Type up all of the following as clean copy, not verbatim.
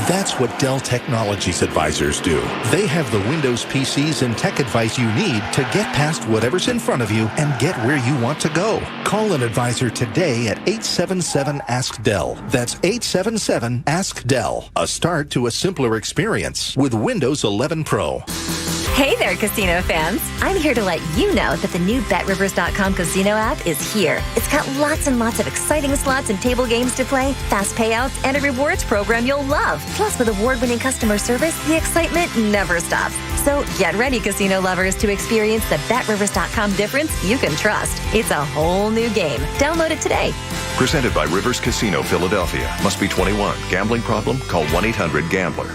That's what Dell Technologies advisors do. They have the Windows PCs and tech advice you need to get past whatever's in front of you and get where you want to go. Call an advisor today at 877-ASK-DELL. That's 877-ASK-DELL. A start to a simpler experience with Windows 11 Pro. Hey there, casino fans. I'm here to let you know that the new BetRivers.com casino app is here. It's got lots and lots of exciting slots and table games to play, fast payouts, and a rewards program you'll love. Plus, with award-winning customer service, the excitement never stops. So get ready, casino lovers, to experience the BetRivers.com difference you can trust. It's a whole new game. Download it today. Presented by Rivers Casino, Philadelphia. Must be 21. Gambling problem? Call 1-800-GAMBLER.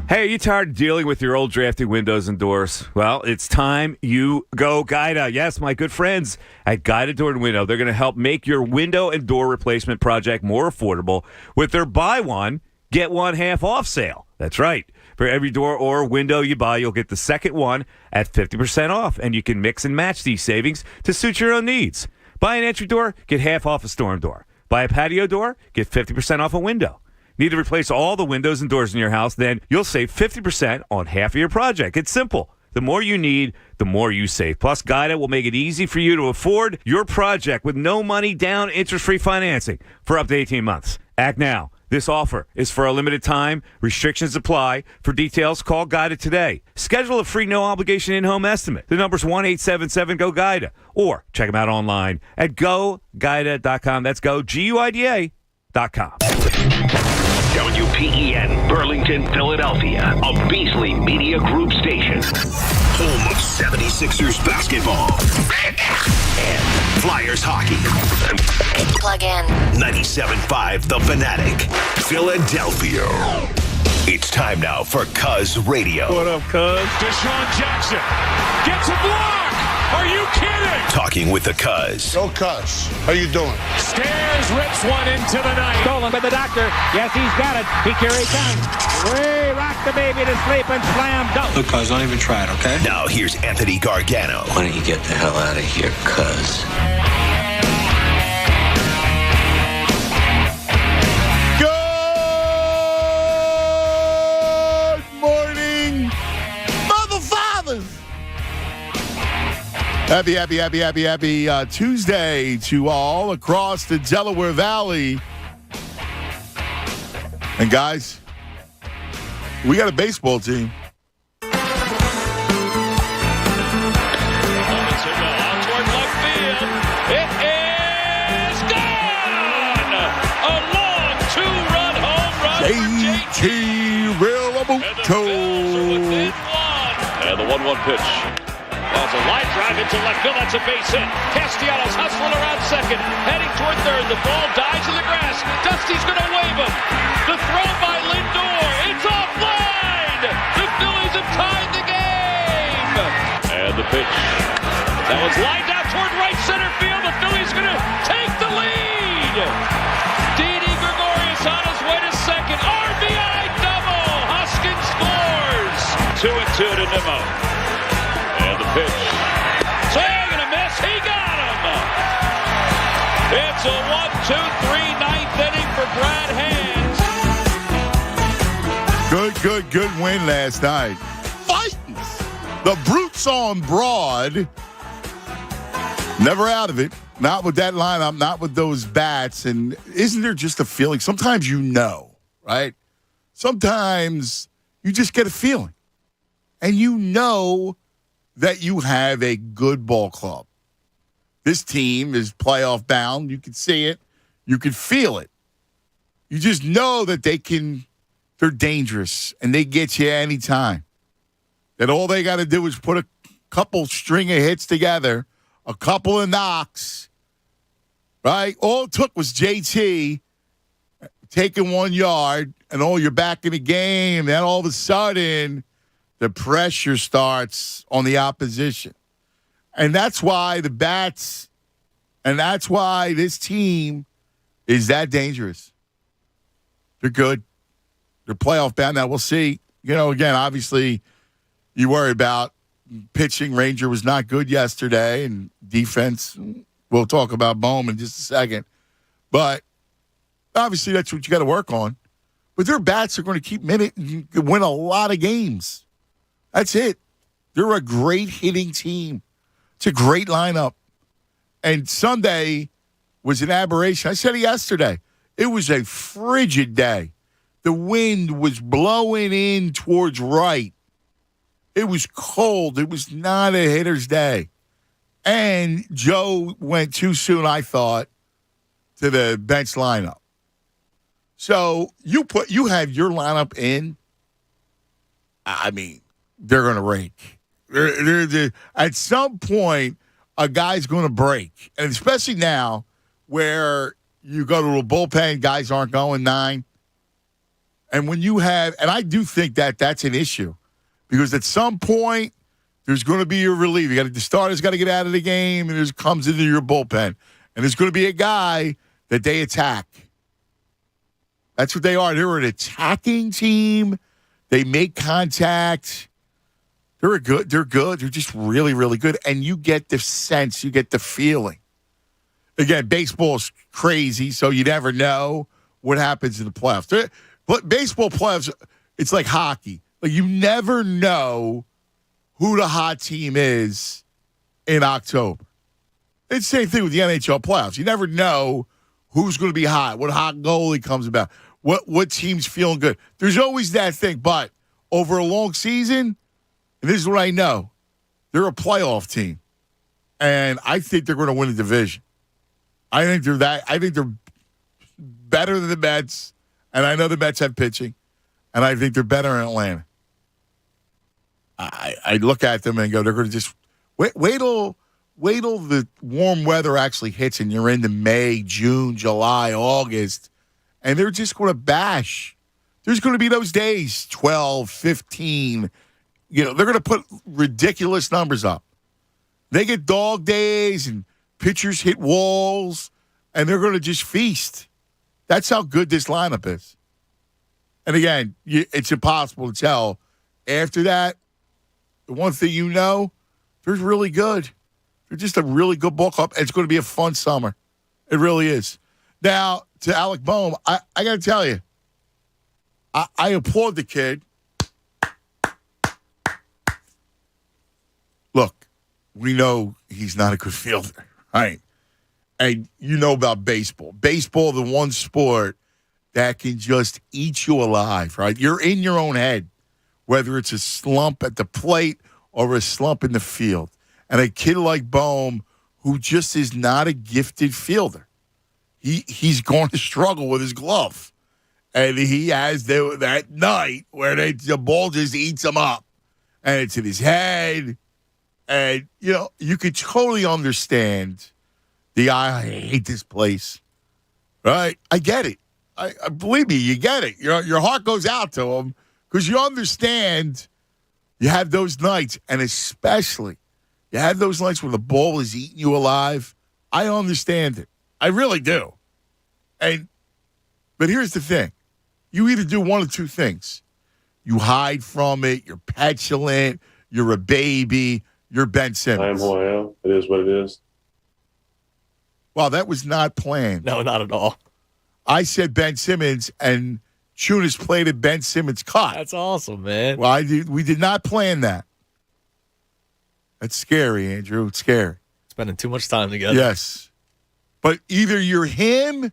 Hey, are you tired of dealing with your old drafty windows and doors? Well, it's time you go Guida. Yes, my good friends at Guida Door and Window. They're going to help make your window and door replacement project more affordable with their buy one, get one half off sale. That's right. For every door or window you buy, you'll get the second one at 50% off, and you can mix and match these savings to suit your own needs. Buy an entry door, get half off a storm door. Buy a patio door, get 50% off a window. Need to replace all the windows and doors in your house? Then you'll save 50% on half of your project. It's simple. The more you need, the more you save. Plus, Guida will make it easy for you to afford your project with no money down, interest-free financing for up to 18 months. Act now. This offer is for a limited time. Restrictions apply. For details, call Guida today. Schedule a free no-obligation in-home estimate. The number's 1-877-GO-GUIDA. Or check them out online at GoGuida.com. That's go, GUIDA.com. WPEN, Burlington, Philadelphia, a Beasley Media Group station. Home of 76ers basketball and Flyers hockey. Plug in. 97.5 The Fanatic, Philadelphia. It's time now for Cuz Radio. What up, Cuz? Deshaun Jackson gets a block. Are you kidding? Talking with the Cuz. Yo, Cuz, how you doing? Stairs rips one into the night. Stolen by the doctor. Yes, he's got it. Here he comes. Way rock the baby to sleep and slam dunk. Look, Cuz, don't even try it, okay? Now here's Anthony Gargano. Why don't you get the hell out of here, Cuz? Happy Tuesday to all across the Delaware Valley. And guys, we got a baseball team. JT Realmuto. And the 1-1 pitch. That's a line drive into left field. That's a base hit. Castellanos hustling around second, heading toward third. The ball dies in the grass. Dusty's going to wave him. The throw by Lindor. It's offline. The Phillies have tied the game. And the pitch. That was lined out toward right center field. The Phillies going to take the lead. Didi Gregorius on his way to second. RBI double. Hoskins scores. 2-2 to Nimmo. Pitch. Swing and a miss. He got him. It's a 1-2-3 ninth inning for Brad Hands. Good win last night. Fighting. The Brutes on Broad. Never out of it. Not with that lineup, not with those bats. And isn't there just a feeling? Sometimes you know, right? Sometimes you just get a feeling. And you know that you have a good ball club. This team is playoff bound. You can see it. You can feel it. You just know that they're dangerous and they get you anytime. That all they got to do is put a couple string of hits together, a couple of knocks, right? All it took was JT taking 1 yard and you're back in the game. Then all of a sudden, the pressure starts on the opposition. And that's why the bats, and that's why this team is that dangerous. They're good. They're playoff bound. Now, we'll see. Again, obviously, you worry about pitching. Ranger was not good yesterday, and defense, we'll talk about Bowman in just a second. But Obviously, that's what you got to work on. But their bats are going to keep minute and win a lot of games. That's it. They're a great hitting team. It's a great lineup. And Sunday was an aberration. I said it yesterday. It was a frigid day. The wind was blowing in towards right. It was cold. It was not a hitter's day. And Joe went too soon, I thought, to the bench lineup. So you have your lineup in. I mean, they're going to rake. At some point, a guy's going to break. And especially now where you go to a bullpen, guys aren't going 9. And when you have, and I do think that that's an issue because at some point, there's going to be a relief. The starter's got to get out of the game, and it comes into your bullpen. And there's going to be a guy that they attack. That's what they are. They're an attacking team. They make contact. They're good. They're just really, really good. And you get the sense, you get the feeling. Again, baseball's crazy, so you never know what happens in the playoffs. But baseball playoffs, it's like hockey. Like you never know who the hot team is in October. It's the same thing with the NHL playoffs. You never know who's going to be hot, what hot goalie comes about, what team's feeling good. There's always that thing. But over a long season, and this is what I know, they're a playoff team. And I think they're going to win the division. I think they're better than the Mets. And I know the Mets have pitching. And I think they're better in Atlanta. I look at them and go, they're going to just wait till the warm weather actually hits and you're into May, June, July, August, and they're just going to bash. There's going to be those days, 12, 15. They're going to put ridiculous numbers up. They get dog days and pitchers hit walls, and they're going to just feast. That's how good this lineup is. And again, it's impossible to tell. After that, the one thing they're really good. They're just a really good ball club. It's going to be a fun summer. It really is. Now, to Alec Boehm, I got to tell you, I applaud the kid. Look, we know he's not a good fielder, right? And you know about baseball. Baseball, the one sport that can just eat you alive, right? You're in your own head, whether it's a slump at the plate or a slump in the field. And a kid like Boehm, who just is not a gifted fielder, he's going to struggle with his glove. And he has that night where the ball just eats him up. And it's in his head. And, you could totally understand I hate this place. Right? I get it. I believe me, you get it. Your heart goes out to him because you understand you have those nights, and especially you have those nights when the ball is eating you alive. I understand it. I really do. But here's the thing. You either do one of two things. You hide from it. You're petulant. You're a baby. You're Ben Simmons. I am who I am. It is what it is. Well, that was not planned. No, not at all. I said Ben Simmons, and Chunas played a Ben Simmons cut. That's awesome, man. Well, we did not plan that. That's scary, Andrew. It's scary. Spending too much time together. Yes. But either you're him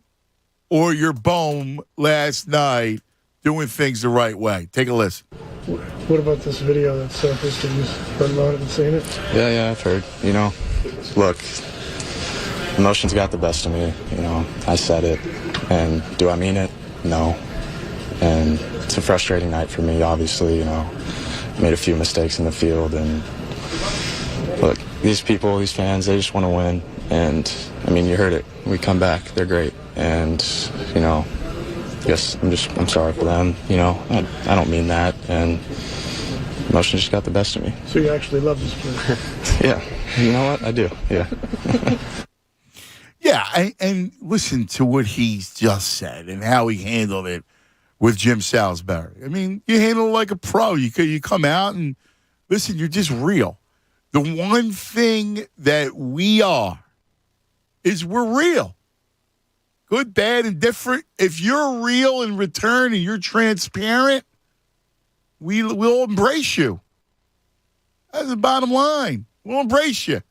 or you're Boehm last night doing things the right way. Take a listen. What about this video that surfaced? Have you heard about it and seen it? Yeah, I've heard. Look, emotions got the best of me. I said it. And do I mean it? No. And it's a frustrating night for me, obviously. Made a few mistakes in the field. And look, these people, these fans, they just want to win. And, you heard it. We come back. They're great. And, yes, I'm sorry for them. I don't mean that. And emotions just got the best of me. So you actually love this place? Yeah. You know what? I do. Yeah. Yeah, and listen to what he's just said and how he handled it with Jim Salisbury. You handle it like a pro. You come out and, listen, you're just real. The one thing that we are is we're real. good, bad, and different. If you're real in return and you're transparent, we'll embrace you. That's the bottom line. We'll embrace you.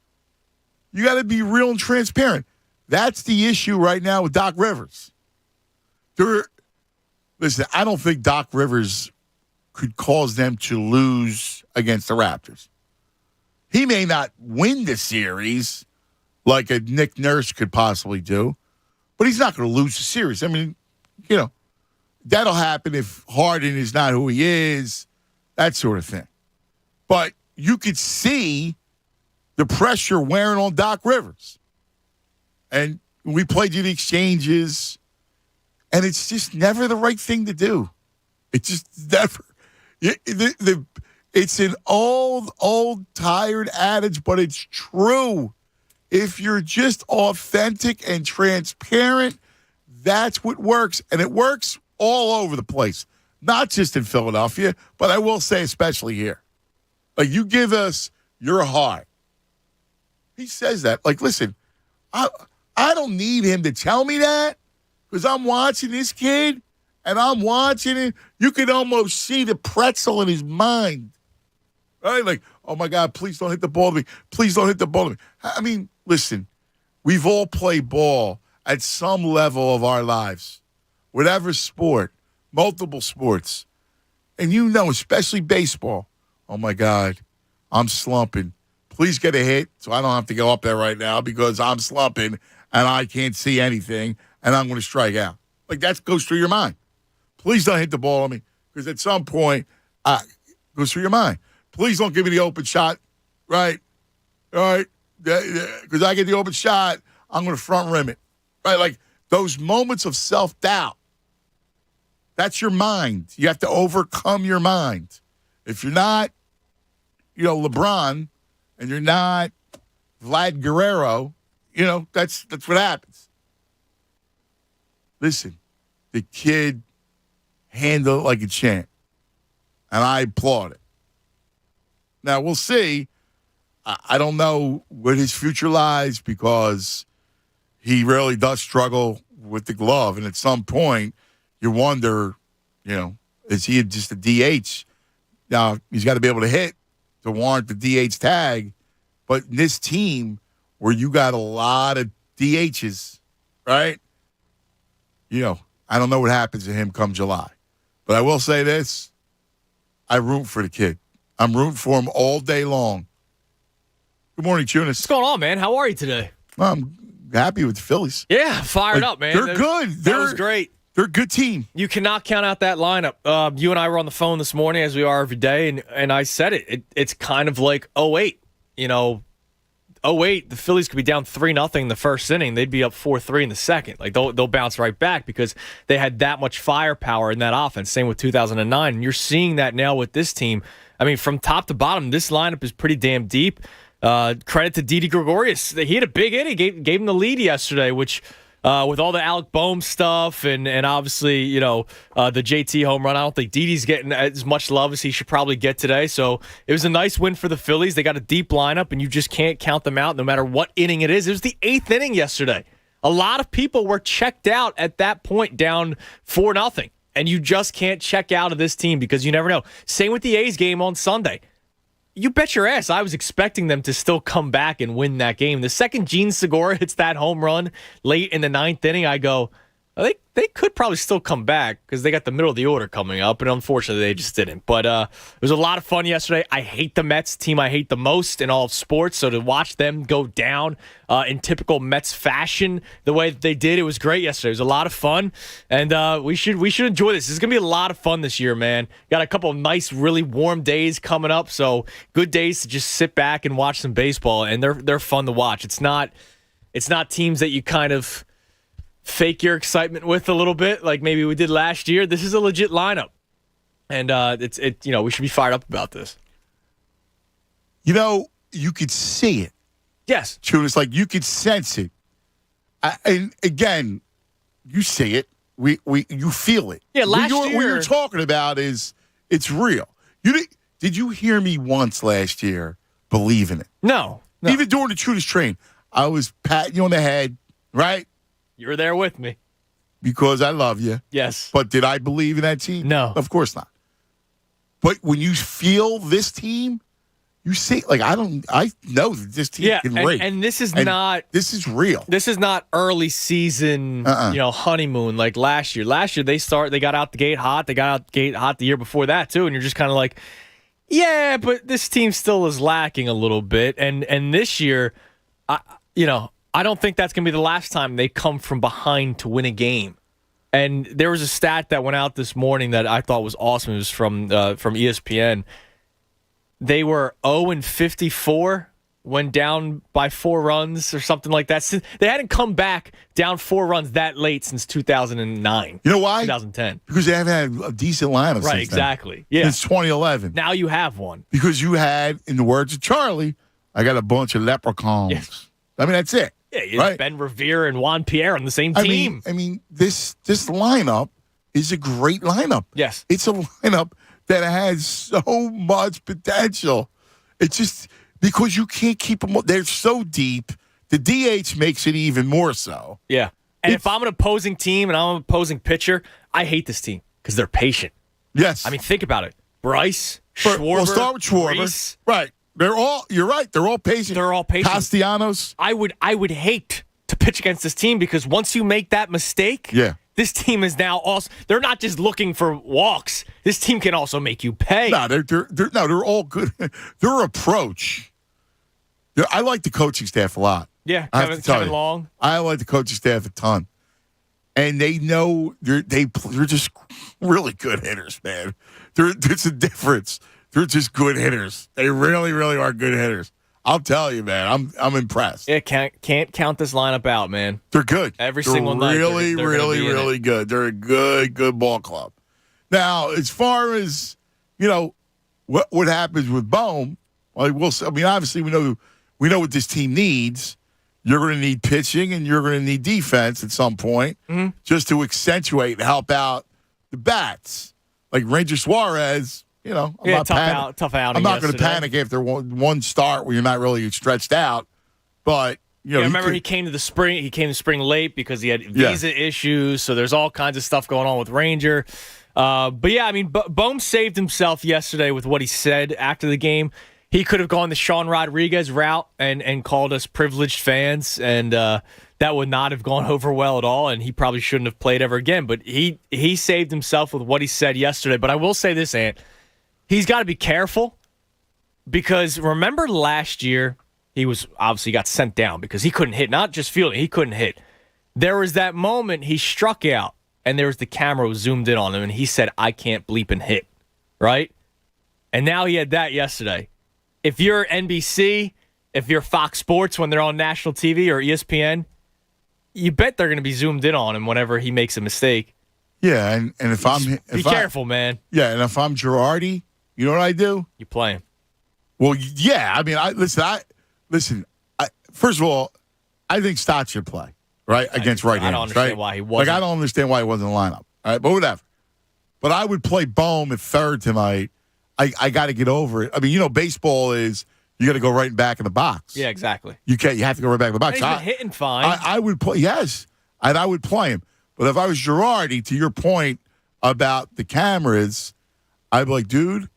You got to be real and transparent. That's the issue right now with Doc Rivers. Listen, I don't think Doc Rivers could cause them to lose against the Raptors. He may not win the series like a Nick Nurse could possibly do, but he's not going to lose the series. I mean, that'll happen if Harden is not who he is, that sort of thing. But you could see the pressure wearing on Doc Rivers. And we played you the exchanges, and it's just never the right thing to do. It's just never. It's an old, tired adage, but it's true. If you're just authentic and transparent, that's what works. And it works all over the place, not just in Philadelphia, but I will say especially here. Like, you give us your heart. He says that. Like, listen, I don't need him to tell me that because I'm watching this kid and I'm watching it. You can almost see the pretzel in his mind. Right? Like, oh, my God, please don't hit the ball to me. Please don't hit the ball to me. I mean, listen, we've all played ball at some level of our lives, whatever sport, multiple sports. And especially baseball. Oh, my God, I'm slumping. Please get a hit so I don't have to go up there right now because I'm slumping and I can't see anything and I'm going to strike out. Like, that goes through your mind. Please don't hit the ball on me because at some point, it goes through your mind. Please don't give me the open shot, right? All right? Because I get the open shot, I'm going to front rim it. Right? Like, those moments of self-doubt, that's your mind. You have to overcome your mind. If you're not, LeBron, and you're not Vlad Guerrero, that's what happens. Listen, the kid handled it like a champ, and I applaud it. Now, we'll see. I don't know where his future lies because he really does struggle with the glove. And at some point, you wonder, is he just a DH? Now, he's got to be able to hit to warrant the DH tag. But in this team where you got a lot of DHs, right? I don't know what happens to him come July. But I will say this. I root for the kid. I'm rooting for him all day long. Good morning, Tunis. What's going on, man? How are you today? Well, I'm happy with the Phillies. Yeah, fired up, man. They're good. That was great. They're a good team. You cannot count out that lineup. You and I were on the phone this morning, as we are every day, and I said it. It's kind of like 08. 08, the Phillies could be down 3-0 in the first inning. They'd be up 4-3 in the second. Like, they'll bounce right back because they had that much firepower in that offense. Same with 2009. And you're seeing that now with this team. I mean, from top to bottom, this lineup is pretty damn deep. Credit to Didi Gregorius. He had a big inning, gave him the lead yesterday, which with all the Alec Boehm stuff and obviously, the JT home run, I don't think Didi's getting as much love as he should probably get today. So it was a nice win for the Phillies. They got a deep lineup, and you just can't count them out no matter what inning it is. It was the 8th inning yesterday. A lot of people were checked out at that point, down 4-0. And you just can't check out of this team because you never know. Same with the A's game on Sunday. You bet your ass I was expecting them to still come back and win that game. The second Gene Segura hits that home run late in the 9th inning, I go, they could probably still come back because they got the middle of the order coming up, and unfortunately they just didn't. But it was a lot of fun yesterday. I hate the Mets, team I hate the most in all of sports, so to watch them go down in typical Mets fashion the way that they did, it was great yesterday. It was a lot of fun, and we should enjoy this. This is going to be a lot of fun this year, man. Got a couple of nice, really warm days coming up, so good days to just sit back and watch some baseball, and they're fun to watch. It's not teams that you kind of fake your excitement with a little bit, like maybe we did last year. This is a legit lineup, and we should be fired up about this. You could see it. Yes, true. It's like you could sense it, and again, you see it. You feel it. Yeah, last year, what you're talking about is it's real. Did you hear me once last year believe in it? No. Even during the Truist train, I was patting you on the head, right? You were there with me. because I love you. Yes. But did I believe in that team? No. Of course not. But when you feel this team, you see, like, I know that this team can rate. And this is this is real. This is not early season, honeymoon like last year. Last year, they got out the gate hot. They got out the gate hot the year before that, too. And you're just kind of like, yeah, but this team still is lacking a little bit. And this year, I don't think that's going to be the last time they come from behind to win a game. And there was a stat that went out this morning that I thought was awesome. It was from ESPN. They were 0-54 when down by 4 runs or something like that. They hadn't come back down 4 runs that late since 2009. You know why? 2010. Because they haven't had a decent lineup Right, since exactly. then. Yeah. Since 2011. Now you have one. Because you had, in the words of Charlie, I got a bunch of leprechauns. Yes. I mean, that's it. Yeah, you right? Ben Revere and Juan Pierre on the same team. I mean, this lineup is a great lineup. Yes. It's a lineup that has so much potential. It's just because you can't keep them. They're so deep. The DH makes it even more so. Yeah. And if I'm an opposing team and I'm an opposing pitcher, I hate this team because they're patient. Yes. I mean, think about it. Bryce, Schwarber, we'll start with Schwarber. Reese. Right. You're right. They're all patient. They're all patient. Castellanos. I would hate to pitch against this team because once you make that mistake, this team is now also, they're not just looking for walks. This team can also make you pay. No, they're all good. Their approach. I like the coaching staff a lot. Yeah, Kevin Long. I like the coaching staff a ton. And they know they're just really good hitters, man. There's a difference. They're just good hitters. They really, really are good hitters. I'll tell you, man. I'm impressed. Yeah, can't count this lineup out, man. They're good. Every single night. Really, they're really, really good. They're a good ball club. Now, as far as what happens with Bohm, obviously we know what this team needs. You're going to need pitching and you're going to need defense at some point just to accentuate and help out the bats. Like Ranger Suarez. I'm not tough outing. I'm not going to panic after one start where you're not really stretched out. But remember he came to the spring. He came to spring late because he had visa issues. So there's all kinds of stuff going on with Ranger. But yeah, I mean, Bohm saved himself yesterday with what he said after the game. He could have gone the Sean Rodriguez route and called us privileged fans, and that would not have gone over well at all. And he probably shouldn't have played ever again. But he saved himself with what he said yesterday. But I will say this, Ant. He's got to be careful because remember last year he was obviously got sent down because he couldn't hit, not just fielding, he couldn't hit. There was that moment he struck out and there was the camera zoomed in on him and he said, I can't bleep and hit, right? And now he had that yesterday. If you're NBC, if you're Fox Sports when they're on national TV or ESPN, you bet they're going to be zoomed in on him whenever he makes a mistake. Yeah, and if be careful, man. Yeah, and if I'm Girardi, you know what I do? You play him. Well, yeah. I mean, first of all, I think Stott should play, right, against right-handers. I don't understand why he wasn't. I don't understand why he wasn't in the lineup. All right, but whatever. But I would play Bohm at third tonight. I got to get over it. I mean, baseball is you got to go right back in the box. Yeah, exactly. You have to go right back in the box. He's been hitting fine. I would play, yes, and I would play him. But if I was Girardi, to your point about the cameras, I'd be like, dude,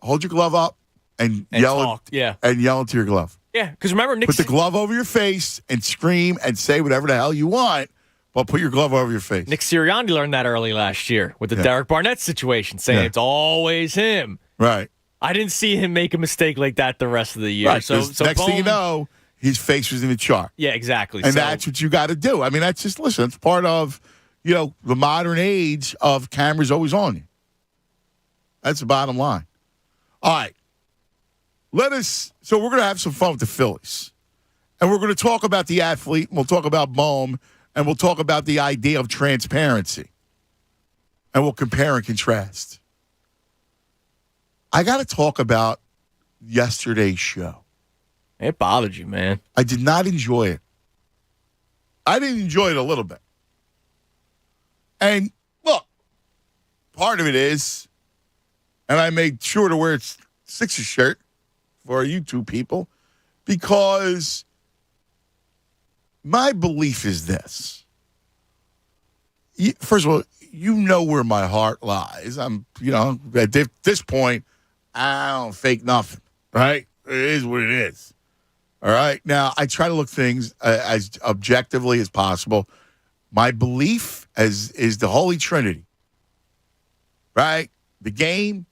hold your glove up and yell into your glove. Yeah, because remember, put the glove over your face and scream and say whatever the hell you want, but put your glove over your face. Nick Sirianni learned that early last year with the Derek Barnett situation, saying it's always him. Right. I didn't see him make a mistake like that the rest of the year. Right. So next thing you know, his face was in the chart. Yeah, exactly. And that's what you got to do. I mean, that's part of, the modern age of cameras always on you. That's the bottom line. All right. So we're going to have some fun with the Phillies. And we're going to talk about the athlete, and we'll talk about Bohm, and we'll talk about the idea of transparency. And we'll compare and contrast. I got to talk about yesterday's show. It bothered you, man. I did not enjoy it. I didn't enjoy it a little bit. And look, part of it is, and I made sure to wear a Sixers shirt for you two people, because my belief is this. first of all, you know where my heart lies. I'm, at this point, I don't fake nothing, right? It is what it is. All right? Now, I try to look things as objectively as possible. My belief is the Holy Trinity, right? The game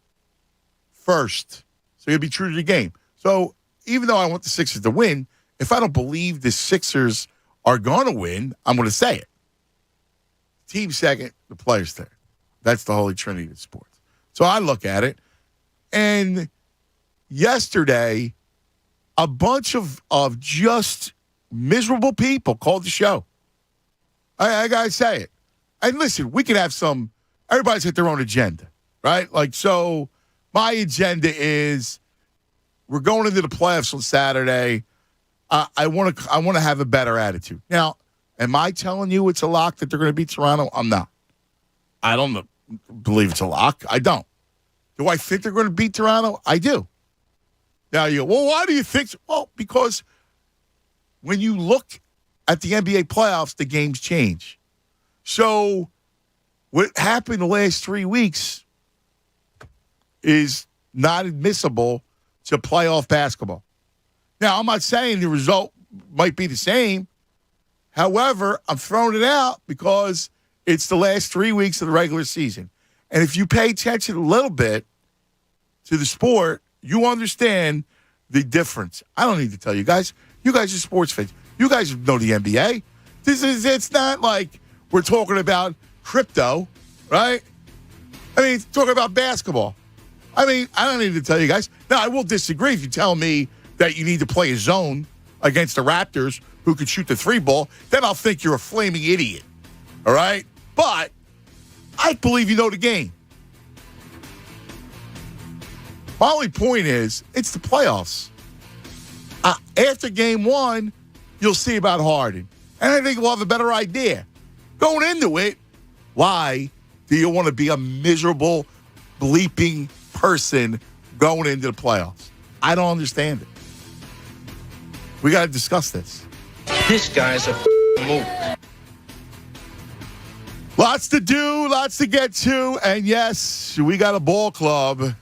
first. So you'll be true to the game. So even though I want the Sixers to win, if I don't believe the Sixers are going to win, I'm going to say it. Team second, the players third. That's the Holy Trinity of sports. So I look at it, and yesterday, a bunch of just miserable people called the show. I got to say it. And listen, we can have everybody's got their own agenda, right? Like, so my agenda is we're going into the playoffs on Saturday. I want to have a better attitude. Now, am I telling you it's a lock that they're going to beat Toronto? I'm not. I don't believe it's a lock. I don't. Do I think they're going to beat Toronto? I do. Now you go, well, why do you think so? Well, because when you look at the NBA playoffs, the games change. So what happened the last 3 weeks is not admissible to playoff basketball. Now, I'm not saying the result might be the same. However, I'm throwing it out because it's the last 3 weeks of the regular season. And if you pay attention a little bit to the sport, you understand the difference. I don't need to tell you guys. You guys are sports fans. You guys know the NBA. It's not like we're talking about crypto, right? I mean, talking about basketball. I mean, I don't need to tell you guys. Now, I will disagree if you tell me that you need to play a zone against the Raptors who could shoot the 3-ball. Then I'll think you're a flaming idiot, all right? But I believe you know the game. My only point is, it's the playoffs. After game one, you'll see about Harden. And I think we'll have a better idea. Going into it, why do you want to be a miserable, bleeping person going into the playoffs? I don't understand it. We got to discuss this. This guy's a mook. Lots to do, lots to get to. And yes, we got a ball club.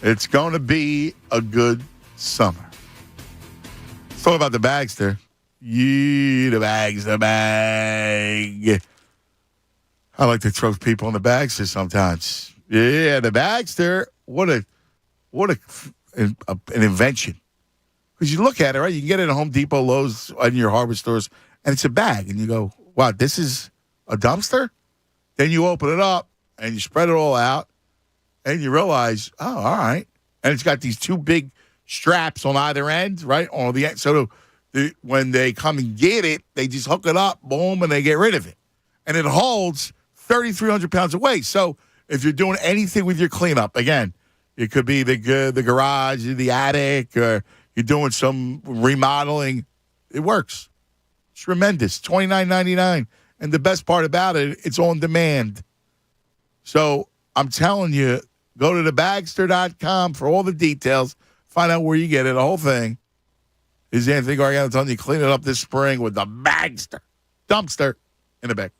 It's going to be a good summer. Let's talk about the Bagster. Yeah, the bag. I like to throw people in the Bagster sometimes. Yeah, the Bagster. What an invention. Because you look at it, right? You can get it at Home Depot, Lowe's, in your hardware stores, and it's a bag. And you go, wow, this is a dumpster? Then you open it up, and you spread it all out, and you realize, oh, all right. And it's got these two big straps on either end, right? On the end. So when they come and get it, they just hook it up, boom, and they get rid of it. And it holds 3,300 pounds of weight. So if you're doing anything with your cleanup, again, it could be the garage, the attic, or you're doing some remodeling, it works. It's tremendous. $29.99. And the best part about it, it's on demand. So I'm telling you, go to thebagster.com for all the details. Find out where you get it, the whole thing. Is Anthony Gargano telling you clean it up this spring with the Bagster. Dumpster in the bag.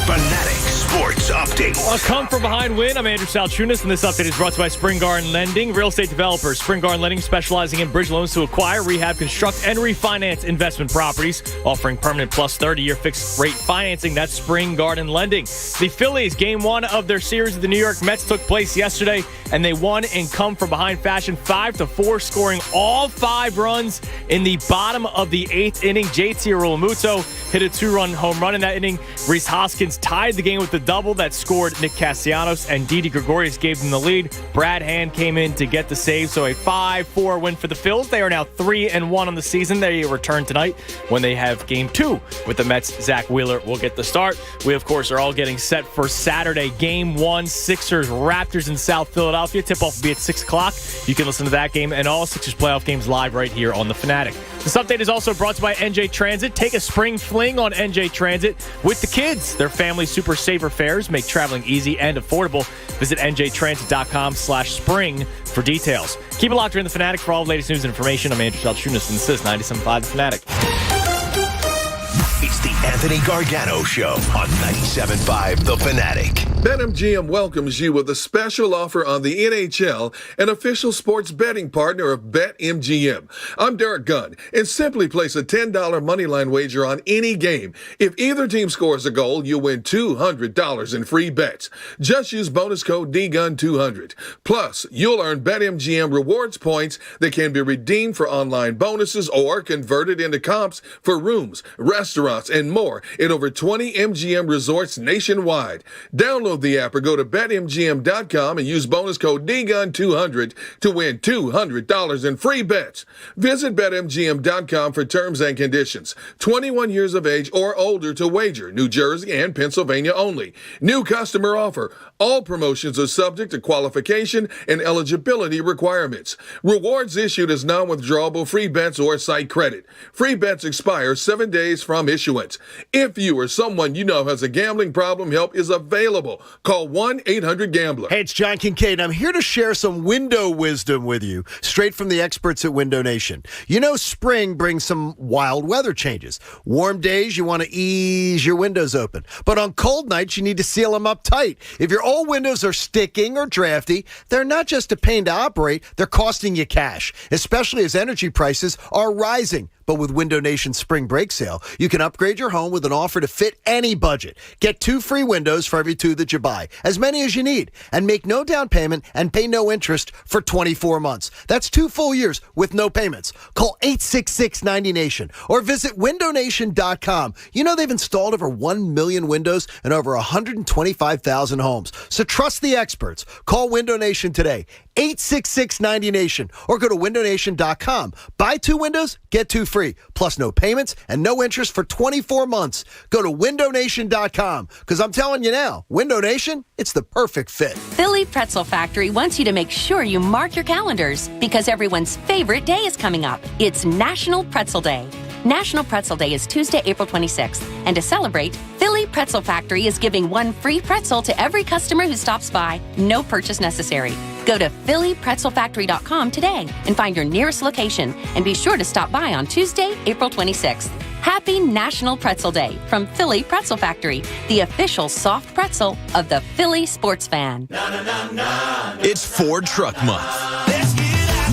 Fanatic Sports Update. A come-from-behind win. I'm Andrew Salchunas, and this update is brought to you by Spring Garden Lending. Real estate developers. Spring Garden Lending specializing in bridge loans to acquire, rehab, construct, and refinance investment properties, offering permanent plus 30-year fixed-rate financing. That's Spring Garden Lending. The Phillies, game one of their series with the New York Mets took place yesterday, and they won in come-from-behind fashion, 5-4, scoring all 5 runs in the bottom of the 8th inning. JT Realmuto hit a 2-run home run in that inning. Rhys Hoskins tied the game with the double that scored Nick Castellanos, and Didi Gregorius gave them the lead. Brad Hand came in to get the save, so a 5-4 win for the Phils. They are now 3-1 on the season. They return tonight when they have game 2 with the Mets. Zach Wheeler will get the start. We, of course, are all getting set for Saturday, game 1, Sixers Raptors in South Philadelphia. Tip-off will be at 6 o'clock. You can listen to that game and all Sixers playoff games live right here on The Fanatic. This update is also brought to you by NJ Transit. Take a spring fling on NJ Transit with the kids. Their family super saver fares make traveling easy and affordable. Visit njtransit.com/spring for details. Keep it locked here in The Fanatic for all the latest news and information. I'm Andrew Salchunas, and this is 97.5 The Fanatic. It's the Anthony Gargano Show on 97.5 The Fanatic. BetMGM welcomes you with a special offer on the NHL, an official sports betting partner of BetMGM. I'm Derek Gunn, and simply place a $10 moneyline wager on any game. If either team scores a goal, you win $200 in free bets. Just use bonus code DGUN200. Plus, you'll earn BetMGM rewards points that can be redeemed for online bonuses or converted into comps for rooms, restaurants, and more in over 20 MGM resorts nationwide. Download the app or go to BetMGM.com and use bonus code DGUN200 to win $200 in free bets. Visit BetMGM.com for terms and conditions. 21 years of age or older to wager. New Jersey and Pennsylvania only. New customer offer. All promotions are subject to qualification and eligibility requirements. Rewards issued as non-withdrawable free bets or site credit. Free bets expire 7 days from issuance. If you or someone you know has a gambling problem, help is available. Call 1-800-GAMBLER. Hey, it's John Kincaid. I'm here to share some window wisdom with you, straight from the experts at Window Nation. You know, spring brings some wild weather changes. Warm days, you want to ease your windows open. But on cold nights, you need to seal them up tight. If your old windows are sticking or drafty, they're not just a pain to operate, they're costing you cash, especially as energy prices are rising. But with Window Nation's spring break sale, you can upgrade your home with an offer to fit any budget. Get 2 free windows for every 2 that you buy, as many as you need, and make no down payment and pay no interest for 24 months. That's 2 full years with no payments. Call 866-90-NATION or visit windownation.com. You know they've installed over 1 million windows in over 125,000 homes. So trust the experts. Call Window Nation today, 866-90-NATION, or go to windownation.com. Buy 2 windows, get 2 free, plus no payments and no interest for 24 months. Go to windownation.com, because I'm telling you now, Window Nation, it's the perfect fit. Philly Pretzel Factory wants you to make sure you mark your calendars, because everyone's favorite day is coming up. It's National Pretzel Day. National Pretzel Day is Tuesday, April 26th. And to celebrate, Philly Pretzel Factory is giving 1 free pretzel to every customer who stops by. No purchase necessary. Go to phillypretzelfactory.com today and find your nearest location. And be sure to stop by on Tuesday, April 26th. Happy National Pretzel Day from Philly Pretzel Factory, the official soft pretzel of the Philly sports fan. It's Ford Truck Month.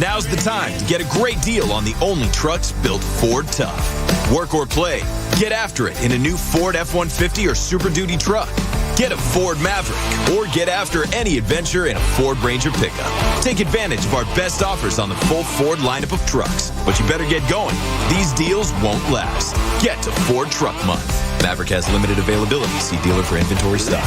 Now's the time to get a great deal on the only trucks built Ford tough. Work or play, get after it in a new Ford F-150 or Super Duty truck. Get a Ford Maverick or get after any adventure in a Ford Ranger pickup. Take advantage of our best offers on the full Ford lineup of trucks. But you better get going. These deals won't last. Get to Ford Truck Month. Maverick has limited availability. See dealer for inventory stock.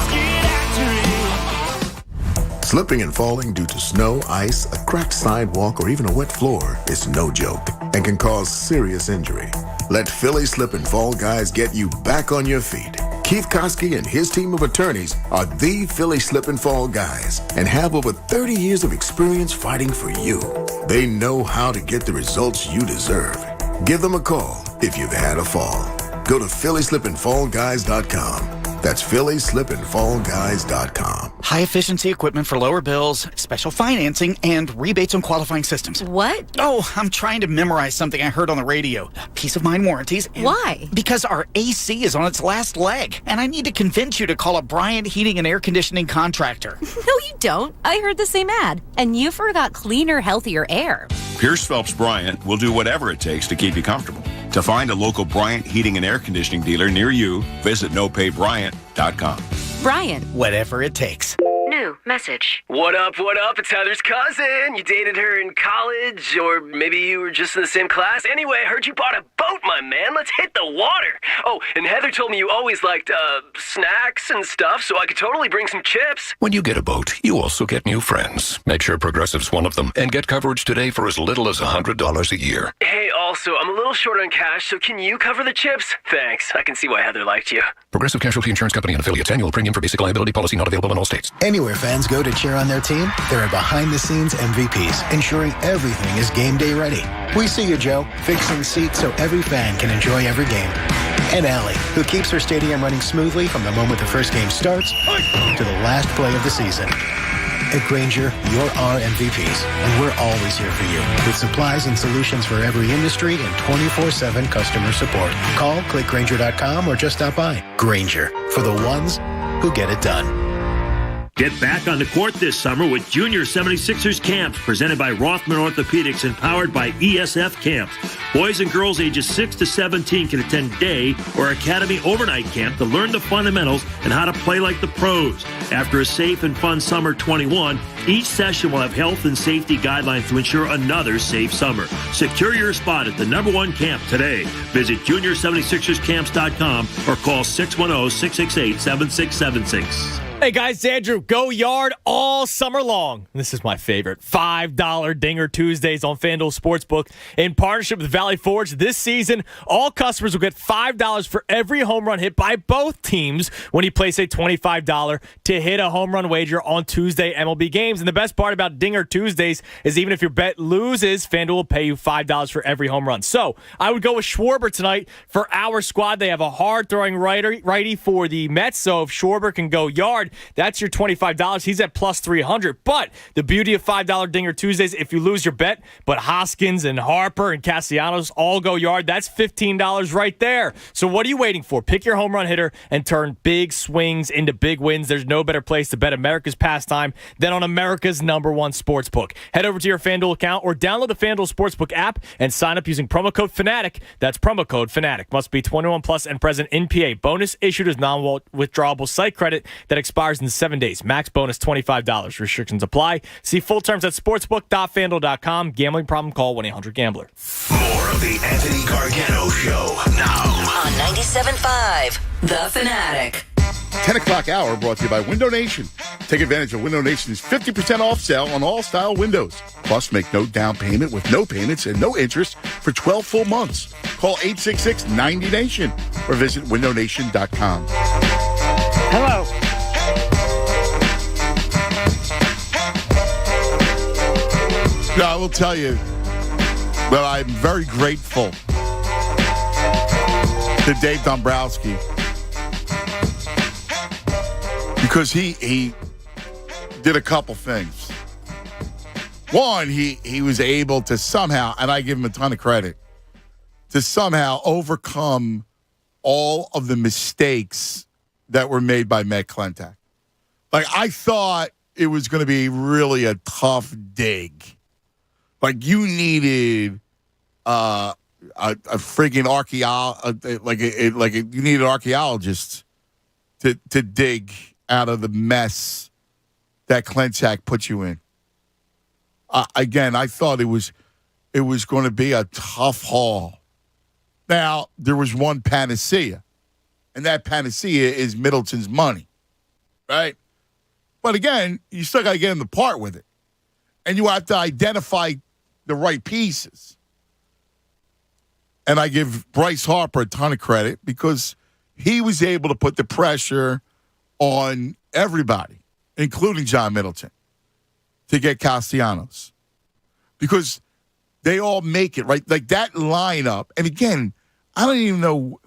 Slipping and falling due to snow, ice, a cracked sidewalk, or even a wet floor is no joke and can cause serious injury. Let Philly Slip and Fall Guys get you back on your feet. Keith Koski and his team of attorneys are the Philly Slip and Fall Guys and have over 30 years of experience fighting for you. They know how to get the results you deserve. Give them a call if you've had a fall. Go to phillyslipandfallguys.com. That's phillyslipandfallguys.com. High-efficiency equipment for lower bills, special financing, and rebates on qualifying systems. What? Oh, I'm trying to memorize something I heard on the radio. Peace of mind warranties. Why? Because our AC is on its last leg, and I need to convince you to call a Bryant Heating and Air Conditioning contractor. No, you don't. I heard the same ad, and you forgot cleaner, healthier air. Pierce Phelps Bryant will do whatever it takes to keep you comfortable. To find a local Bryant Heating and Air Conditioning dealer near you, visit nopaybryant.com. Bryant. Whatever it takes. New message. What up? It's Heather's cousin. You dated her in college, or maybe you were just in the same class. Anyway, I heard you bought a boat, my man. Let's hit the water. Oh, and Heather told me you always liked snacks and stuff, so I could totally bring some chips. When you get a boat, you also get new friends. Make sure Progressive's one of them, and get coverage today for as little as $100 a year. Hey, also, I'm a little short on cash, so can you cover the chips? Thanks. I can see why Heather liked you. Progressive Casualty Insurance Company and affiliates. Annual premium for basic liability policy not available in all states. Anywhere fans go to cheer on their team, there are behind-the-scenes MVPs, ensuring everything is game day ready. We see you, Joe, fixing seats so every fan can enjoy every game. And Allie, who keeps her stadium running smoothly from the moment the first game starts to the last play of the season. At Grainger, you're our MVPs, and we're always here for you with supplies and solutions for every industry and 24/7 customer support. Call, click Grainger.com, or just stop by. Grainger, for the ones who get it done. Get back on the court this summer with Junior 76ers Camps, presented by Rothman Orthopedics and powered by ESF Camps. Boys and girls ages 6 to 17 can attend day or academy overnight camp to learn the fundamentals and how to play like the pros. After a safe and fun summer 21, each session will have health and safety guidelines to ensure another safe summer. Secure your spot at the #1 camp today. Visit junior76erscamps.com or call 610-668-7676. Hey guys, Andrew, go yard all summer long. This is my favorite. $5 Dinger Tuesdays on FanDuel Sportsbook. In partnership with Valley Forge, this season, all customers will get $5 for every home run hit by both teams when you place a $25 to hit a home run wager on Tuesday MLB games. And the best part about Dinger Tuesdays is even if your bet loses, FanDuel will pay you $5 for every home run. So I would go with Schwarber tonight for our squad. They have a hard-throwing righty for the Mets, so if Schwarber can go yard, that's your $25. He's at plus 300. But the beauty of $5 Dinger Tuesdays, if you lose your bet, but Hoskins and Harper and Castellanos all go yard, that's $15 right there. So what are you waiting for? Pick your home run hitter and turn big swings into big wins. There's no better place to bet America's pastime than on America's #1 sportsbook. Head over to your FanDuel account or download the FanDuel Sportsbook app and sign up using promo code FANATIC. That's promo code FANATIC. Must be 21 plus and present in PA. Bonus issued as non-withdrawable site credit that expires in 7 days. Max bonus $25. Restrictions apply. See full terms at sportsbook.fanduel.com. Gambling problem? Call 1-800-GAMBLER. More of the Anthony Gargano Show now on 97.5 The Fanatic. 10 o'clock hour brought to you by Window Nation. Take advantage of Window Nation's 50% off sale on all style windows. Plus, make no down payment with no payments and no interest for 12 full months. Call 866-90-NATION or visit windownation.com. Hello. I will tell you that I'm very grateful to Dave Dombrowski because he did a couple things. One, he was able to somehow, and I give him a ton of credit, to somehow overcome all of the mistakes that were made by Matt Klentak. Like, I thought it was going to be really a tough dig. Like, you needed a freaking you needed an archaeologist to dig out of the mess that Klentak put you in. Again, I thought it was going to be a tough haul. Now, there was one panacea, and that panacea is Middleton's money, right? But again, you still got to get him to part with it. And you have to identify the right pieces. And I give Bryce Harper a ton of credit because he was able to put the pressure on everybody, including John Middleton, to get Castellanos. Because they all make it, right? Like that lineup. And again, I don't even know.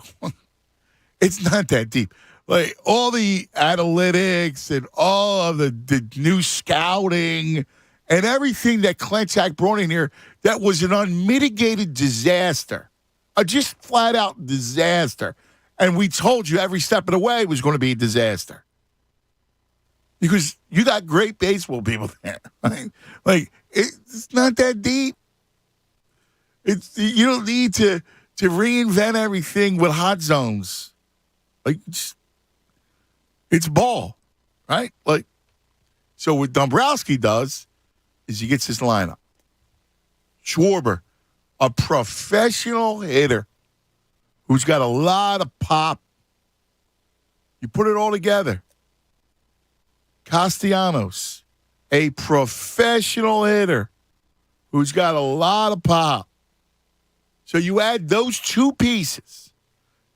It's not that deep. Like all the analytics and all of the new scouting and everything that Klentak brought in here, that was an unmitigated disaster. A just flat-out disaster. And we told you every step of the way was going to be a disaster. Because you got great baseball people there. Right? Like, it's not that deep. You don't need to reinvent everything with hot zones. Like, it's ball, right? Like, so what Dombrowski does is he gets his lineup. Schwarber, a professional hitter who's got a lot of pop. You put it all together. Castellanos, a professional hitter who's got a lot of pop. So you add those two pieces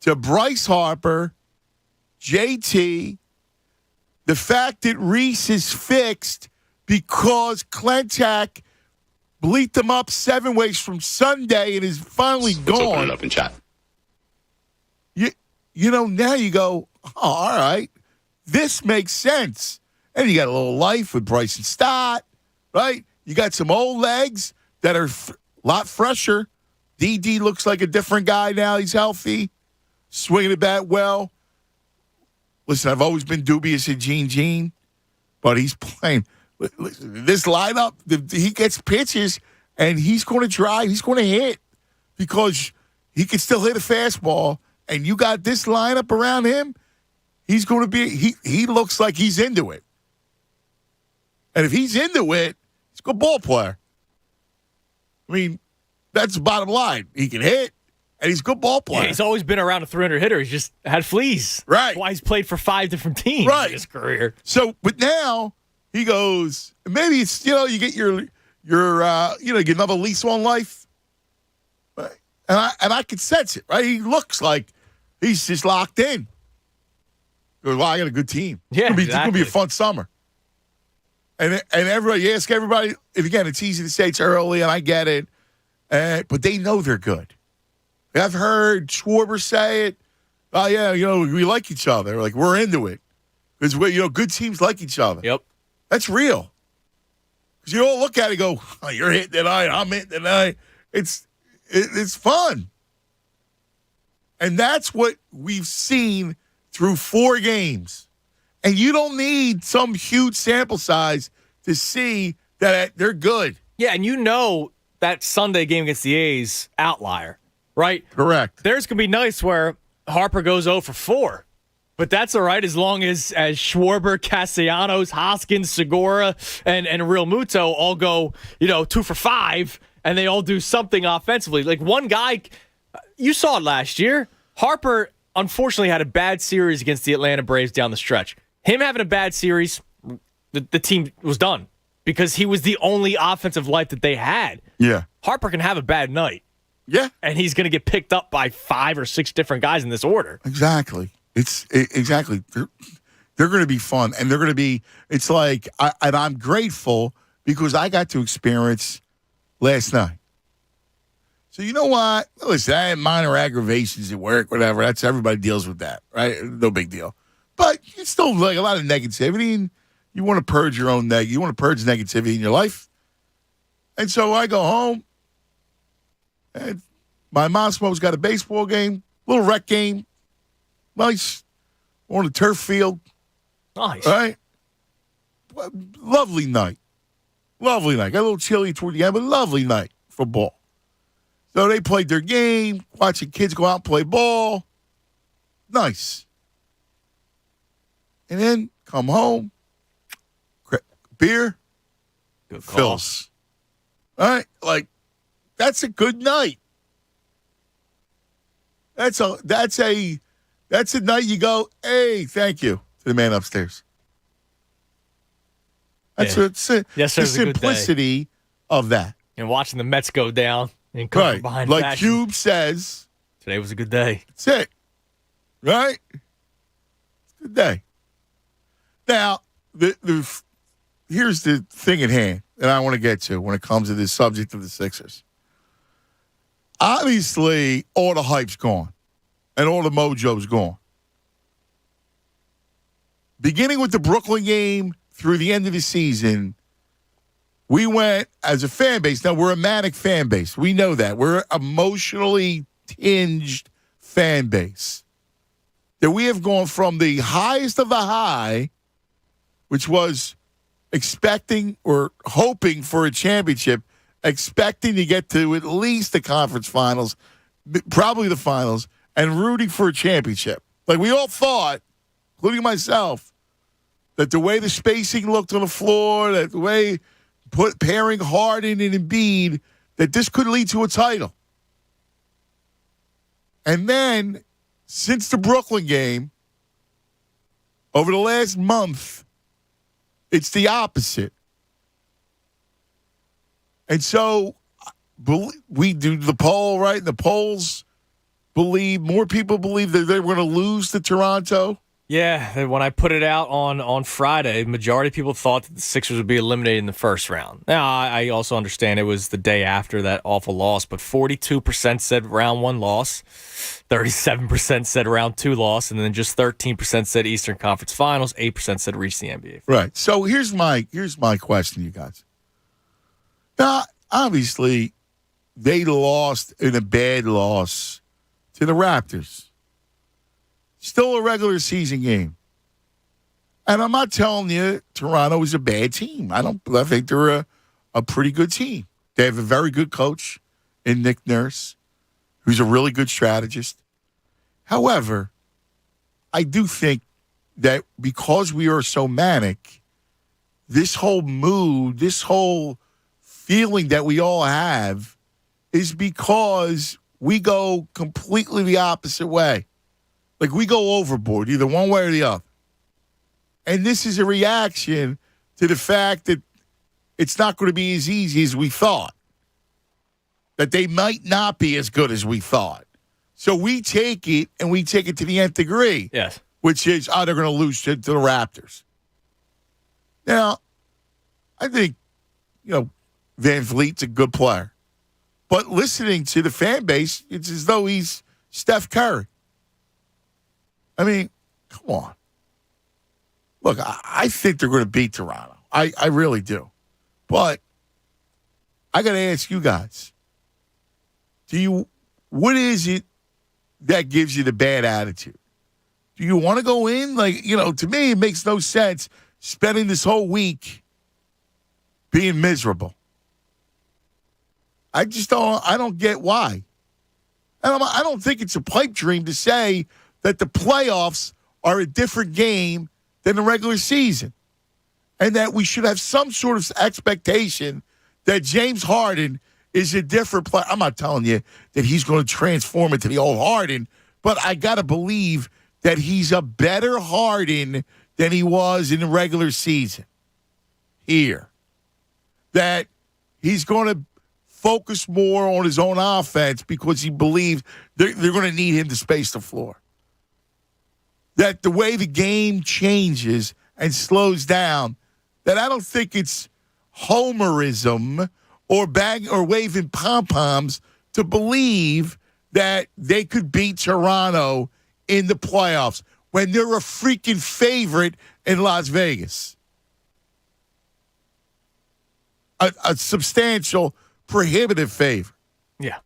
to Bryce Harper, JT, the fact that Reese is fixed because Klentak bleeped him up 7 ways from Sunday and is finally gone. Let's open it up and chat. You know, now you go, oh, all right, this makes sense. And you got a little life with Bryson Stott, right? You got some old legs that are a lot fresher. DD looks like a different guy now. He's healthy, swinging the bat well. Listen, I've always been dubious of Gene, but he's playing. Listen, this lineup, he gets pitches, and he's going to drive. He's going to hit because he can still hit a fastball, and you got this lineup around him, he's going to be – he looks like he's into it. And if he's into it, he's a good ball player. I mean, that's the bottom line. He can hit, and he's a good ball player. Yeah, he's always been around a 300 hitter. He's just had fleas. Right. That's why he's played for 5 different teams in his career. So, but now he goes, maybe it's, you get your get another lease on life. And I can sense it, right? He looks like he's just locked in. He goes, well, I got a good team. Yeah, it's going to be a fun summer. And everybody, you ask everybody, and again, it's easy to say it's early, and I get it, but they know they're good. I've heard Schwarber say it. Oh, yeah, we like each other. Like, we're into it. Because, good teams like each other. Yep. That's real. Because you all look at it and go, oh, you're hitting tonight, I'm hitting tonight. It's fun. And that's what we've seen through 4 games. And you don't need some huge sample size to see that they're good. Yeah, and that Sunday game against the A's, outlier, right? Correct. There's going to be nights where Harper goes 0 for 4. But that's all right as long as Schwarber, Castellanos, Hoskins, Segura, and Real Muto all go, 2 for 5, and they all do something offensively. Like one guy, you saw it last year. Harper, unfortunately, had a bad series against the Atlanta Braves down the stretch. Him having a bad series, the team was done because he was the only offensive life that they had. Yeah. Harper can have a bad night. Yeah. And he's going to get picked up by 5 or 6 different guys in this order. Exactly. Exactly. They're going to be fun, and they're going to be. It's like, and I'm grateful because I got to experience last night. So you know what? Listen, I had minor aggravations at work, whatever. That's everybody deals with that, right? No big deal. But it's still like a lot of negativity, and you want to purge your own you want to purge negativity in your life. And so I go home, and my Mosmo's got a baseball game, little rec game. Nice. On the turf field. Nice. Right? Lovely night. Lovely night. Got a little chilly toward the end, but lovely night for ball. So they played their game, watching kids go out and play ball. Nice. And then come home, beer, good call. Phillies. All right? Like, that's a good night. That's a night you go, hey, thank you to the man upstairs. That's the simplicity of that. And watching the Mets go down and come behind like fashion. Cube says, today was a good day. That's it. Right? It's a good day. Now, here's the thing at hand that I want to get to when it comes to this subject of the Sixers. Obviously, all the hype's gone. And all the mojo's gone. Beginning with the Brooklyn game through the end of the season, we went as a fan base. Now, we're a manic fan base. We know that. We're emotionally tinged fan base. That we have gone from the highest of the high, which was expecting or hoping for a championship, expecting to get to at least the conference finals, probably the finals, and rooting for a championship. Like we all thought, including myself, that the way the spacing looked on the floor, that the way pairing Harden and Embiid, that this could lead to a title. And then, since the Brooklyn game, over the last month, it's the opposite. And so, we do the poll, right? The polls more people believe that they're going to lose to Toronto. Yeah, when I put it out on Friday, majority of people thought that the Sixers would be eliminated in the first round. Now, I also understand it was the day after that awful loss, but 42% said round 1 loss, 37% said round 2 loss, and then just 13% said Eastern Conference Finals, 8% said reach the NBA. Right. So here's my question, you guys. Now, obviously, they lost in a bad loss to the Raptors. Still a regular season game. And I'm not telling you Toronto is a bad team. I think they're a pretty good team. They have a very good coach in Nick Nurse, who's a really good strategist. However, I do think that because we are so manic, this whole mood, this whole feeling that we all have is because we go completely the opposite way. Like, we go overboard, either one way or the other. And this is a reaction to the fact that it's not going to be as easy as we thought. That they might not be as good as we thought. So we take it, and we take it to the nth degree. Yes. Which is, they're going to lose to the Raptors. Now, I think, Van Vliet's a good player. But listening to the fan base, it's as though he's Steph Curry. I mean, come on. Look, I think they're going to beat Toronto. I really do. But I got to ask you guys, what is it that gives you the bad attitude? Do you want to go in? To me, it makes no sense spending this whole week being miserable. I don't get why. And I don't think it's a pipe dream to say that the playoffs are a different game than the regular season. And that we should have some sort of expectation that James Harden is a different player. I'm not telling you that he's going to transform into the old Harden, but I got to believe that he's a better Harden than he was in the regular season here. That he's going to focus more on his own offense because he believes they're going to need him to space the floor. That the way the game changes and slows down, that I don't think it's homerism or waving pom-poms to believe that they could beat Toronto in the playoffs when they're a freaking favorite in Las Vegas. A substantial, prohibitive favor. Yeah.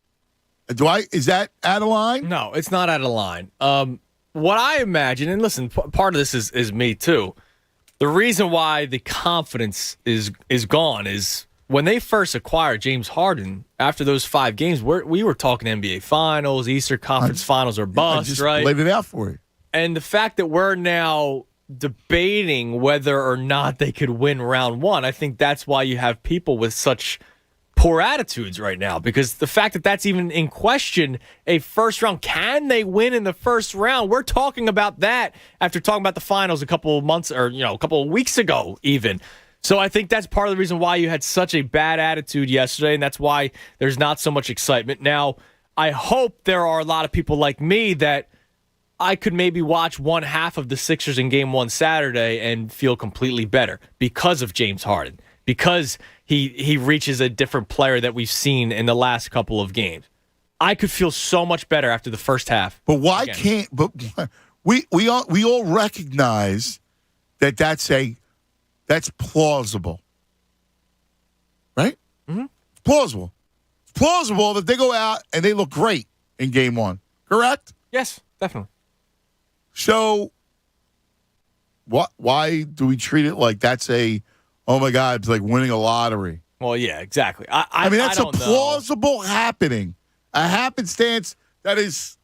Is that out of line? No, it's not out of line. What I imagine, and listen, part of this is me too. The reason why the confidence is gone is when they first acquired James Harden after those 5 games, we were talking NBA Finals, Eastern Conference Finals or bust, right? Laid it out for you. And the fact that we're now debating whether or not they could win round 1, I think that's why you have people with such poor attitudes right now, because the fact that that's even in question, a first round, can they win in the first round? We're talking about that after talking about the finals a couple of months or a couple of weeks ago even. So I think that's part of the reason why you had such a bad attitude yesterday, and that's why there's not so much excitement. Now, I hope there are a lot of people like me that I could maybe watch one half of the Sixers in Game 1 Saturday and feel completely better because of James Harden, because he reaches a different player that we've seen in the last couple of games. I could feel so much better after the first half. But why can't? But we all recognize that that's plausible, right? Mm-hmm. It's plausible. It's plausible that they go out and they look great in Game 1. Correct? Yes, definitely. So, why do we treat it like that's oh my God, it's like winning a lottery? Well, yeah, exactly. I mean, that's a plausible happening, a happenstance that is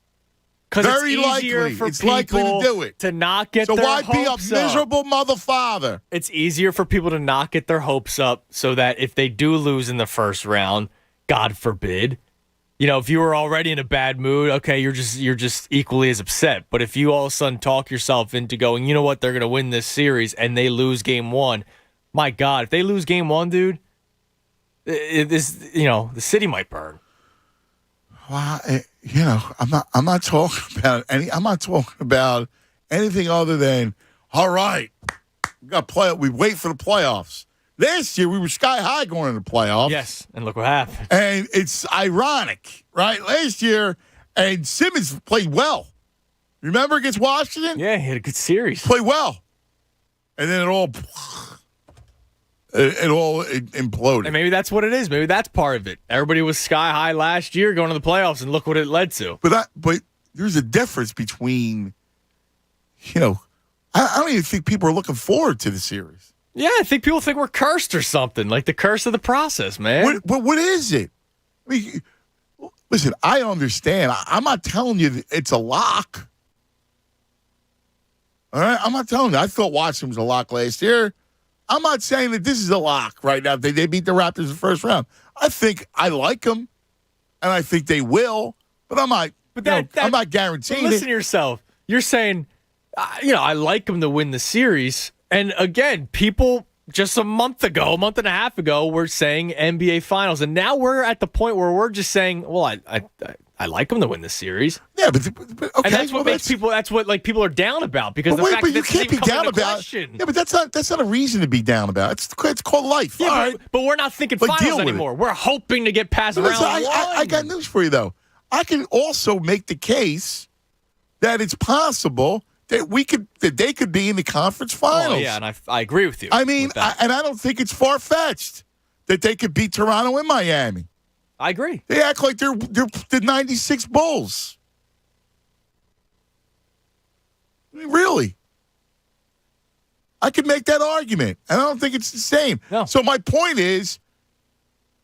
very likely. For it's likely to do it. To not get so their why be a hopes up. miserable mother father? It's easier for people to not get their hopes up so that if they do lose in the first round, God forbid, if you were already in a bad mood, okay, you're just equally as upset. But if you all of a sudden talk yourself into going, you know what, they're going to win this series, and they lose Game 1, my God, if they lose Game 1, dude, the city might burn. Well, I'm not talking about anything other than, all right, we wait for the playoffs. Last year, we were sky high going into the playoffs. Yes, and look what happened. And it's ironic, right? Last year, and Simmons played well. Remember against Washington? Yeah, he had a good series. Played well. And then it all imploded. And maybe that's what it is. Maybe that's part of it. Everybody was sky high last year going to the playoffs, and look what it led to. But there's a difference between, I don't even think people are looking forward to the series. Yeah, I think people think we're cursed or something, like the curse of the process, man. What is it? I mean, listen, I understand. I'm not telling you that it's a lock. All right? I'm not telling you. I thought Washington was a lock last year. I'm not saying that this is a lock right now. They beat the Raptors in the first round. I think I like them, and I think they will, but I'm not, I'm not guaranteeing listen to yourself. You're saying, I like them to win the series. And again, people just a month and a half ago, were saying NBA Finals. And now we're at the point where we're just saying, well, I like them to win the series. Yeah, but okay. And that's what makes people. That's what people are down about because the fact that you can't be down about. Question. Yeah, but that's not a reason to be down about. It's called life. Yeah, all right. But we're not thinking finals anymore. We're hoping to get past round one. I got news for you though. I can also make the case that it's possible that they could be in the conference finals. Oh, yeah, and I agree with you. I mean, I don't think it's far-fetched that they could beat Toronto and Miami. I agree. They act like they're the 96 Bulls. I mean, really? I could make that argument, and I don't think it's the same. No. So my point is,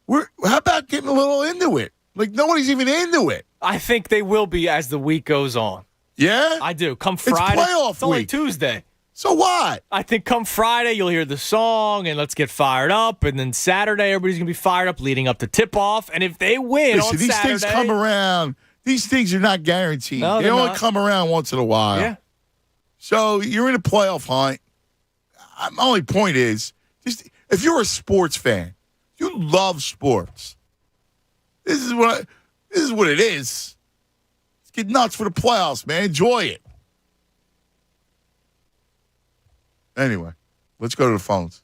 how about getting a little into it? Like, nobody's even into it. I think they will be as the week goes on. Yeah? I do. Come Friday. It's playoff It's only week. Tuesday. So what? I think come Friday, you'll hear the song, and let's get fired up. And then Saturday, everybody's going to be fired up leading up to tip-off. And if they win on these Saturday... things come around. These things are not guaranteed. No, they only not. come around once in a while. Yeah. So you're in a playoff hunt. My only point is, just if you're a sports fan, you love sports. This is what it is. Let's get nuts for the playoffs, man. Enjoy it. Anyway, let's go to the phones.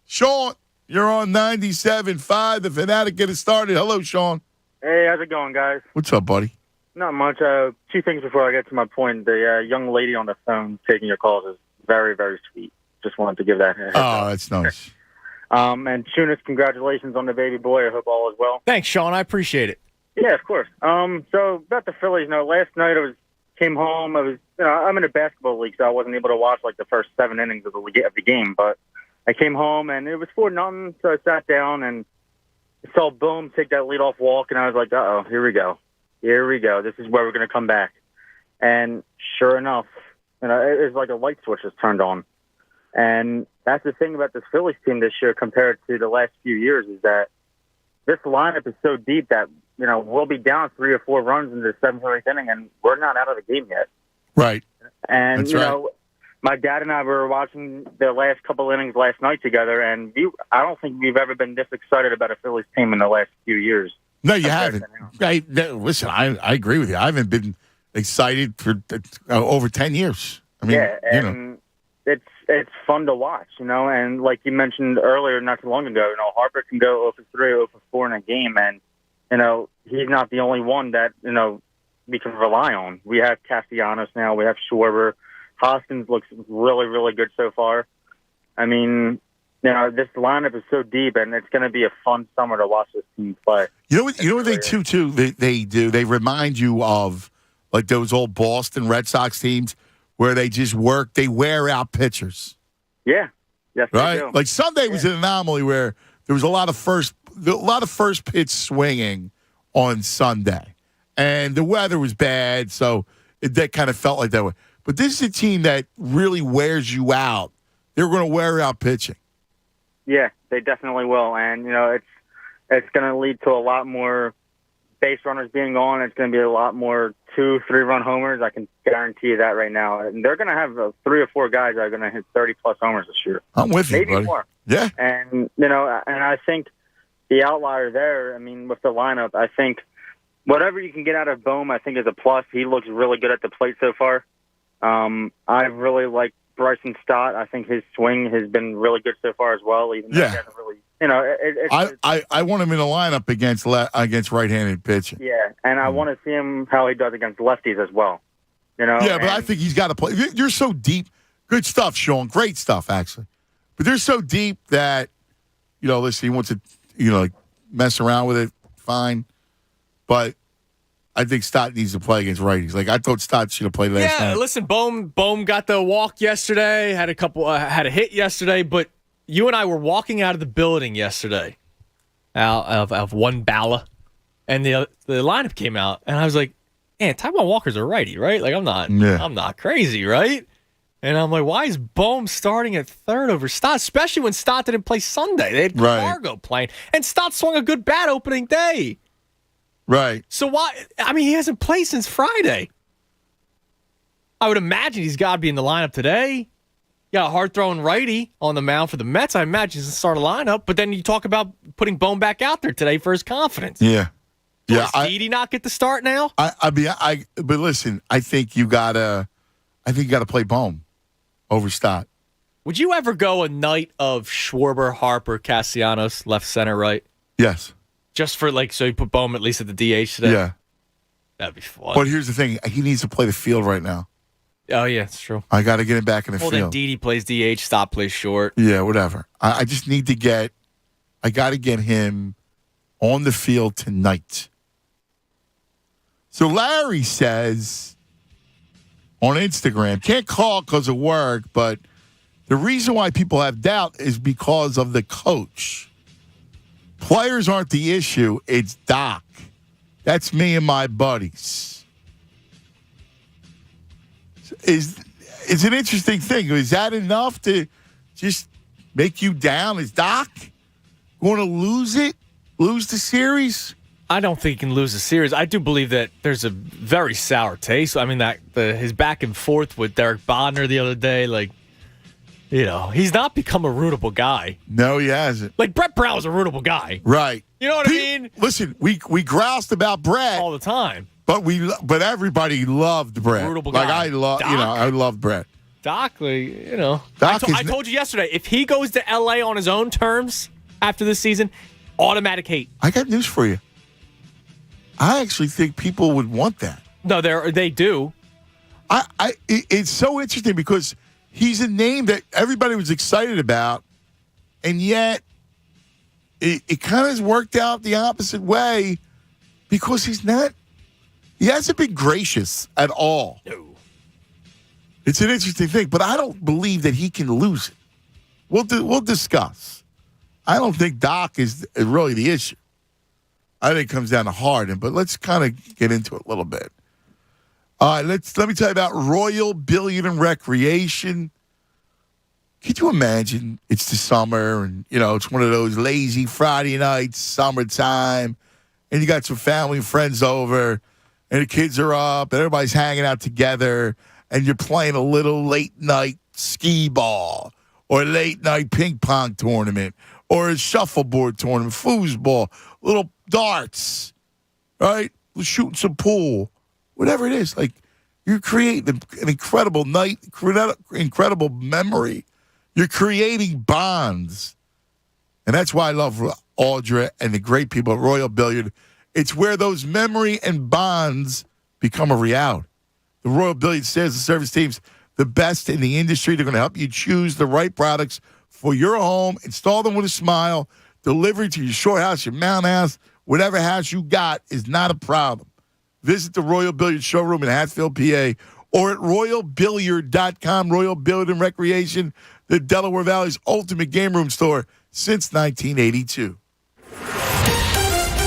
Sean, you're on 97.5 The Fanatic. Get it started. Hello, Sean. Hey, how's it going, guys? What's up, buddy? Not much. Two things before I get to my point. The young lady on the phone taking your calls is very, very sweet. Just wanted to give that a heads up. Oh, that's nice. And Tunis, congratulations on the baby boy. I hope all is well. Thanks, Sean. I appreciate it. Yeah, of course. So about the Phillies, last night came home. I'm in a basketball league, so I wasn't able to watch like the first 7 innings of the game. But I came home and it was 4-0, so I sat down and saw Boom take that leadoff walk, and I was like, uh-oh, here we go. This is where we're going to come back. And sure enough, it was like a light switch was turned on. And that's the thing about this Phillies team this year compared to the last few years is that this lineup is so deep that, we'll be down 3 or 4 runs in the 7th or 8th inning, and we're not out of the game yet. Right. And, that's right. My dad and I were watching the last couple innings last night together, and I don't think we've ever been this excited about a Phillies team in the last few years. No, you haven't. Listen, I agree with you. I haven't been excited for over 10 years. I mean, yeah, and it's fun to watch, and like you mentioned earlier, not too long ago, Harper can go 0 for 3, 0 for 4 in a game, and, he's not the only one that, we can rely on. We have Castellanos now. We have Schwarber. Hoskins looks really, really good so far. I mean, this lineup is so deep, and it's going to be a fun summer to watch this team play. You know what they do too? They do. They remind you of like those old Boston Red Sox teams where they just work. They wear out pitchers. Yeah. Yes, right. They do. Like Sunday was an anomaly where there was a lot of first pitch swinging on Sunday, and the weather was bad, so that kind of felt like that way. But this is a team that really wears you out. They're going to wear out pitching. Yeah, they definitely will, and it's going to lead to a lot more base runners being on. It's going to be a lot more 2-3 run homers. I can guarantee you that right now. And they're going to have 3 or 4 guys that are going to hit 30+ homers this year. I'm with you, maybe buddy. More. Yeah, and and I think the outlier there. I mean, with the lineup, I think whatever you can get out of Bohm, I think is a plus. He looks really good at the plate so far. I really like Bryson Stott. I think his swing has been really good so far as well. Even though he hasn't really, I want him in the lineup against right-handed pitching. Yeah, and I want to see him how he does against lefties as well. Yeah, but I think he's got to play. You're so deep. Good stuff, Sean. Great stuff, actually. But they're so deep that, listen, he wants to, mess around with it. Fine. But I think Stott needs to play against righties. Like, I thought Stott should have played last night. Yeah, listen, Bohm got the walk yesterday, had a hit yesterday, but you and I were walking out of the building yesterday out of one Bala, and the lineup came out, and I was like, man, Taijuan Walker's a righty, right? Like, I'm not crazy, right? And I'm like, why is Bohm starting at third over Stott, especially when Stott didn't play Sunday? They had Cargo playing, and Stott swung a good bat opening day. Right. So why? I mean, he hasn't played since Friday. I would imagine he's got to be in the lineup today. You got a hard-throwing righty on the mound for the Mets. I imagine he's going to start a lineup. But then you talk about putting Bohm back out there today for his confidence. Yeah. Does Didi not get the start now? But listen, I think you gotta play Bohm over Stott. Would you ever go a night of Schwarber, Harper, Castellanos, left, center, right? Yes. Just for so you put Bohm at least at the DH today? Yeah. That'd be fun. But here's the thing. He needs to play the field right now. Oh, yeah, it's true. I got to get him back in the field. Well, then Didi plays DH, Stott plays short. Yeah, whatever. I just need to I got to get him on the field tonight. So Larry says on Instagram, can't call because of work, but the reason why people have doubt is because of the coach. Players aren't the issue. It's Doc. That's me and my buddies. It's an interesting thing. Is that enough to just make you down? Is Doc going to lose it? Lose the series? I don't think he can lose the series. I do believe that there's a very sour taste. I mean, his back and forth with Derek Bodner the other day, he's not become a rootable guy. No, he hasn't. Like, Brett Brown was a rootable guy. Right. You know what I mean? Listen, we groused about Brett all the time. But everybody loved Brett. Rootable guy. I love Brett. Doc, Doc I told you yesterday, if he goes to LA on his own terms after this season, automatic hate. I got news for you. I actually think people would want that. No, they do. It's so interesting because he's a name that everybody was excited about, and yet it kind of has worked out the opposite way because he hasn't been gracious at all. No. It's an interesting thing, but I don't believe that he can lose it. We'll discuss. I don't think Doc is really the issue. I think it comes down to Harden, but let's kind of get into it a little bit. All right, let me tell you about Royal Billiard and Recreation. Could you imagine it's the summer and, it's one of those lazy Friday nights, summertime, and you got some family and friends over, and the kids are up, and everybody's hanging out together, and you're playing a little late-night skee ball or a late-night ping pong tournament or a shuffleboard tournament, foosball, little darts, right? We're shooting some pool, whatever it is. Like, you're creating an incredible night, incredible memory. You're creating bonds. And that's why I love Audra and the great people at Royal Billiard. It's where those memory and bonds become a reality. The Royal Billiard sales and service teams, the best in the industry. They're going to help you choose the right products for your home, install them with a smile, delivery to your shore house, your mountain house, whatever house you got is not a problem. Visit the Royal Billiard Showroom in Hatfield, PA, or at royalbilliard.com. Royal Billiard and Recreation, the Delaware Valley's ultimate game room store since 1982.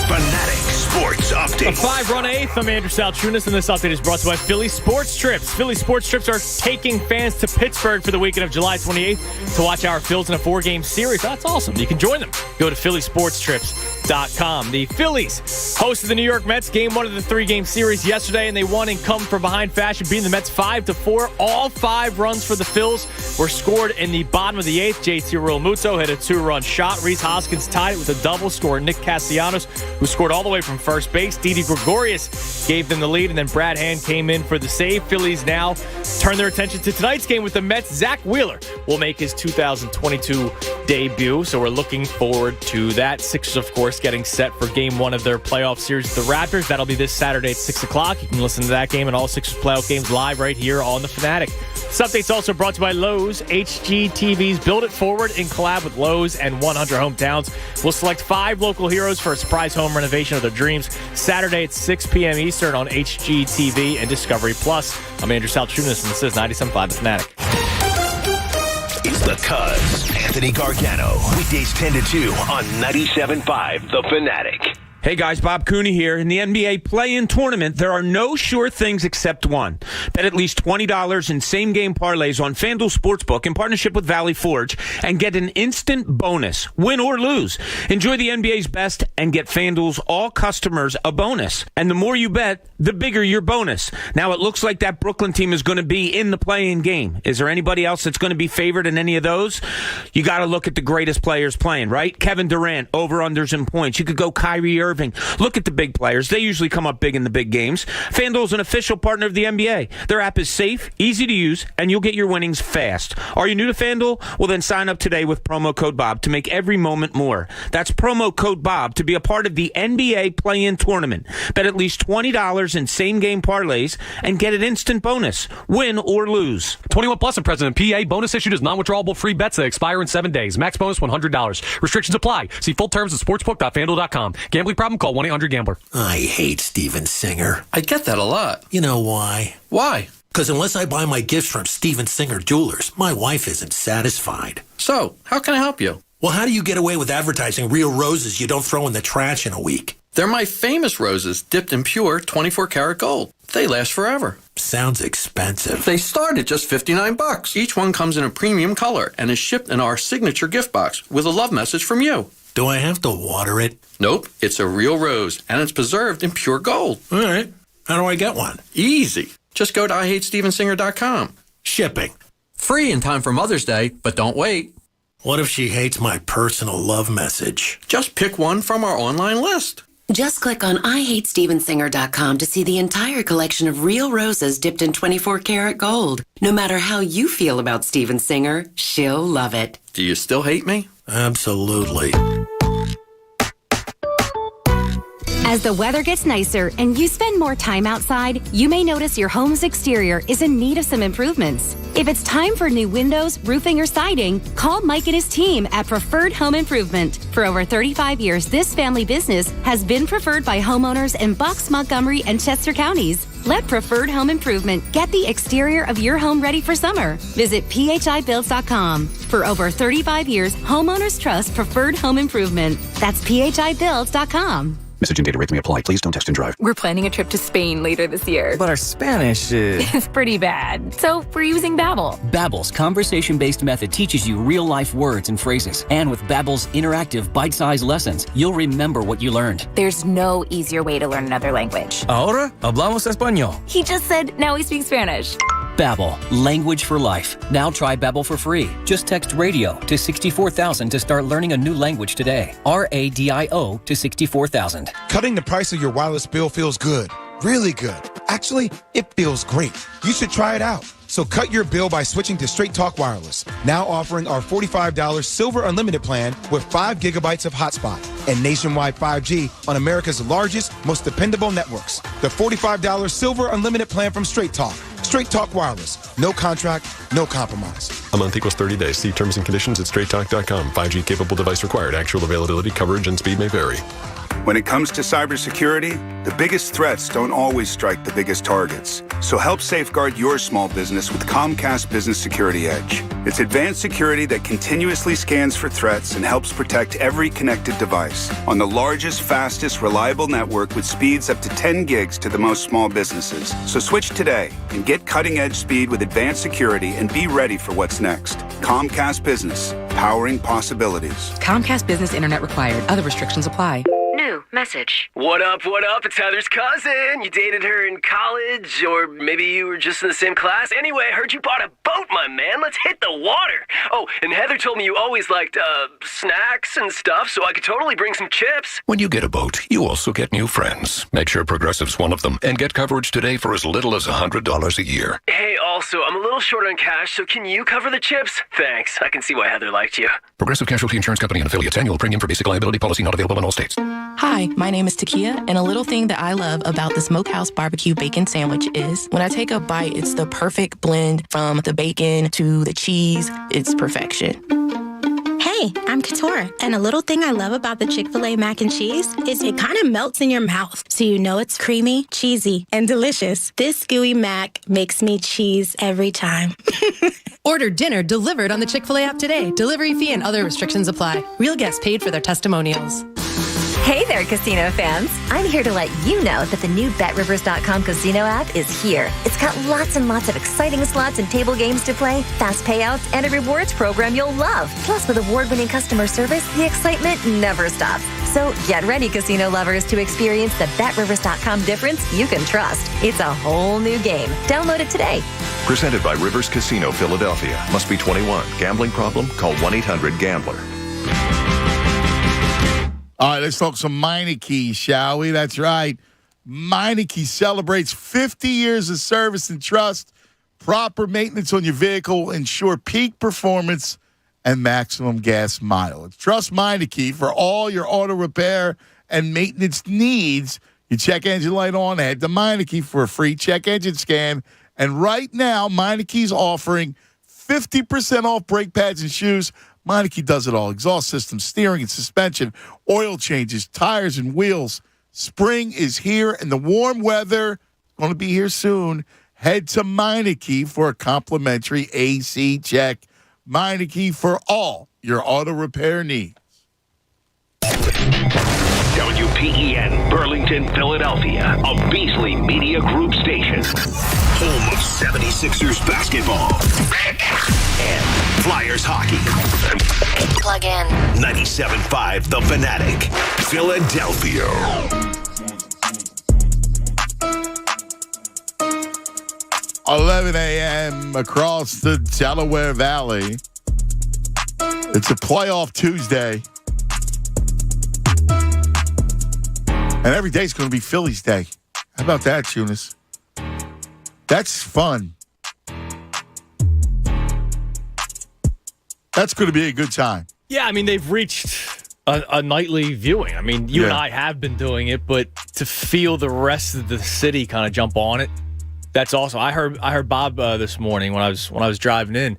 Fanatic Sports Update. A 5-run eighth. I'm Andrew Salchunas, and this update is brought to you by Philly Sports Trips. Philly Sports Trips are taking fans to Pittsburgh for the weekend of July 28th to watch our Phils in a 4-game series. That's awesome. You can join them. Go to phillysportstrips.com. NFL.com. The Phillies hosted the New York Mets. Game 1 of the 3-game series yesterday, and they won in come-from-behind fashion, beating the Mets 5-4. All 5 runs for the Phils were scored in the bottom of the 8th. JT Realmuto hit a 2-run shot. Reese Hoskins tied it with a double score. Nick Castellanos, who scored all the way from first base. Didi Gregorius gave them the lead, and then Brad Hand came in for the save. Phillies now turn their attention to tonight's game with the Mets. Zach Wheeler will make his 2022 debut, so we're looking forward to that. Sixers, of course, getting set for Game 1 of their playoff series with the Raptors. That'll be this Saturday at 6 o'clock. You can listen to that game and all Sixers playoff games live right here on The Fanatic. This update's also brought to you by Lowe's. HGTV's Build It Forward in collab with Lowe's and 100 Hometowns. We'll select 5 local heroes for a surprise home renovation of their dreams. Saturday at 6 p.m. Eastern on HGTV and Discovery Plus. I'm Andrew Salchunas, and this is 97.5 The Fanatic. It's the Cuz, Anthony Gargano. Weekdays 10 to 2 on 97.5 The Fanatic. Hey guys, Bob Cooney here. In the NBA play-in tournament, there are no sure things except one. Bet at least $20 in same-game parlays on FanDuel Sportsbook in partnership with Valley Forge and get an instant bonus, win or lose. Enjoy the NBA's best and get FanDuel's all customers a bonus. And the more you bet, the bigger your bonus. Now, it looks like that Brooklyn team is going to be in the play-in game. Is there anybody else that's going to be favored in any of those? You got to look at the greatest players playing, right? Kevin Durant, over-unders in points. You could go Kyrie Irving. Look at the big players. They usually come up big in the big games. FanDuel's an official partner of the NBA. Their app is safe, easy to use, and you'll get your winnings fast. Are you new to FanDuel? Well, then sign up today with promo code Bob to make every moment more. That's promo code Bob to be a part of the NBA play-in tournament. Bet at least $20 in same-game parlays and get an instant bonus, win or lose. 21 plus and present in PA. Bonus issued as non-withdrawable free bets that expire in 7 days. Max bonus $100. Restrictions apply. See full terms at sportsbook.fanduel.com. Gambling problem? Call 1-800-GAMBLER. I hate Steven Singer. I get that a lot. You know why? Why? Because unless I buy my gifts from Steven Singer Jewelers, my wife isn't satisfied. So, how can I help you? Well, how do you get away with advertising real roses you don't throw in the trash in a week? They're my famous roses, dipped in pure 24-karat gold. They last forever. Sounds expensive. They start at just $59. Each one comes in a premium color and is shipped in our signature gift box with a love message from you. Do I have to water it? Nope. It's a real rose, and it's preserved in pure gold. All right. How do I get one? Easy. Just go to IHateStevenSinger.com. Shipping. Free in time for Mother's Day, but don't wait. What if she hates my personal love message? Just pick one from our online list. Just click on IHateStevenSinger.com to see the entire collection of real roses dipped in 24-karat gold. No matter how you feel about Steven Singer, she'll love it. Do you still hate me? Absolutely. As the weather gets nicer and you spend more time outside, you may notice your home's exterior is in need of some improvements. If it's time for new windows, roofing, or siding, call Mike and his team at Preferred Home Improvement. For over 35 years, this family business has been preferred by homeowners in Bucks, Montgomery, and Chester counties. Let Preferred Home Improvement get the exterior of your home ready for summer. Visit phibuilds.com. For over 35 years, homeowners trust Preferred Home Improvement. That's phibuilds.com. Message and data rates may apply. Please don't text and drive. We're planning a trip to Spain later this year. But our Spanish is... It's pretty bad. So we're using Babbel. Babbel's conversation-based method teaches you real-life words and phrases. And with Babbel's interactive, bite-sized lessons, you'll remember what you learned. There's no easier way to learn another language. Ahora hablamos español. He just said, now we speak Spanish. Babbel, language for life. Now try Babbel for free. Just text radio to 64,000 to start learning a new language today. RADIO to 64,000. Cutting the price of your wireless bill feels good. Really good. Actually, it feels great. You should try it out. So cut your bill by switching to Straight Talk Wireless. Now offering our $45 Silver Unlimited plan with 5 gigabytes of hotspot and nationwide 5G on America's largest, most dependable networks. The $45 Silver Unlimited plan from Straight Talk. Straight Talk Wireless. No contract, no compromise. A month equals 30 days. See terms and conditions at straighttalk.com. 5G capable device required. Actual availability, coverage, and speed may vary. When it comes to cybersecurity, the biggest threats don't always strike the biggest targets. So help safeguard your small business with Comcast Business Security Edge. It's advanced security that continuously scans for threats and helps protect every connected device on the largest, fastest, reliable network with speeds up to 10 gigs to the most small businesses. So switch today and get cutting-edge speed with advanced security and be ready for what's next. Comcast Business, powering possibilities. Comcast Business Internet required. Other restrictions apply. message. What up, what up? It's Heather's cousin. You dated her in college, or maybe you were just in the same class. Anyway, I heard you bought a boat, my man. Let's hit the water. Oh, and Heather told me you always liked, snacks and stuff, so I could totally bring some chips. When you get a boat, you also get new friends. Make sure Progressive's one of them, and get coverage today for as little as $100 a year. Hey, also, I'm a little short on cash, so can you cover the chips? Thanks. I can see why Heather liked you. Progressive Casualty Insurance Company and affiliates. Annual premium for basic liability policy not available in all states. Hi, my name is Takia, and a little thing that I love about the Smokehouse Barbecue Bacon Sandwich is when I take a bite, it's the perfect blend from the bacon to the cheese. It's perfection. Hey, I'm Katora, and a little thing I love about the Chick-fil-A mac and cheese is it kind of melts in your mouth, so you know it's creamy, cheesy, and delicious. This gooey mac makes me cheese every time. Order dinner delivered on the Chick-fil-A app today. Delivery fee and other restrictions apply. Real guests paid for their testimonials. Hey there, casino fans. I'm here to let you know that the new BetRivers.com casino app is here. It's got lots and lots of exciting slots and table games to play, fast payouts, and a rewards program you'll love. Plus, with award-winning customer service, the excitement never stops. So get ready, casino lovers, to experience the BetRivers.com difference you can trust. It's a whole new game. Download it today. Presented by Rivers Casino, Philadelphia. Must be 21. Gambling problem? Call 1-800-GAMBLER. All right, let's talk some Meineke, shall we? That's right. Meineke celebrates 50 years of service and trust. Proper maintenance on your vehicle ensure peak performance and maximum gas mileage. Trust Meineke for all your auto repair and maintenance needs. You check engine light on, head to Meineke for a free check engine scan. And right now, Meineke's offering 50% off brake pads and shoes. Meineke does it all. Exhaust systems, steering and suspension, oil changes, tires and wheels. Spring is here and the warm weather is going to be here soon. Head to Meineke for a complimentary AC check. Meineke for all your auto repair needs. WPEN, Burlington, Philadelphia, a Beasley Media Group station. Home of 76ers basketball and Flyers hockey. Plug in. 97.5 The Fanatic, Philadelphia. 11 a.m. across the Delaware Valley. It's a playoff Tuesday. And every day's going to be Phillies Day. How about that, Eunice? That's fun. That's going to be a good time. Yeah, I mean, they've reached a nightly viewing. I mean, you and I have been doing it, but to feel the rest of the city kind of jump on it, that's awesome. I heard Bob this morning when I was driving in.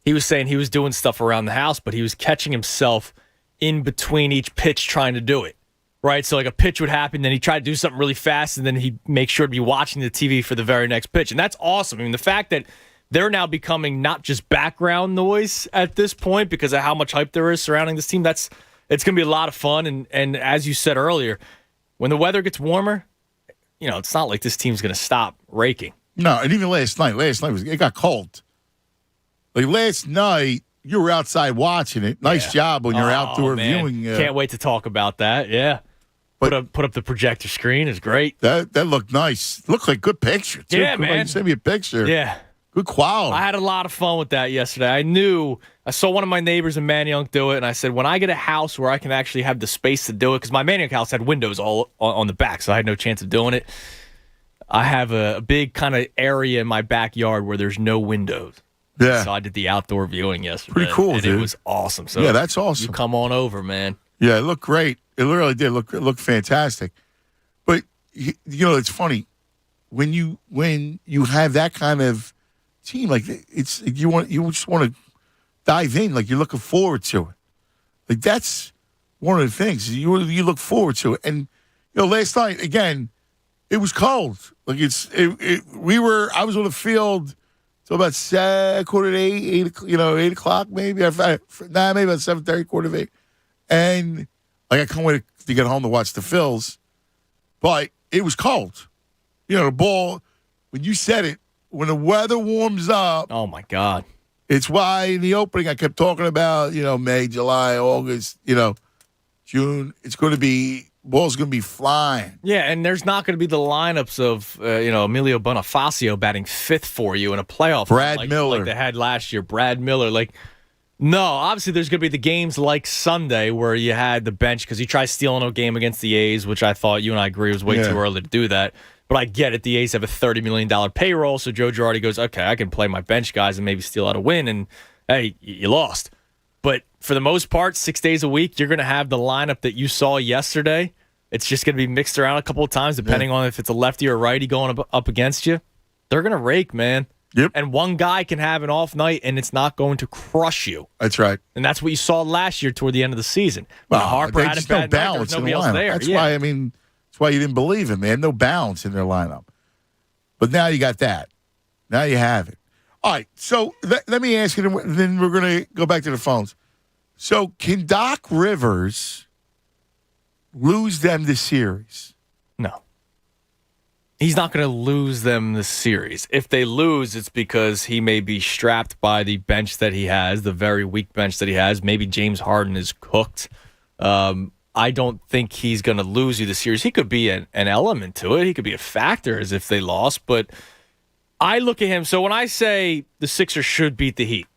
He was saying he was doing stuff around the house, but he was catching himself in between each pitch trying to do it. Right, so like a pitch would happen, then he tried to do something really fast, and then he'd make sure to be watching the TV for the very next pitch. And that's awesome. I mean, the fact that they're now becoming not just background noise at this point because of how much hype there is surrounding this team, it's going to be a lot of fun. And as you said earlier, when the weather gets warmer, you know, it's not like this team's going to stop raking. No, and even last night it got cold. Like last night, you were outside watching it. Nice job on your outdoor viewing. Can't wait to talk about that. Yeah. Put up the projector screen. It's great. That looked nice. Looked like good picture, too. Yeah, man. You sent me a picture. Yeah. Good quality. I had a lot of fun with that yesterday. I saw one of my neighbors in Manayunk do it, and I said, when I get a house where I can actually have the space to do it, because my Manayunk house had windows all on the back, so I had no chance of doing it. I have a big kind of area in my backyard where there's no windows. Yeah. So I did the outdoor viewing yesterday. Pretty cool, and dude. It was awesome. So yeah, that's awesome. You come on over, man. Yeah, it looked great. It really did look fantastic. But you know, it's funny when you have that kind of team, like it's you just want to dive in, like you're looking forward to it. Like that's one of the things you look forward to it. And you know, last night again, it was cold. Like I was on the field till about 8 o'clock maybe. Maybe about 7:30, 7:45. And like I can't wait to get home to watch the Phils. But it was cold. You know, the ball, when you said it, when the weather warms up. Oh, my God. It's why in the opening I kept talking about, May, July, August, June. It's going to be ball's going to be flying. Yeah, and there's not going to be the lineups of Emilio Bonifacio batting fifth for you in a playoff. Brad Miller. Like they had last year. Brad Miller. No, obviously there's going to be the games like Sunday where you had the bench because he tried stealing a game against the A's, which I thought you and I agree was way too early to do that. But I get it. The A's have a $30 million payroll, so Joe Girardi goes, okay, I can play my bench guys and maybe steal out a win, and hey, you lost. But for the most part, 6 days a week, you're going to have the lineup that you saw yesterday. It's just going to be mixed around a couple of times, depending on if it's a lefty or righty going up against you. They're going to rake, man. Yep. And one guy can have an off night, and it's not going to crush you. That's right. And that's what you saw last year toward the end of the season. When Harper had a bad night, there was nobody else there. That's why you didn't believe him. They had no balance in their lineup. But now you got that. Now you have it. All right, so let me ask you, then we're going to go back to the phones. So can Doc Rivers lose them the series? No. He's not going to lose them the series. If they lose, it's because he may be strapped by the bench that he has, the very weak bench that he has. Maybe James Harden is cooked. I don't think he's going to lose you the series. He could be an element to it. He could be a factor as if they lost, but I look at him. So when I say the Sixers should beat the Heat,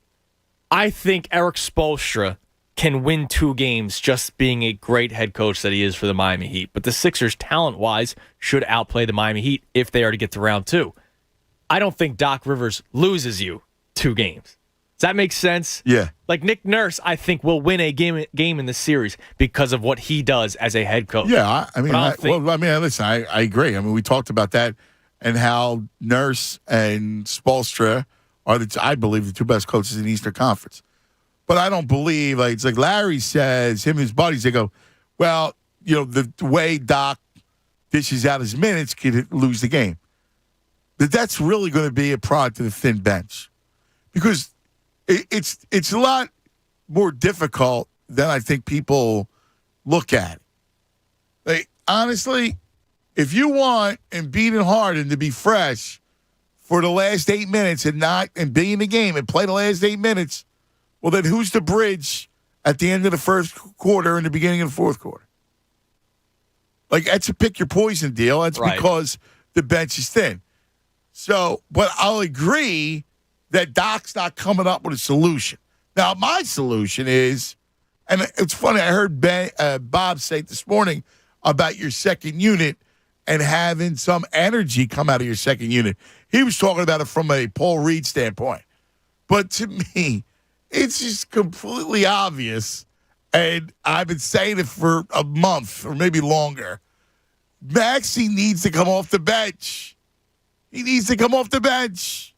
I think Eric Spoelstra can win 2 games just being a great head coach that he is for the Miami Heat. But the Sixers, talent-wise, should outplay the Miami Heat if they are to get to round 2. I don't think Doc Rivers loses you 2 games. Does that make sense? Yeah. Like Nick Nurse, I think, will win a game in the series because of what he does as a head coach. Yeah, listen, I agree. I mean, we talked about that and how Nurse and Spoelstra are, I believe, the 2 best coaches in the Eastern Conference. But I don't believe, it's like Larry says, him and his buddies, they go, well, the way Doc dishes out his minutes could lose the game. But that's really going to be a product of the thin bench. Because it's a lot more difficult than I think people look at it. Honestly, if you want Embiid and Harden to be fresh for the last 8 minutes and be in the game and play the last 8 minutes, well, then who's the bridge at the end of the first quarter and the beginning of the fourth quarter? That's a pick your poison deal. That's right. Because the bench is thin. So, but I'll agree that Doc's not coming up with a solution. Now, my solution is, and it's funny, I heard Bob say this morning about your second unit and having some energy come out of your second unit. He was talking about it from a Paul Reed standpoint. But to me, it's just completely obvious, and I've been saying it for a month or maybe longer. Maxey needs to come off the bench. He needs to come off the bench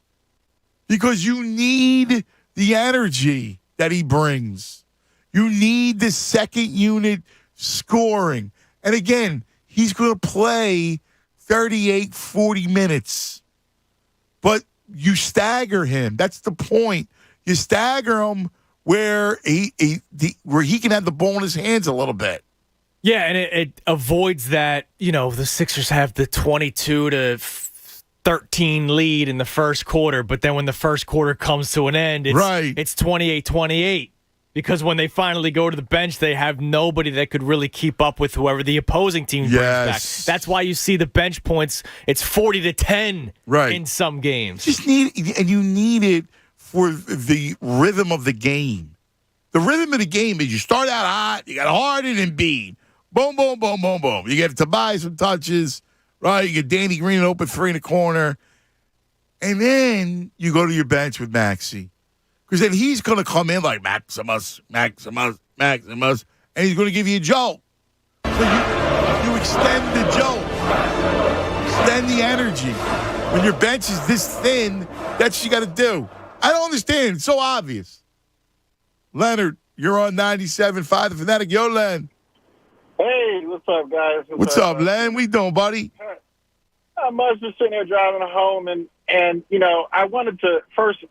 because you need the energy that he brings. You need the second unit scoring. And again, he's going to play 38, 40 minutes. But you stagger him. That's the point. You stagger him where he can have the ball in his hands a little bit. Yeah, and it avoids that, the Sixers have the 22-13 lead in the first quarter, but then when the first quarter comes to an end, it's 28-28. Because when they finally go to the bench, they have nobody that could really keep up with whoever the opposing team brings back. That's why you see the bench points, it's 40-10 in some games. You need it for the rhythm of the game. The rhythm of the game is you start out hot, you got Harden and Embiid. Boom, boom, boom, boom, boom. You get Tobias some touches, right? You get Danny Green an open 3 in the corner. And then you go to your bench with Maxey. Because then he's going to come in like Maximus, and he's going to give you a jolt. So you extend the jolt, extend the energy. When your bench is this thin, that's what you got to do. I don't understand. It's so obvious. Leonard, you're on 97.5 The Fanatic. Yo, Len. Hey, what's up, guys? What's up, Len? What you doing, buddy? I'm just sitting here driving home, and I wanted to first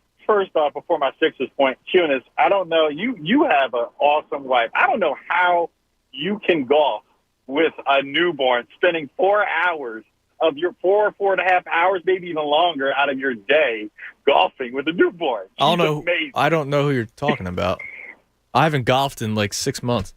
off, before my Sixers point, Tunis, I don't know, you have an awesome wife. I don't know how you can golf with a newborn, spending 4 hours of your 4.5 hours, maybe even longer, out of your day golfing with a newborn. I don't know who you're talking about. I haven't golfed in like 6 months.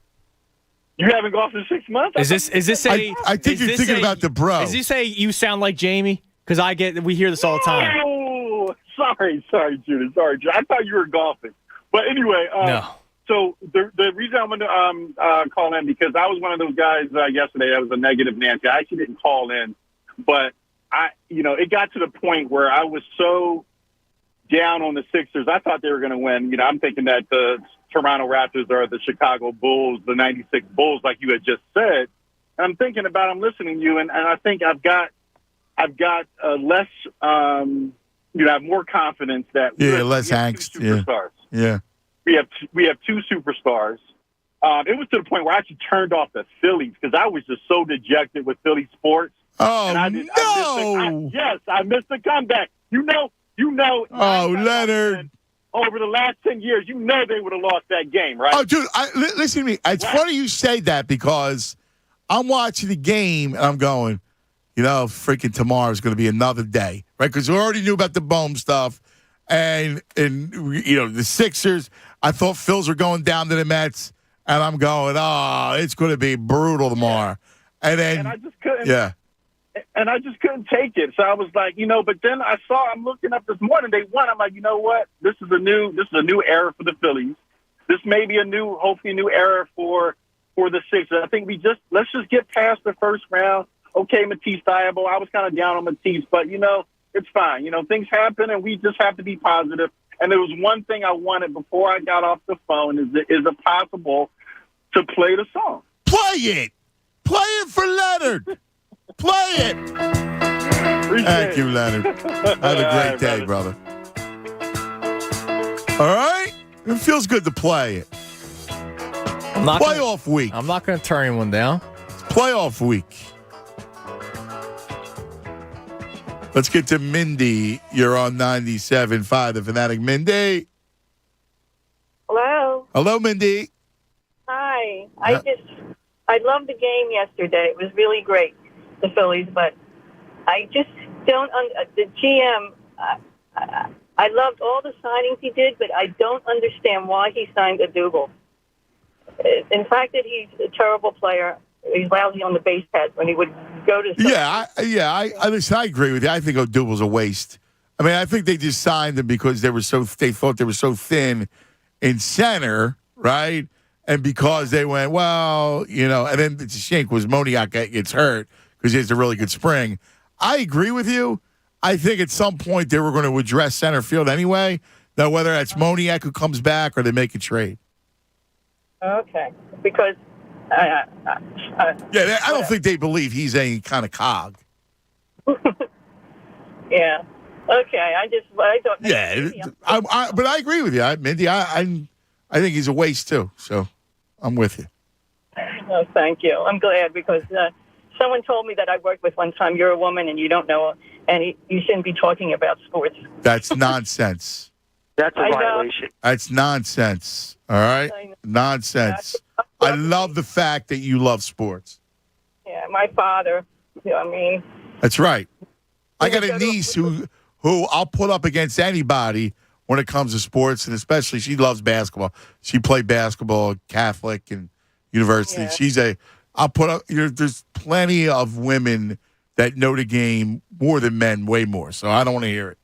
You haven't golfed in 6 months? Is this a? I think you're thinking about the bro. Is this a you sound like Jamie? Because we hear this all the time. Oh, sorry, Judy. Sorry, Judy. I thought you were golfing. But anyway, no. So the reason I wanted to call in, because I was one of those guys yesterday that was a negative Nancy. I actually didn't call in, but it got to the point where I was so down on the Sixers. I thought they were going to win. I'm thinking that the Toronto Raptors are the Chicago Bulls, the 96 Bulls, like you had just said. And I'm thinking about, I'm listening to you, and I think I've got less, I have more confidence that less angst. Superstars. Yeah. We have two superstars. It was to the point where I actually turned off the Phillies because I was just so dejected with Philly sports. Oh, and I missed the comeback. You know. Oh, Leonard. Over the last 10 years, they would have lost that game, right? Oh, dude, listen to me. It's funny you say that because I'm watching the game and I'm going, freaking tomorrow's going to be another day, right? Because we already knew about the Bohm stuff. And the Sixers, I thought Phils were going down to the Mets. And I'm going, it's going to be brutal tomorrow. And then, I just couldn't. Yeah. And I just couldn't take it. So I was like, but then I'm looking up this morning, they won. I'm like, you know what? This is a new era for the Phillies. This may be hopefully a new era for the Sixers. I think let's just get past the first round. Okay, Matisse Thybulle. I was kind of down on Matisse, but it's fine. Things happen and we just have to be positive. And there was one thing I wanted before I got off the phone is it possible to play the song? Play it. Play it for Leonard. Play it. Thank you, Leonard. Have a great day, brother. All right? It feels good to play it. Playoff week. I'm not going to turn anyone down. It's playoff week. Let's get to Mindy. You're on 97.5 The Fanatic. Mindy. Hello. Hello, Mindy. Hi. I loved the game yesterday. It was really great, the Phillies, but I just don't the GM, I loved all the signings he did, but I don't understand why he signed a Dougal. In fact, that he's a terrible player. He's lousy on the base pads when he would go to. Listen, I agree with you. I think Odubel's a waste. I mean, I think they just signed him because they thought they were so thin in center, right? And because they went, and then it's a shame because Moniak gets hurt because he has a really good spring. I agree with you. I think at some point they were going to address center field anyway. Now, whether that's Moniak who comes back or they make a trade. Okay, because. I don't think they believe he's any kind of cog. Yeah. Okay. I don't. Yeah. But I agree with you, Mindy. I think he's a waste too. So I'm with you. Oh, thank you. I'm glad because someone told me that I worked with one time. You're a woman and you don't know, and you shouldn't be talking about sports. That's nonsense. That's a violation. That's nonsense. All right? Nonsense. I love the fact that you love sports. Yeah, my father. That's right. I got a niece who I'll put up against anybody when it comes to sports, and especially she loves basketball. She played basketball at Catholic and university. Yeah. I'll put up. There's plenty of women that know the game more than men, way more. So I don't want to hear it.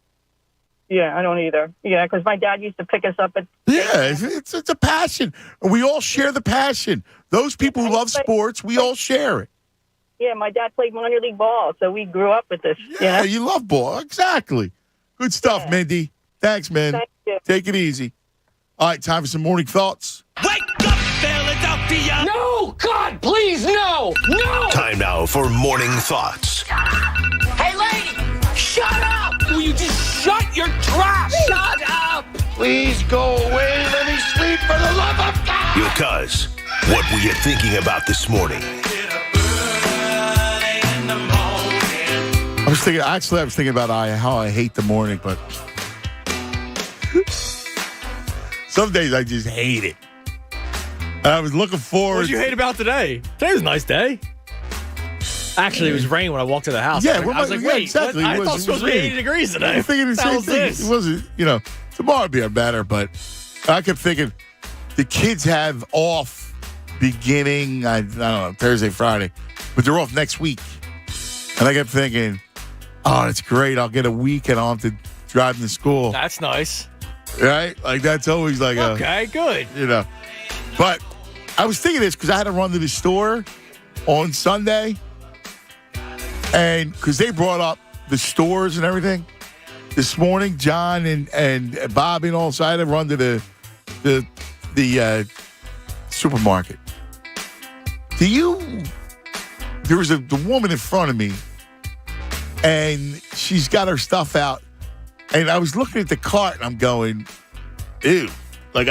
Yeah, I don't either. Yeah, because my dad used to pick us up at. Yeah, it's a passion. We all share the passion. Those people who love sports, we all share it. Yeah, my dad played minor league ball, so we grew up with this. Yeah, you love ball. Exactly. Good stuff, Mindy. Thanks, man. Thank you. Take it easy. All right, time for some morning thoughts. Wake up, Philadelphia! No! God, please, no! No! Time now for morning thoughts. Hey, lady! Shut up! Will you just shut your trap? Shut up! Please go away. Let me sleep for the love of God! Yo, cuz, what were you thinking about this morning? I was thinking about how I hate the morning, but some days I just hate it. And I was looking forward. What did you hate about today? Today was a nice day. Actually, it was rain when I walked to the house. Yeah, I was like, wait, exactly. I thought it was supposed to be 80 degrees today. I'm thinking the same thing. It wasn't, tomorrow would be better, but I kept thinking the kids have off beginning, I don't know, Thursday, Friday. But they're off next week. And I kept thinking, oh, that's great. I'll get a week and I'll have to drive them to school. That's nice. Right? Like, that's always like okay, good. You know. But I was thinking this because I had to run to the store on Sunday. And because they brought up the stores and everything this morning, John and Bobby and all, so I had to run to the supermarket. There was the woman in front of me, and she's got her stuff out, and I was looking at the cart, and I'm going, ew. Like,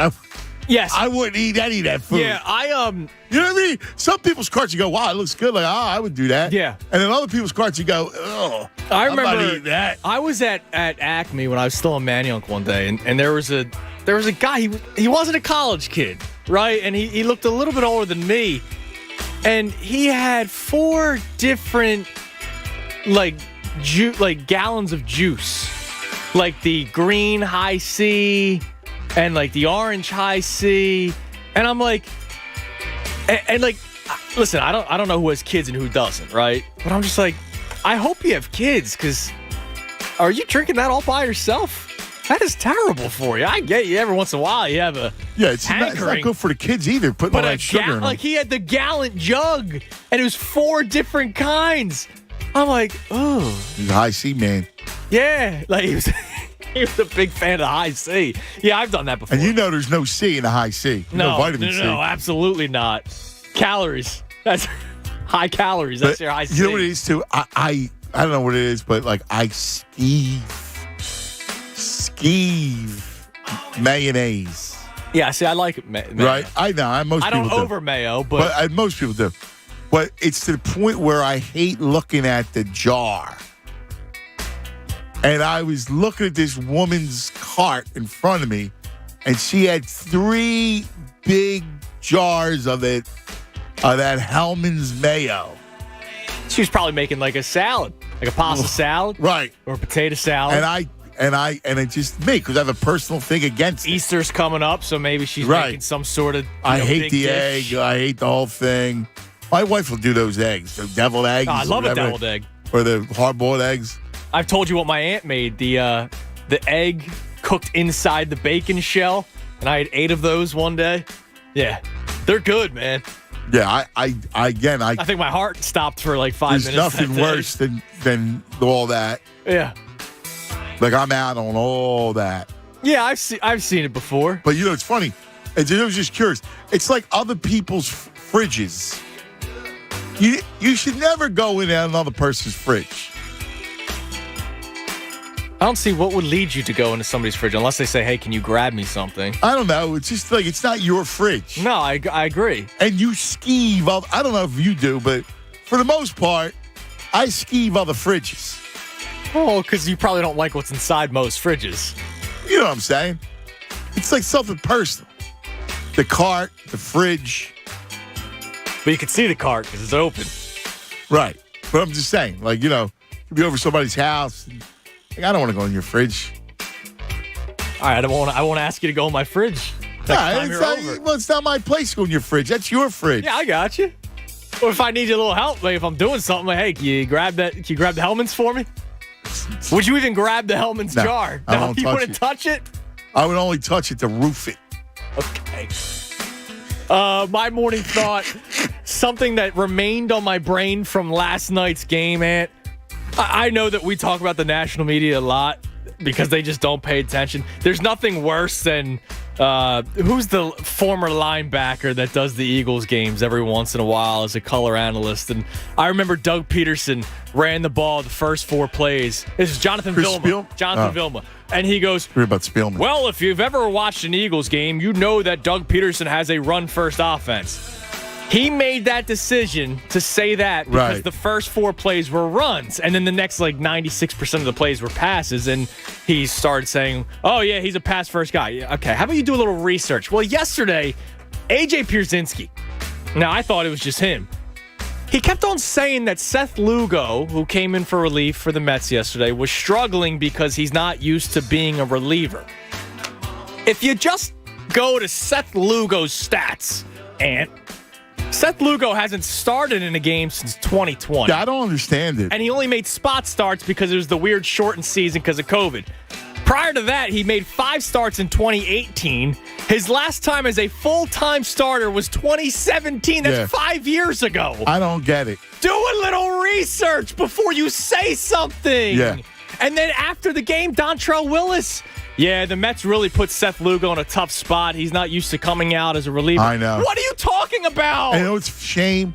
yes, I wouldn't eat any of that food. Yeah, you know what I mean? Some people's carts, you go, wow, it looks good. Like, I would do that. Yeah. And then other people's carts, you go, oh, I remember I'm not eating that. I was at Acme when I was still in Manayunk one day, and there was a guy, he wasn't a college kid, right? And he looked a little bit older than me, and he had 4 different like gallons of juice, like the green high C and like the orange high C, and I'm like, and like, listen, I don't know who has kids and who doesn't, right? But I'm just like, I hope you have kids, because are you drinking that all by yourself? That is terrible for you. I get you every once in a while you have a it's not good for the kids either, putting all that sugar in them. Like, he had the gallon jug, and it was 4 different kinds. I'm like, oh. He's a high C man. Yeah, like he was a big fan of the high C. Yeah, I've done that before. And you know there's no C in the high C. No vitamin C. No, absolutely not. Calories. That's high calories. That's your high C. You know what it is, too? I don't know what it is, but, like, I skeeve mayonnaise. Yeah, see, I like it. Right? I know. Most people do. I don't over mayo, but most people do. But it's to the point where I hate looking at the jar. And I was looking at this woman's cart in front of me, and she had 3 big jars of that Hellman's mayo. She was probably making like a salad, like a pasta salad, right, or a potato salad. And it just me, because I have a personal thing against it. Easter's coming up, so maybe she's making some sort of I hate big the dish. egg. I hate the whole thing. My wife will do those eggs, the deviled eggs. Oh, I love a deviled egg. Or the hard-boiled eggs. I've told you what my aunt made, the egg cooked inside the bacon shell, and I had 8 of those one day. Yeah, they're good, man. Yeah, I think my heart stopped for like 5 minutes. There's nothing worse than all that. Yeah. Like, I'm out on all that. Yeah, I've seen it before. But, it's funny. I was just curious. It's like other people's fridges. You should never go in another person's fridge. I don't see what would lead you to go into somebody's fridge unless they say, hey, can you grab me something? I don't know. It's just like, it's not your fridge. No, I agree. And you skeeve up. I don't know if you do, but for the most part, I skeeve other fridges. Oh, because you probably don't like what's inside most fridges. You know what I'm saying? It's like something personal. The cart, the fridge. But you can see the cart because it's open. Right. But I'm just saying, like, you'll be over somebody's house. And, like, I don't want to go in your fridge. All right, I won't ask you to go in my fridge. It's not my place to go in your fridge. That's your fridge. Yeah, I got you. Well, if I need your little help, like if I'm doing something, like, hey, can you grab the Hellman's for me? Would you even grab the Hellman's jar? No, you wouldn't touch it? I would only touch it to roof it. Okay. My morning thought, something that remained on my brain from last night's game, Ant. I know that we talk about the national media a lot because they just don't pay attention. There's nothing worse than who's the former linebacker that does the Eagles games every once in a while as a color analyst. And I remember Doug Peterson ran the ball the first 4 plays. This is Jonathan Vilma. Vilma. And he goes, about Spielman. Well, if you've ever watched an Eagles game, you know that Doug Peterson has a run-first offense. He made that decision to say that because the first 4 plays were runs, and then the next 96% of the plays were passes, and he started saying, oh, yeah, he's a pass-first guy. Yeah, okay, how about you do a little research? Well, yesterday, A.J. Pierzynski, now I thought it was just him, he kept on saying that Seth Lugo, who came in for relief for the Mets yesterday, was struggling because he's not used to being a reliever. If you just go to Seth Lugo's stats, and Seth Lugo hasn't started in a game since 2020. Yeah, I don't understand it. And he only made spot starts because it was the weird shortened season because of COVID. Prior to that, he made 5 starts in 2018. His last time as a full-time starter was 2017. That's 5 years ago. I don't get it. Do a little research before you say something. Yeah. And then after the game, Dontrell Willis. Yeah, the Mets really put Seth Lugo in a tough spot. He's not used to coming out as a reliever. I know. What are you talking about? I know it's a shame.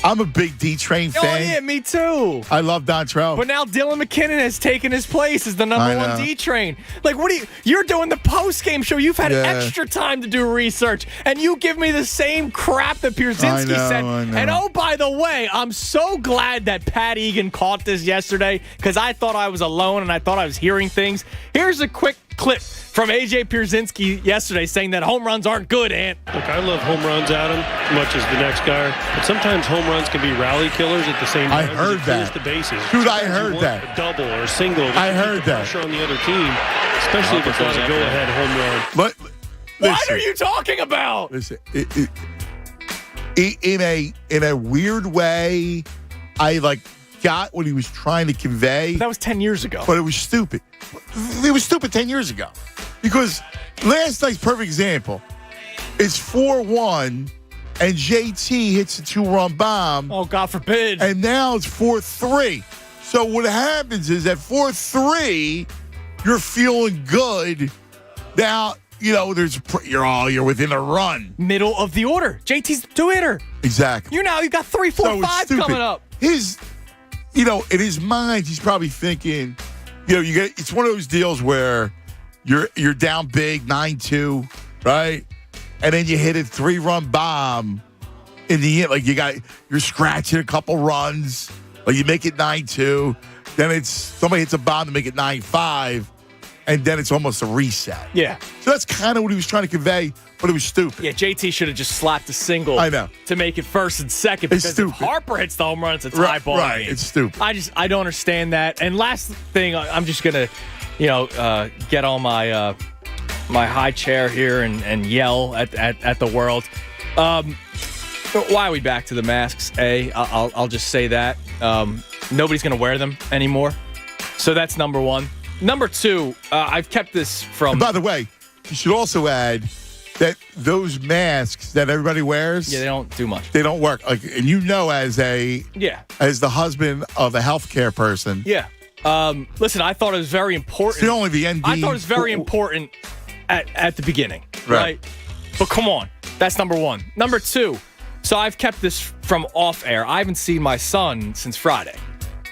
I'm a big D-Train fan. Oh, yeah, me too. I love Dontrell. But now Dylan McKinnon has taken his place as the number 1 D-Train. Like, what are you're doing the post-game show. You've had extra time to do research, and you give me the same crap that Pierzynski said. I know. And, oh, by the way, I'm so glad that Pat Egan caught this yesterday because I thought I was alone and I thought I was hearing things. Here's a quick clip from A.J. Pierzynski yesterday saying that home runs aren't good, Ant. Look, I love home runs, Adam, as much as the next guy. But sometimes home runs can be rally killers at the same time. I heard that. The bases. Dude, I heard that. A double or a single. I heard that. Pressure on the other team, especially if it's not a go-ahead home run. But what are you talking about? Listen, in a weird way, I got what he was trying to convey. But that was 10 years ago. But it was stupid. It was stupid 10 years ago. Because last night's perfect example. It's 4-1, and JT hits a 2-run bomb. Oh, God forbid. And now it's 4-3. So what happens is at 4-3, you're feeling good. Now, you're within a run. Middle of the order. JT's 2-hitter. Exactly. You got 3, 4, 5 coming up. In his mind, he's probably thinking, it's one of those deals where you're down big, 9-2, right? And then you hit a 3-run bomb in the end. You're scratching a couple runs. You make it 9-2. Then somebody hits a bomb to make it 9-5. And then it's almost a reset. Yeah. So that's kind of what he was trying to convey, but it was stupid. Yeah, JT should have just slapped a single. I know. To make it first and second. Because if Harper hits the home run, it's a tie ball game. Right, it's stupid. I don't understand that. And last thing, I'm just going to, get on my my high chair here and yell at the world. Why are we back to the masks? I'll just say that. Nobody's going to wear them anymore. So that's number 1. Number 2, I've kept this from... And by the way, you should also add that those masks that everybody wears... Yeah, they don't do much. They don't work. And as the husband of a healthcare person... Yeah. Listen, I thought it was very important. It's only the ND... I thought it was very important at the beginning, right? But come on. That's number 1. Number 2, so I've kept this from off air. I haven't seen my son since Friday.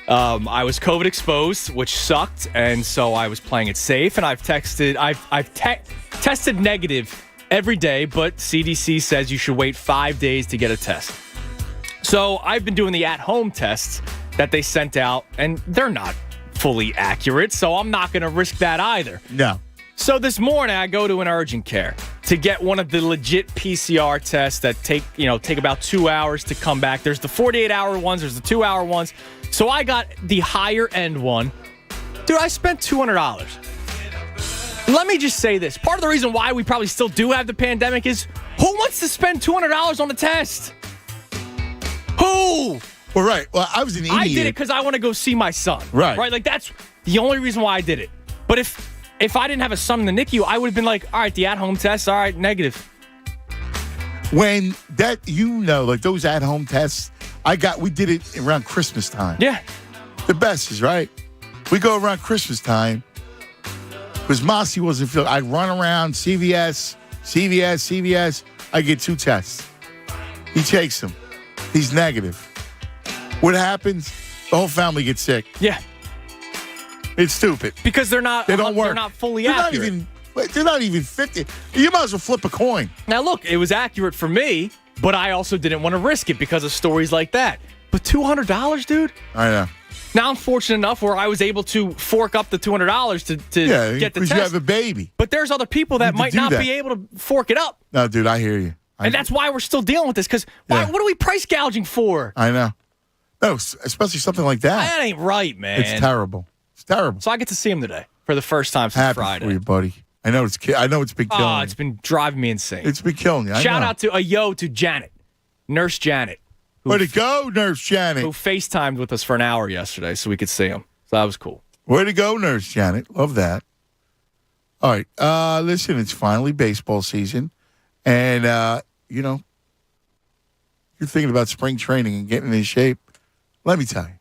I was COVID exposed, which sucked, and so I was playing it safe. And I've tested negative every day, but CDC says you should wait 5 days to get a test. So I've been doing the at-home tests that they sent out, and they're not fully accurate, so I'm not going to risk that either. No. So this morning I go to an urgent care to get one of the legit PCR tests that take about 2 hours to come back. There's the 48-hour ones, there's the 2-hour ones. So I got the higher end one. Dude, I spent $200. Let me just say this. Part of the reason why we probably still do have the pandemic is who wants to spend $200 on the test? Who? Well, right. Well, I was an idiot. I did it because I want to go see my son. Right. Right? That's the only reason why I did it. But if I didn't have a son in the NICU, I would have been like, all right, the at-home test, all right, negative. When those at-home tests, we did it around Christmas time. Yeah. The best is, right? We go around Christmas time because Mossy wasn't feeling. I run around CVS. I get 2 tests. He takes them. He's negative. What happens? The whole family gets sick. Yeah. It's stupid. Because they don't work. They're not fully accurate. They're not even 50. You might as well flip a coin. Now, look, it was accurate for me, but I also didn't want to risk it because of stories like that. But $200, dude? I know. Now I'm fortunate enough where I was able to fork up the $200 to get the test. Because you have a baby. But there's other people that might not be able to fork it up. No, dude, I hear you. And that's why we're still dealing with this. Because what are we price gouging for? I know. No, especially something like that. That ain't right, man. It's terrible. It's terrible. So I get to see him today for the first time since Friday. Happy for you, buddy. I know it's been killing you. It's been driving me insane. It's been killing you. Shout out to Janet. Nurse Janet. Way to go, Nurse Janet. Who FaceTimed with us for an hour yesterday so we could see him. So that was cool. Way to go, Nurse Janet. Love that. All right. Listen, it's finally baseball season. And, you're thinking about spring training and getting in shape. Let me tell you.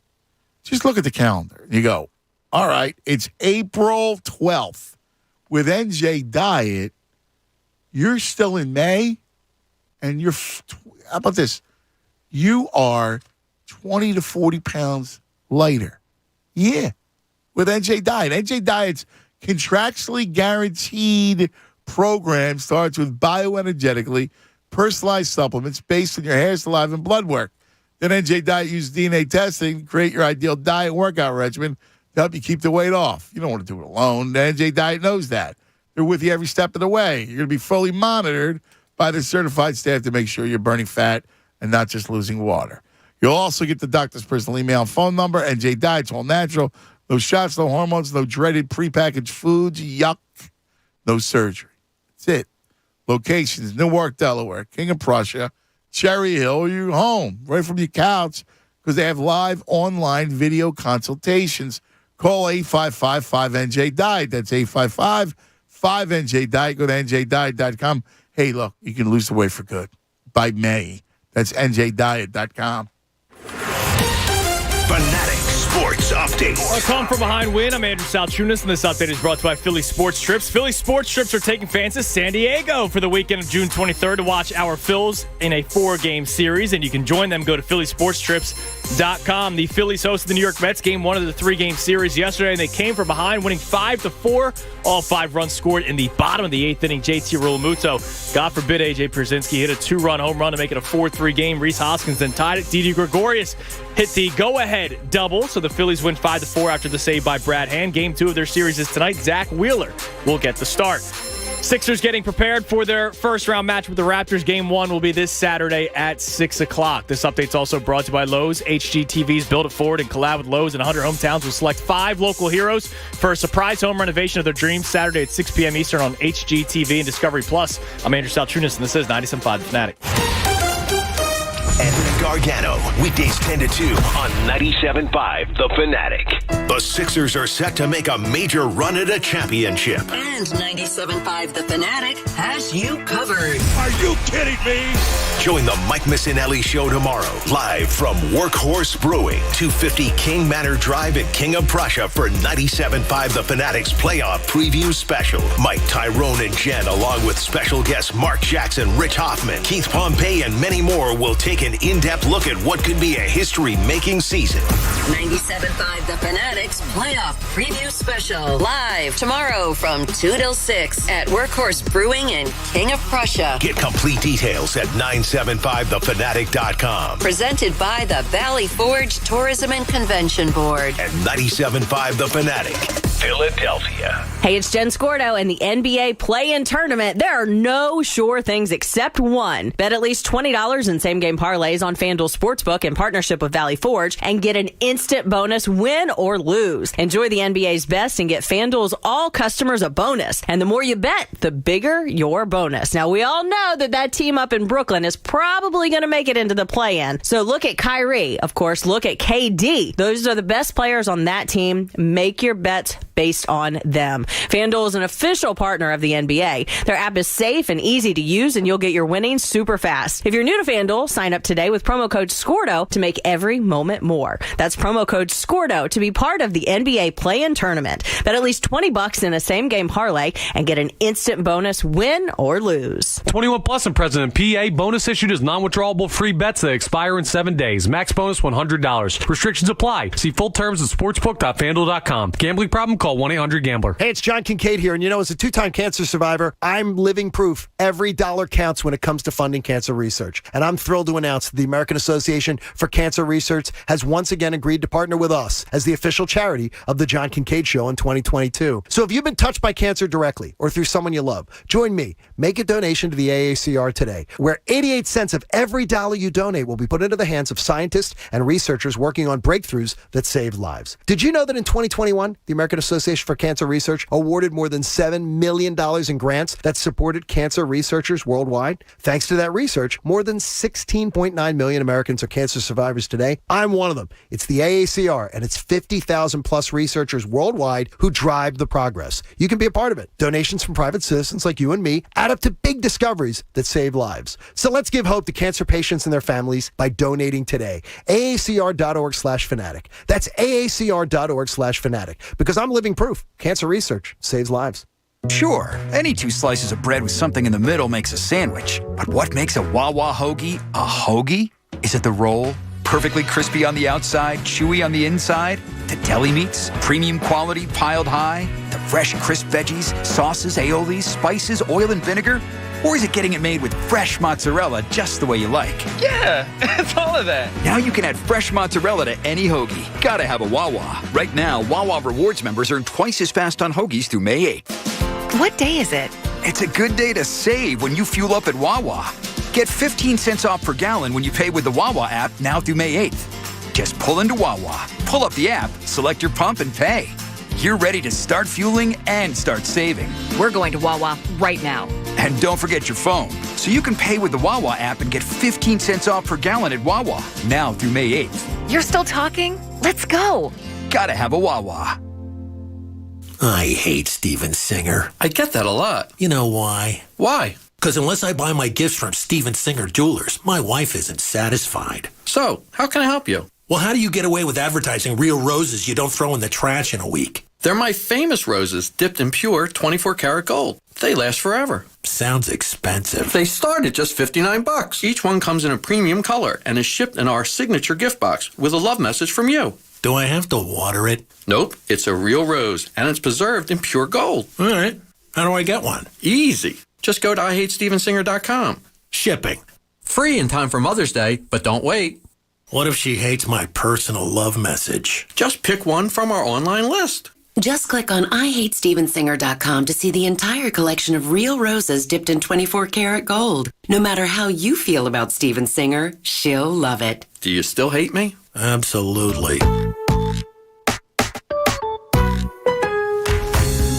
Just look at the calendar. You go, all right, it's April 12th. With NJ Diet, you're still in May, and how about this? You are 20 to 40 pounds lighter. Yeah, with NJ Diet. NJ Diet's contractually guaranteed program starts with bioenergetically personalized supplements based on your hair, saliva, and blood work. Then NJ Diet uses DNA testing to create your ideal diet workout regimen to help you keep the weight off. You don't want to do it alone. The NJ Diet knows that. They're with you every step of the way. You're going to be fully monitored by the certified staff to make sure you're burning fat and not just losing water. You'll also get the doctor's personal email and phone number. NJ Diet's all natural. No shots, no hormones, no dreaded prepackaged foods. Yuck. No surgery. That's it. Locations, Newark, Delaware, King of Prussia, Cherry Hill, you're home, right from your couch, because they have live online video consultations. Call 855-5NJ-DIET. That's 855-5NJ-DIET. Go to NJDiet.com. Hey, look, you can lose the weight for good by May. That's NJDiet.com. Fanatic Sports Update. A come from behind win. I'm Andrew Salchunas, and this update is brought to you by Philly Sports Trips. Philly Sports Trips are taking fans to San Diego for the weekend of June 23rd to watch our Phils in a 4-game series, and you can join them. Go to phillysportstrips.com. The Phillies hosted the New York Mets game 1 of the 3-game series yesterday, and they came from behind, winning 5-4. All 5 runs scored in the bottom of the 8th inning. JT Realmuto, God forbid AJ Pierzynski, hit a 2-run home run to make it a 4-3 game. Rhys Hoskins then tied it. Didi Gregorius hit the go-ahead double, so the Phillies win 5-4 after the save by Brad Hand. Game 2 of their series is tonight. Zach Wheeler will get the start. Sixers getting prepared for their first-round match with the Raptors. Game 1 will be this Saturday at 6 o'clock. This update's also brought to you by Lowe's. HGTV's Build It Forward and collab with Lowe's in 100 hometowns will select 5 local heroes for a surprise home renovation of their dreams Saturday at 6 p.m. Eastern on HGTV and Discovery Plus. I'm Andrew Salchunas, and this is 97.5 The Fanatic. Anthony Gargano, weekdays 10 to 2 on 97.5 The Fanatic. The Sixers are set to make a major run at a championship. And 97.5 The Fanatic has you covered. Are you kidding me? Join the Mike Missinelli Show tomorrow, live from Workhorse Brewing, 250 King Manor Drive in King of Prussia for 97.5 The Fanatic's playoff preview special. Mike, Tyrone, and Jen, along with special guests Mark Jackson, Rich Hoffman, Keith Pompey, and many more will take an in-depth look at what could be a history-making season. 97.5 The Fanatic's playoff preview special, live tomorrow from 2 till 6 at Workhorse Brewing in King of Prussia. Get complete details at 975thefanatic.com. Presented by the Valley Forge Tourism and Convention Board. At 97.5 The Fanatic, Philadelphia. Hey, it's Jen Scordo and the NBA play-in tournament. There are no sure things except one. Bet at least $20 in same-game parlays on FanDuel Sportsbook in partnership with Valley Forge and get an instant bonus, win or lose. Enjoy the NBA's best and get FanDuel's all customers a bonus. And the more you bet, the bigger your bonus. Now, we all know that team up in Brooklyn is probably going to make it into the play-in. So look at Kyrie. Of course, look at KD. Those are the best players on that team. Make your bets based on them. FanDuel is an official partner of the NBA. Their app is safe and easy to use, and you'll get your winnings super fast. If you're new to FanDuel, sign up today with promo code SCORDO to make every moment more. That's promo code SCORDO to be part of the NBA play-in tournament. Bet at least $20 in a same-game parlay and get an instant bonus, win or lose. 21 plus and President PA. Bonus issued as non-withdrawable free bets that expire in 7 days. Max bonus $100. Restrictions apply. See full terms at sportsbook.fanduel.com. Gambling problem? Call 1-800-GAMBLER. Hey, it's John Kincaid here, and as a 2-time cancer survivor, I'm living proof every dollar counts when it comes to funding cancer research. And I'm thrilled to announce that the American Association for Cancer Research has once again agreed to partner with us as the official charity of the John Kincaid Show in 2022. So if you've been touched by cancer directly or through someone you love, join me. Make a donation to the AACR today, where 88 cents of every dollar you donate will be put into the hands of scientists and researchers working on breakthroughs that save lives. Did you know that in 2021, the American Association Association for Cancer Research awarded more than $7 million in grants that supported cancer researchers worldwide. Thanks to that research, more than 16.9 million Americans are cancer survivors today. I'm one of them. It's the AACR, and it's 50,000 plus researchers worldwide who drive the progress. You can be a part of it. Donations from private citizens like you and me add up to big discoveries that save lives. So let's give hope to cancer patients and their families by donating today. AACR.org/fanatic. That's AACR.org/fanatic. Because I'm living proof. Cancer research saves lives. Sure, any two slices of bread with something in the middle makes a sandwich. But what makes a Wawa hoagie a hoagie? Is it the roll? Perfectly crispy on the outside, chewy on the inside? The deli meats, premium quality piled high? The fresh, crisp veggies, sauces, aiolis, spices, oil, and vinegar? Or is it getting it made with fresh mozzarella just the way you like? Yeah, it's all of that. Now you can add fresh mozzarella to any hoagie. Gotta have a Wawa. Right now, Wawa Rewards members earn twice as fast on hoagies through May 8th. What day is it? It's a good day to save when you fuel up at Wawa. Get 15 cents off per gallon when you pay with the Wawa app now through May 8th. Just pull into Wawa, pull up the app, select your pump, and pay. You're ready to start fueling and start saving. We're going to Wawa right now. And don't forget your phone, so you can pay with the Wawa app and get 15 cents off per gallon at Wawa, now through May 8th. You're still talking? Let's go. Gotta have a Wawa. I hate Steven Singer. I get that a lot. You know why? Why? Because unless I buy my gifts from Steven Singer Jewelers, my wife isn't satisfied. So, how can I help you? Well, how do you get away with advertising real roses you don't throw in the trash in a week? They're my famous roses, dipped in pure 24-karat gold. They last forever. Sounds expensive. They start at just $59. Each one comes in a premium color and is shipped in our signature gift box with a love message from you. Do I have to water it? Nope, it's a real rose, and it's preserved in pure gold. All right. How do I get one? Easy. Just go to IHateStevenSinger.com. Shipping. Free in time for Mother's Day, but don't wait. What if she hates my personal love message? Just pick one from our online list. Just click on IHateStevenSinger.com to see the entire collection of real roses dipped in 24-karat gold. No matter how you feel about Steven Singer, she'll love it. Do you still hate me? Absolutely.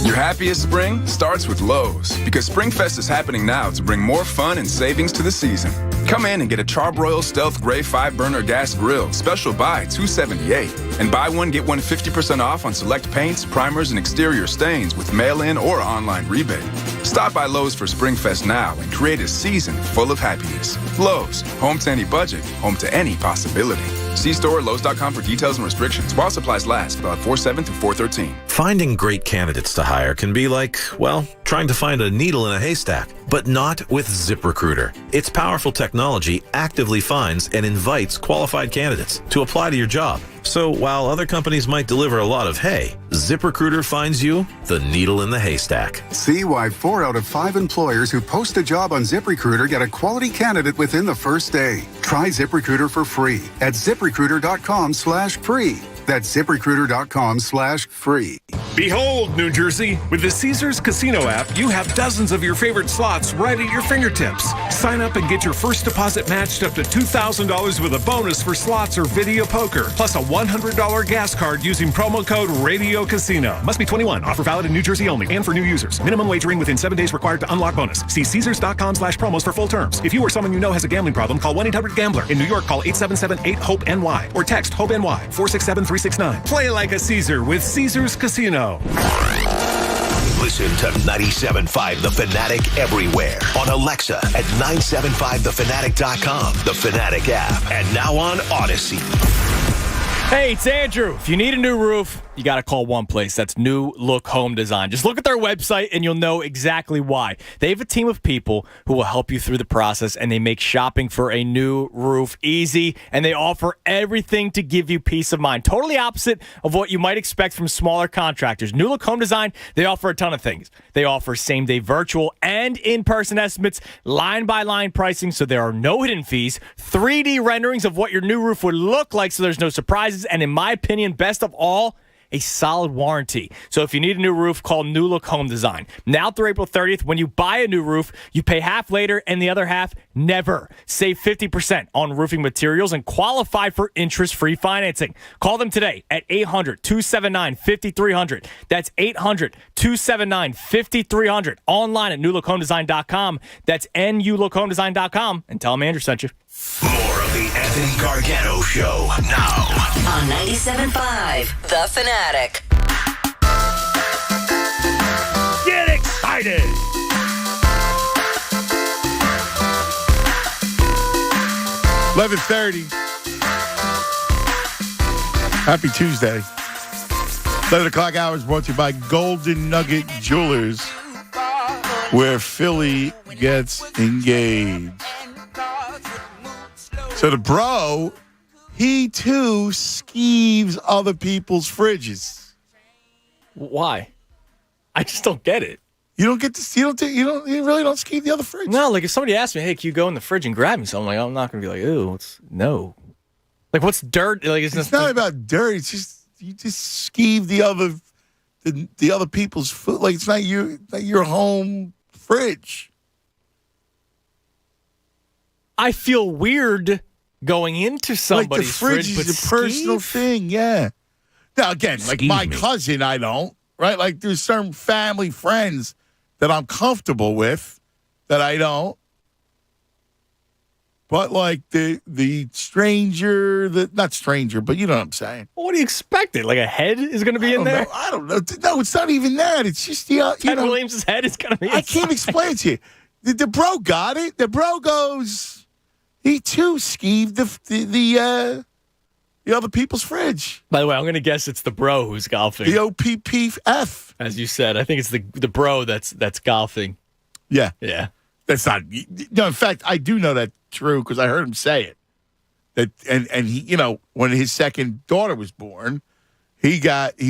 Your happiest spring starts with Lowe's, because SpringFest is happening now to bring more fun and savings to the season. Come in and get a Charbroil Stealth Gray 5-burner gas grill, special buy $278. And buy one, get one 50% off on select paints, primers, and exterior stains with mail-in or online rebate. Stop by Lowe's for SpringFest now and create a season full of happiness. Lowe's, home to any budget, home to any possibility. See store or Lowe's.com for details and restrictions. While supplies last, about 4/7 through 4/13. Finding great candidates to hire can be like, well, trying to find a needle in a haystack, but not with ZipRecruiter. Its powerful technology actively finds and invites qualified candidates to apply to your job. So while other companies might deliver a lot of hay, ZipRecruiter finds you the needle in the haystack. See why 4 out of 5 employers who post a job on ZipRecruiter get a quality candidate within the first day. Try ZipRecruiter for free at ZipRecruiter.com/free. That's ZipRecruiter.com/free. Behold, New Jersey, with the Caesars Casino app, you have dozens of your favorite slots right at your fingertips. Sign up and get your first deposit matched up to $2,000 with a bonus for slots or video poker, plus a $100 gas card using promo code Radio Casino. Must be 21. Offer valid in New Jersey only and for new users. Minimum wagering within 7 days required to unlock bonus. See Caesars.com/promos for full terms. If you or someone you know has a gambling problem, call 1-800-GAMBLER. In New York, call 877-8-HOPE-NY or text HOPE-NY 467-369. Play like a Caesar with Caesars Casino. Listen to 97.5 The Fanatic everywhere. On Alexa at 975thefanatic.com, the Fanatic app, and now on Odyssey. Hey, it's Andrew. If you need a new roof, you got to call one place. That's New Look Home Design. Just look at their website and you'll know exactly why. They have a team of people who will help you through the process, and they make shopping for a new roof easy, and they offer everything to give you peace of mind. Totally opposite of what you might expect from smaller contractors. New Look Home Design, they offer a ton of things. They offer same-day virtual and in-person estimates, line-by-line pricing, so there are no hidden fees, 3D renderings of what your new roof would look like so there's no surprises, and in my opinion, best of all, a solid warranty. So if you need a new roof, call New Look Home Design. Now through April 30th, when you buy a new roof, you pay half later and the other half never. Save 50% on roofing materials and qualify for interest-free financing. Call them today at 800-279-5300. That's 800-279-5300. Online at newlookhomedesign.com. That's nulookhomdesign.com. And tell them Andrew sent you. More of the Anthony Gargano Show now on 97.5 The Fanatic. Get excited! $11:30. Happy Tuesday. 11 o'clock hours brought to you by Golden Nugget Jewelers, where Philly gets engaged. So the bro, he too skeeves other people's fridges. Why? I just don't get it. You don't get to. You really don't skeeve the other fridge. No, like if somebody asked me, "Hey, can you go in the fridge and grab me something?" Like I'm not gonna be like, "Ew, no." Like what's dirt? Like it's not about dirt. It's just you just skeeve the other people's food. Like it's not your home fridge. I feel weird going into somebody's like the fridge is a personal thing. Yeah. Now again, like my cousin, I don't. Right? Like there's certain family friends that I'm comfortable with that I don't. But like the stranger, not stranger, but you know what I'm saying. Well, what do you expect? Like a head is going to be in there? I don't know. No, it's not even that. It's just Ted Williams' head is going to be inside. I can't explain it to you. The bro got it. The bro goes, he too skeeved the other people's fridge. By the way, I'm going to guess it's the bro who's golfing. The OPPF. As you said, I think it's the bro that's golfing. Yeah. Yeah. That's not. No, in fact, I do know that's true because I heard him say it. That and he, when his second daughter was born, he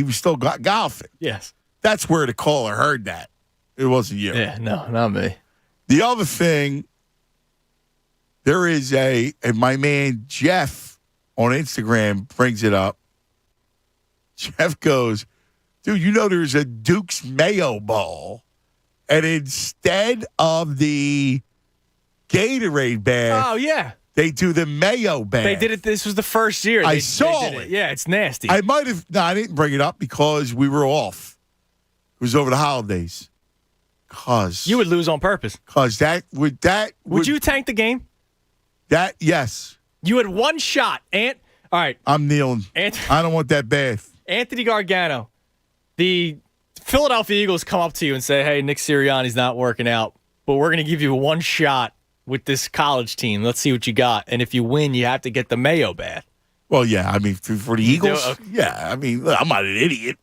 was still golfing. Yes. That's where the caller heard that. It wasn't you. Yeah, no, not me. The other thing, there is my man Jeff on Instagram brings it up. Jeff goes, dude, there's a Duke's Mayo Bowl, and instead of the Gatorade bath, oh yeah, they do the Mayo bath. They did it. This was the first year. I saw it. Yeah, it's nasty. I might have. No, I didn't bring it up because we were off. It was over the holidays. Cause you would lose on purpose. Cause would you tank the game? That yes. You had one shot, All right. I'm kneeling. I don't want that bath. Anthony Gargano, the Philadelphia Eagles come up to you and say, hey, Nick Sirianni's not working out, but we're going to give you one shot with this college team. Let's see what you got. And if you win, you have to get the Mayo bath. Well, yeah. I mean, for the Eagles, yeah. I mean, look, I'm not an idiot.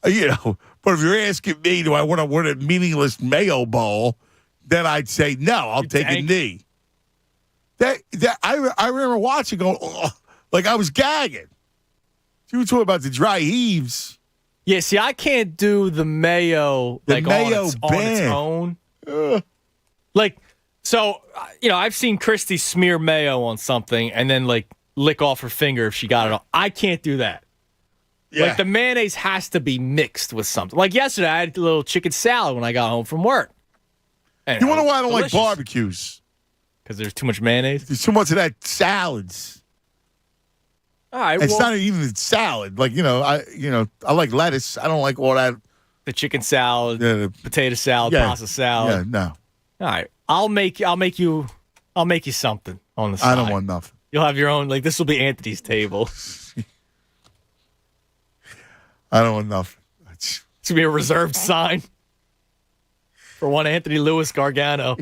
But if you're asking me, do I want to win a meaningless Mayo Bowl, then I'd say no. I'll take a knee. I remember watching, going, like I was gagging. You were talking about the dry heaves. Yeah, see, I can't do the mayo on its own. Like, so, I've seen Christy smear mayo on something and then, like, lick off her finger if she got it on. I can't do that. Yeah. Like, the mayonnaise has to be mixed with something. Like, yesterday, I had a little chicken salad when I got home from work. And you want to know why I don't like barbecues? Because there's too much mayonnaise? There's too much of that salads. All right, it's not even salad. Like, I like lettuce. I don't like all that. The chicken salad, the potato salad, pasta salad. Yeah, no. All right. I'll make you something on the side. I don't want nothing. You'll have your own, like, this will be Anthony's table. I don't want nothing. It's going to be a reserved sign for one Anthony Lewis Gargano.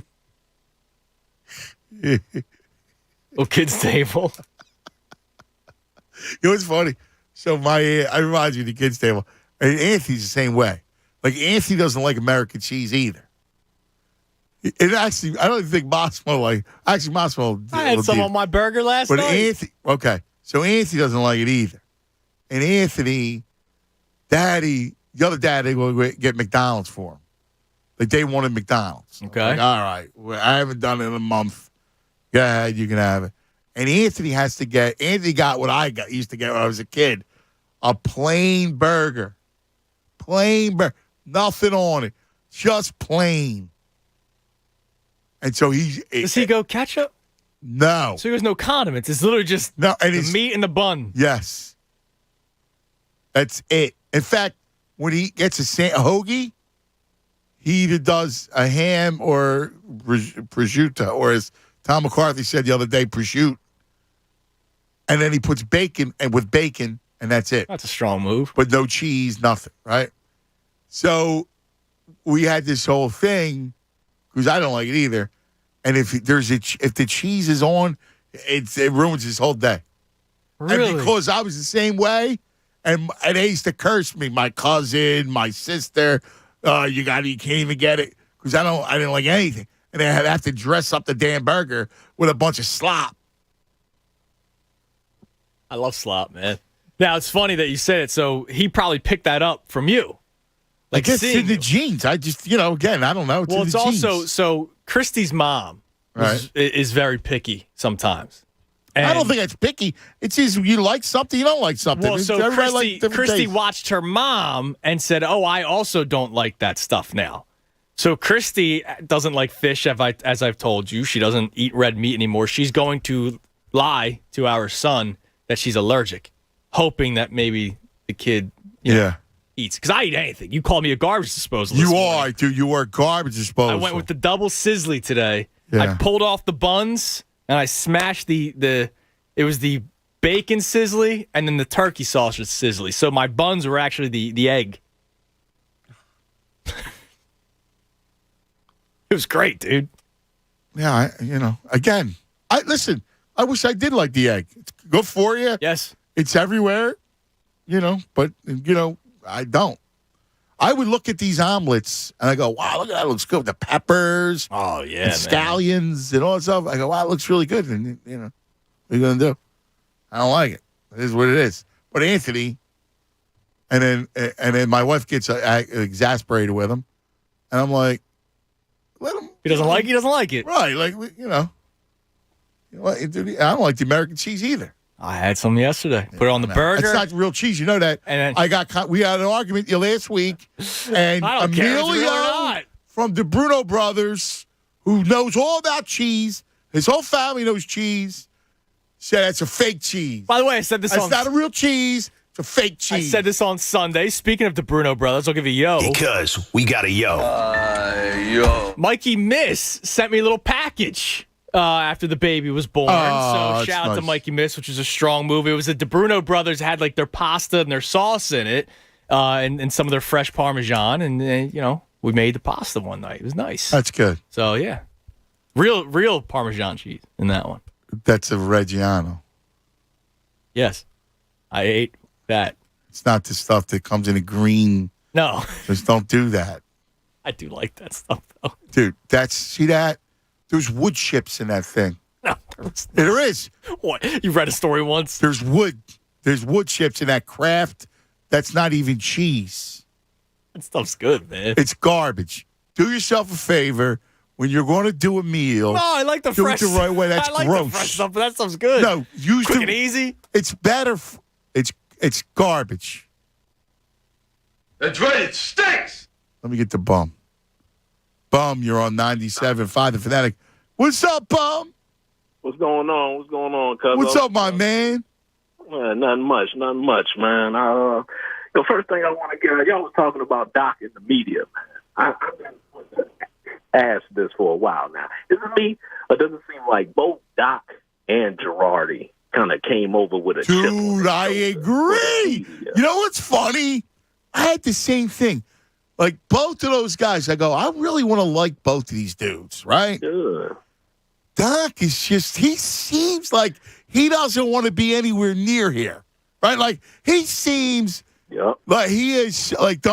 Little kid's table. What's funny? So I remind you of the kids' table. And Anthony's the same way. Like, Anthony doesn't like American cheese either. It actually, I don't even think Massimo Massimo. I had some on my burger last night. Anthony, okay. So Anthony doesn't like it either. And Anthony, the other daddy will get McDonald's for him. Like, they wanted McDonald's. Okay. Like, all right. Well, I haven't done it in a month. Go ahead, you can have it. And Anthony got what I used to get when I was a kid, a plain burger. Plain burger. Nothing on it. Just plain. And so Does he go ketchup? No. So there's no condiments. It's literally just the meat and the bun. Yes. That's it. In fact, when he gets a hoagie, he either does a ham or prosciutto, or as Tom McCarthy said the other day, prosciutto. And then he puts bacon, and that's it. That's a strong move. But no cheese, nothing, right? So we had this whole thing, because I don't like it either. And if the cheese is on, it ruins his whole day. Really? And because I was the same way, and they used to curse me, my cousin, my sister, you can't even get it, because I didn't like anything. And I'd have to dress up the damn burger with a bunch of slop. I love slop, man. Now, it's funny that you said it, so he probably picked that up from you. Like, it's in the genes. I just, again, I don't know. It's also, so Christy's mom is very picky sometimes. And I don't think it's picky. It's just you like something, you don't like something. Well, so Christy watched her mom and said, "Oh, I also don't like that stuff now." So Christy doesn't like fish, as I've told you. She doesn't eat red meat anymore. She's going to lie to our son that she's allergic, hoping that maybe the kid eats. Because I eat anything. You call me a garbage disposal. You are, dude. You are garbage disposal. I went with the double sizzly today. Yeah. I pulled off the buns and I smashed it was the bacon sizzly and then the turkey sausage sizzly. So my buns were actually the egg. It was great, dude. Yeah, again, listen, I wish I did like the egg. It's good for you. Yes. It's everywhere, but, I don't. I would look at these omelets and I go, wow, look at that. It looks good. The peppers. Oh, yeah, and scallions and all that stuff. I go, wow, it looks really good. And, what are you going to do? I don't like it. It is what it is. But Anthony, and then my wife gets exasperated with him. And I'm like, let him. He doesn't like it. Right. Like, I don't like the American cheese either. I had some yesterday. Put it on the burger. It's not real cheese. You know that. And then, we had an argument last week, and I don't care if it's real or Emilio not. from the Bruno Brothers, who knows all about cheese, his whole family knows cheese, said it's a fake cheese. By the way, I said this It's not a real cheese. It's a fake cheese. I said this on Sunday. Speaking of the Bruno Brothers, I'll give you a yo. Because we got a yo. Yo. Mikey Miss sent me a little package after the baby was born. So shout out to Mikey Miss, which is a strong move. It was that the Bruno Brothers had like their pasta and their sauce in it, and some of their fresh Parmesan, and we made the pasta one night. It was nice. That's good. So yeah, real Parmesan cheese in that one. That's a Reggiano. Yes, I ate that. It's not the stuff that comes in a green. No, just don't do that. I do like that stuff though, dude. See that? There's wood chips in that thing. No, there is. What? You read a story once? There's wood chips in that Kraft. That's not even cheese. That stuff's good, man. It's garbage. Do yourself a favor when you're going to do a meal. No, I like the fresh. Do it the right way. That's I like gross. The fresh stuff, but that stuff's good. No, use quick and easy. It's better. It's garbage. That's right. It stinks. Let me get the bum. Bum, you're on 97.5 The Fanatic. What's up, Bum? What's going on, cuz? What's up, my man? Nothing much, man. The first thing I want to get, y'all was talking about Doc in the media. I've been asked this for a while now. Is it me, or does it seem like both Doc and Girardi kind of came over with a chip? Dude, I agree. You know what's funny? I had the same thing. Like, both of those guys, I go, I really want to like both of these dudes, right? Yeah. Doc is just, he seems like he doesn't want to be anywhere near here, right? Like, he seems like he is, like,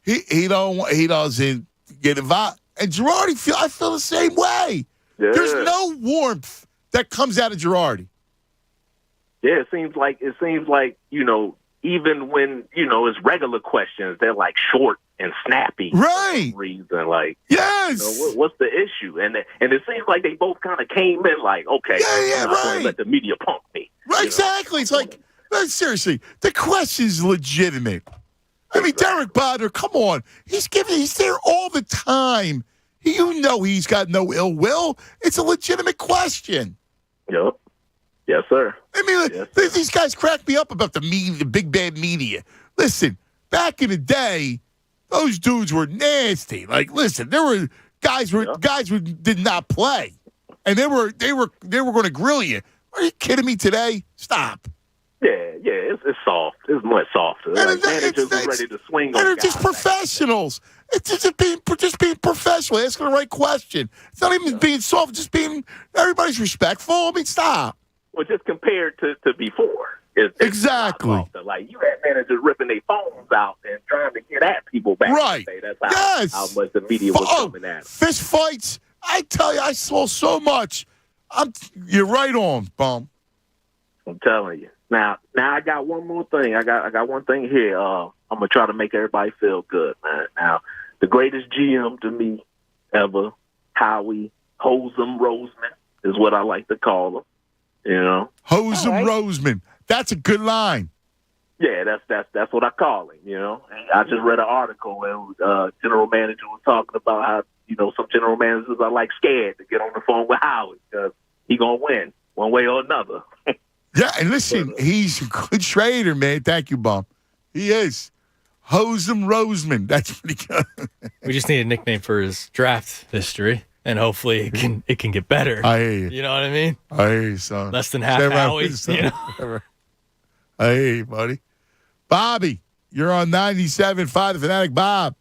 he doesn't get involved. And Girardi, I feel the same way. Yeah. There's no warmth that comes out of Girardi. Yeah, it seems like, even when, it's regular questions, they're like short and snappy. Right. For some reason. Like, yes. What's the issue? And it seems like they both kind of came in like, okay, I'm not going to let the media punk me. Right, exactly. It's like, seriously, the question's legitimate. I mean, Derek Bodner, come on. He's there all the time. You know he's got no ill will. It's a legitimate question. Yep. Yes, sir. I mean, these guys crack me up about the media, the big bad media. Listen, back in the day, those dudes were nasty. Like, listen, there were guys who did not play, and they were going to grill you. Are you kidding me today? Stop. Yeah, it's soft. It's much softer. Like managers are ready to swing on. And they're just professionals. It's just being professional, asking the right question. It's not even being soft. Just being everybody's respectful. I mean, stop. Well, just compared to before. It's exactly. Like you had managers ripping their phones out and trying to get at people back. Right. In the day. That's how much the media was coming at. Fist fights. I tell you, I saw so much. You're right on, Bum. I'm telling you. Now I got one more thing. I got one thing here. I'm gonna try to make everybody feel good, man. Now, the greatest GM to me ever, Howie Hosem Roseman, is what I like to call him. You know, Hosem Roseman. That's a good line. Yeah, that's what I call him. You know, I just read an article where general manager was talking about how some general managers are like scared to get on the phone with Howie because he gonna win one way or another. Yeah, and listen, he's a good trader, man. Thank you, Bum. He is. Hosem Roseman. That's pretty good. We just need a nickname for his draft history, and hopefully it can get better. I hear you. You know what I mean? I hear you, son. Less than half Howie. I hear you, buddy. Bobby, you're on 97.5 The Fanatic. Bob.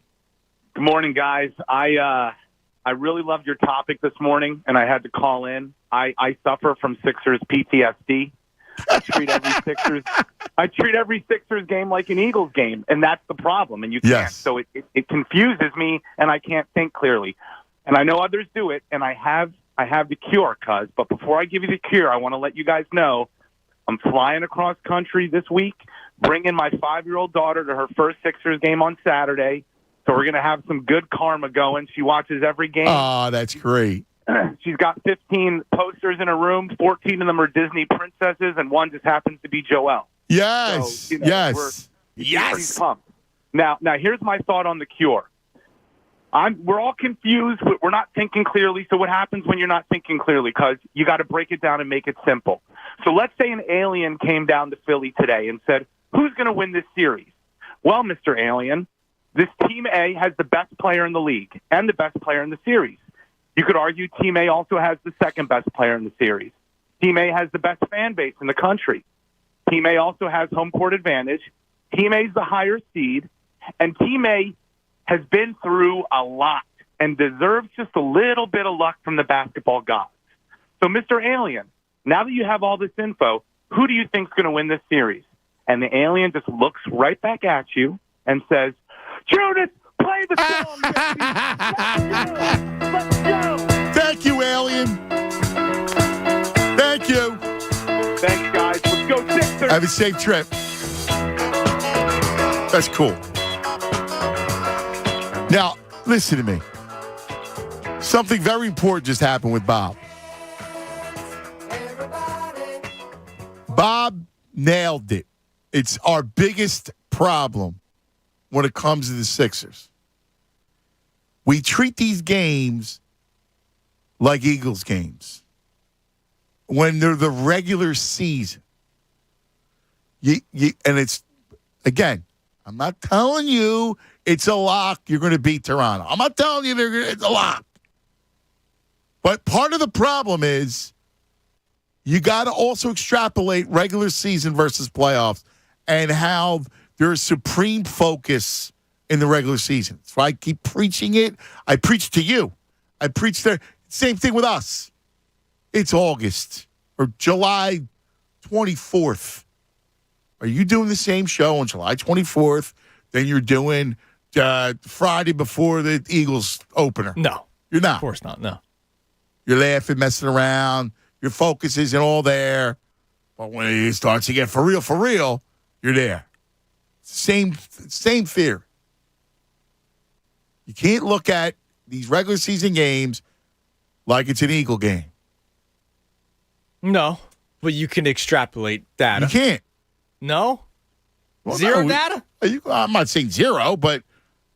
Good morning, guys. I really loved your topic this morning, and I had to call in. I suffer from Sixers PTSD. I treat every Sixers game like an Eagles game, and that's the problem. And you can't. Yes. So it confuses me, and I can't think clearly. And I know others do it, and I have the cure, cuz. But before I give you the cure, I want to let you guys know I'm flying across country this week, bringing my 5-year-old daughter to her first Sixers game on Saturday. So we're going to have some good karma going. She watches every game. Oh, that's great. She's got 15 posters in her room. 14 of them are Disney princesses, and one just happens to be Joelle. Yes. So, yes. She's pumped. Now, here's my thought on the cure. We're all confused. We're not thinking clearly. So what happens when you're not thinking clearly? Because you got to break it down and make it simple. So let's say an alien came down to Philly today and said, who's going to win this series? Well, Mr. Alien, this Team A has the best player in the league and the best player in the series. You could argue Team A also has the second best player in the series. Team A has the best fan base in the country. Team A also has home court advantage. Team A is the higher seed. And Team A has been through a lot and deserves just a little bit of luck from the basketball gods. So, Mr. Alien, now that you have all this info, who do you think is going to win this series? And the alien just looks right back at you and says, Judith, play the song, baby. Let's go. Thank you, alien. Thank you. Thanks, guys. Let's go Sixers. Have a safe trip. That's cool. Now, listen to me. Something very important just happened with Bob. Bob nailed it. It's our biggest problem when it comes to the Sixers. We treat these games like Eagles games when they're the regular season. And it's, again, I'm not telling you it's a lock you're going to beat Toronto. I'm not telling you it's a lock. But part of the problem is you got to also extrapolate regular season versus playoffs and how there's supreme focus in the regular season. So I keep preaching it. I preach to you. I preach there. Same thing with us. It's August or July 24th. Are you doing the same show on July 24th than you're doing Friday before the Eagles opener? No. You're not. Of course not, no. You're laughing, messing around. Your focus isn't all there. But when it starts to get for real, you're there. Same fear. You can't look at these regular season games like it's an Eagle game. No, but you can extrapolate data. You can't. No? Well, Zero no, data? I'm not saying zero, but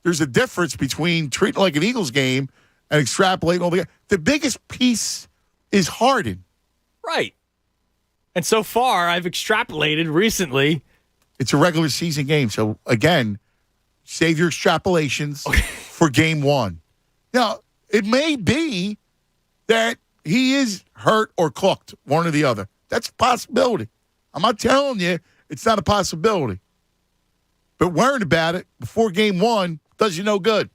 there's a difference between treating it like an Eagles game and extrapolating all the biggest piece is Harden. Right. And so far, I've extrapolated recently. It's a regular season game. So, again, save your extrapolations for game one. Now, it may be that he is hurt or cooked, one or the other. That's a possibility. I'm not telling you it's not a possibility. But worrying about it before game one does you no good.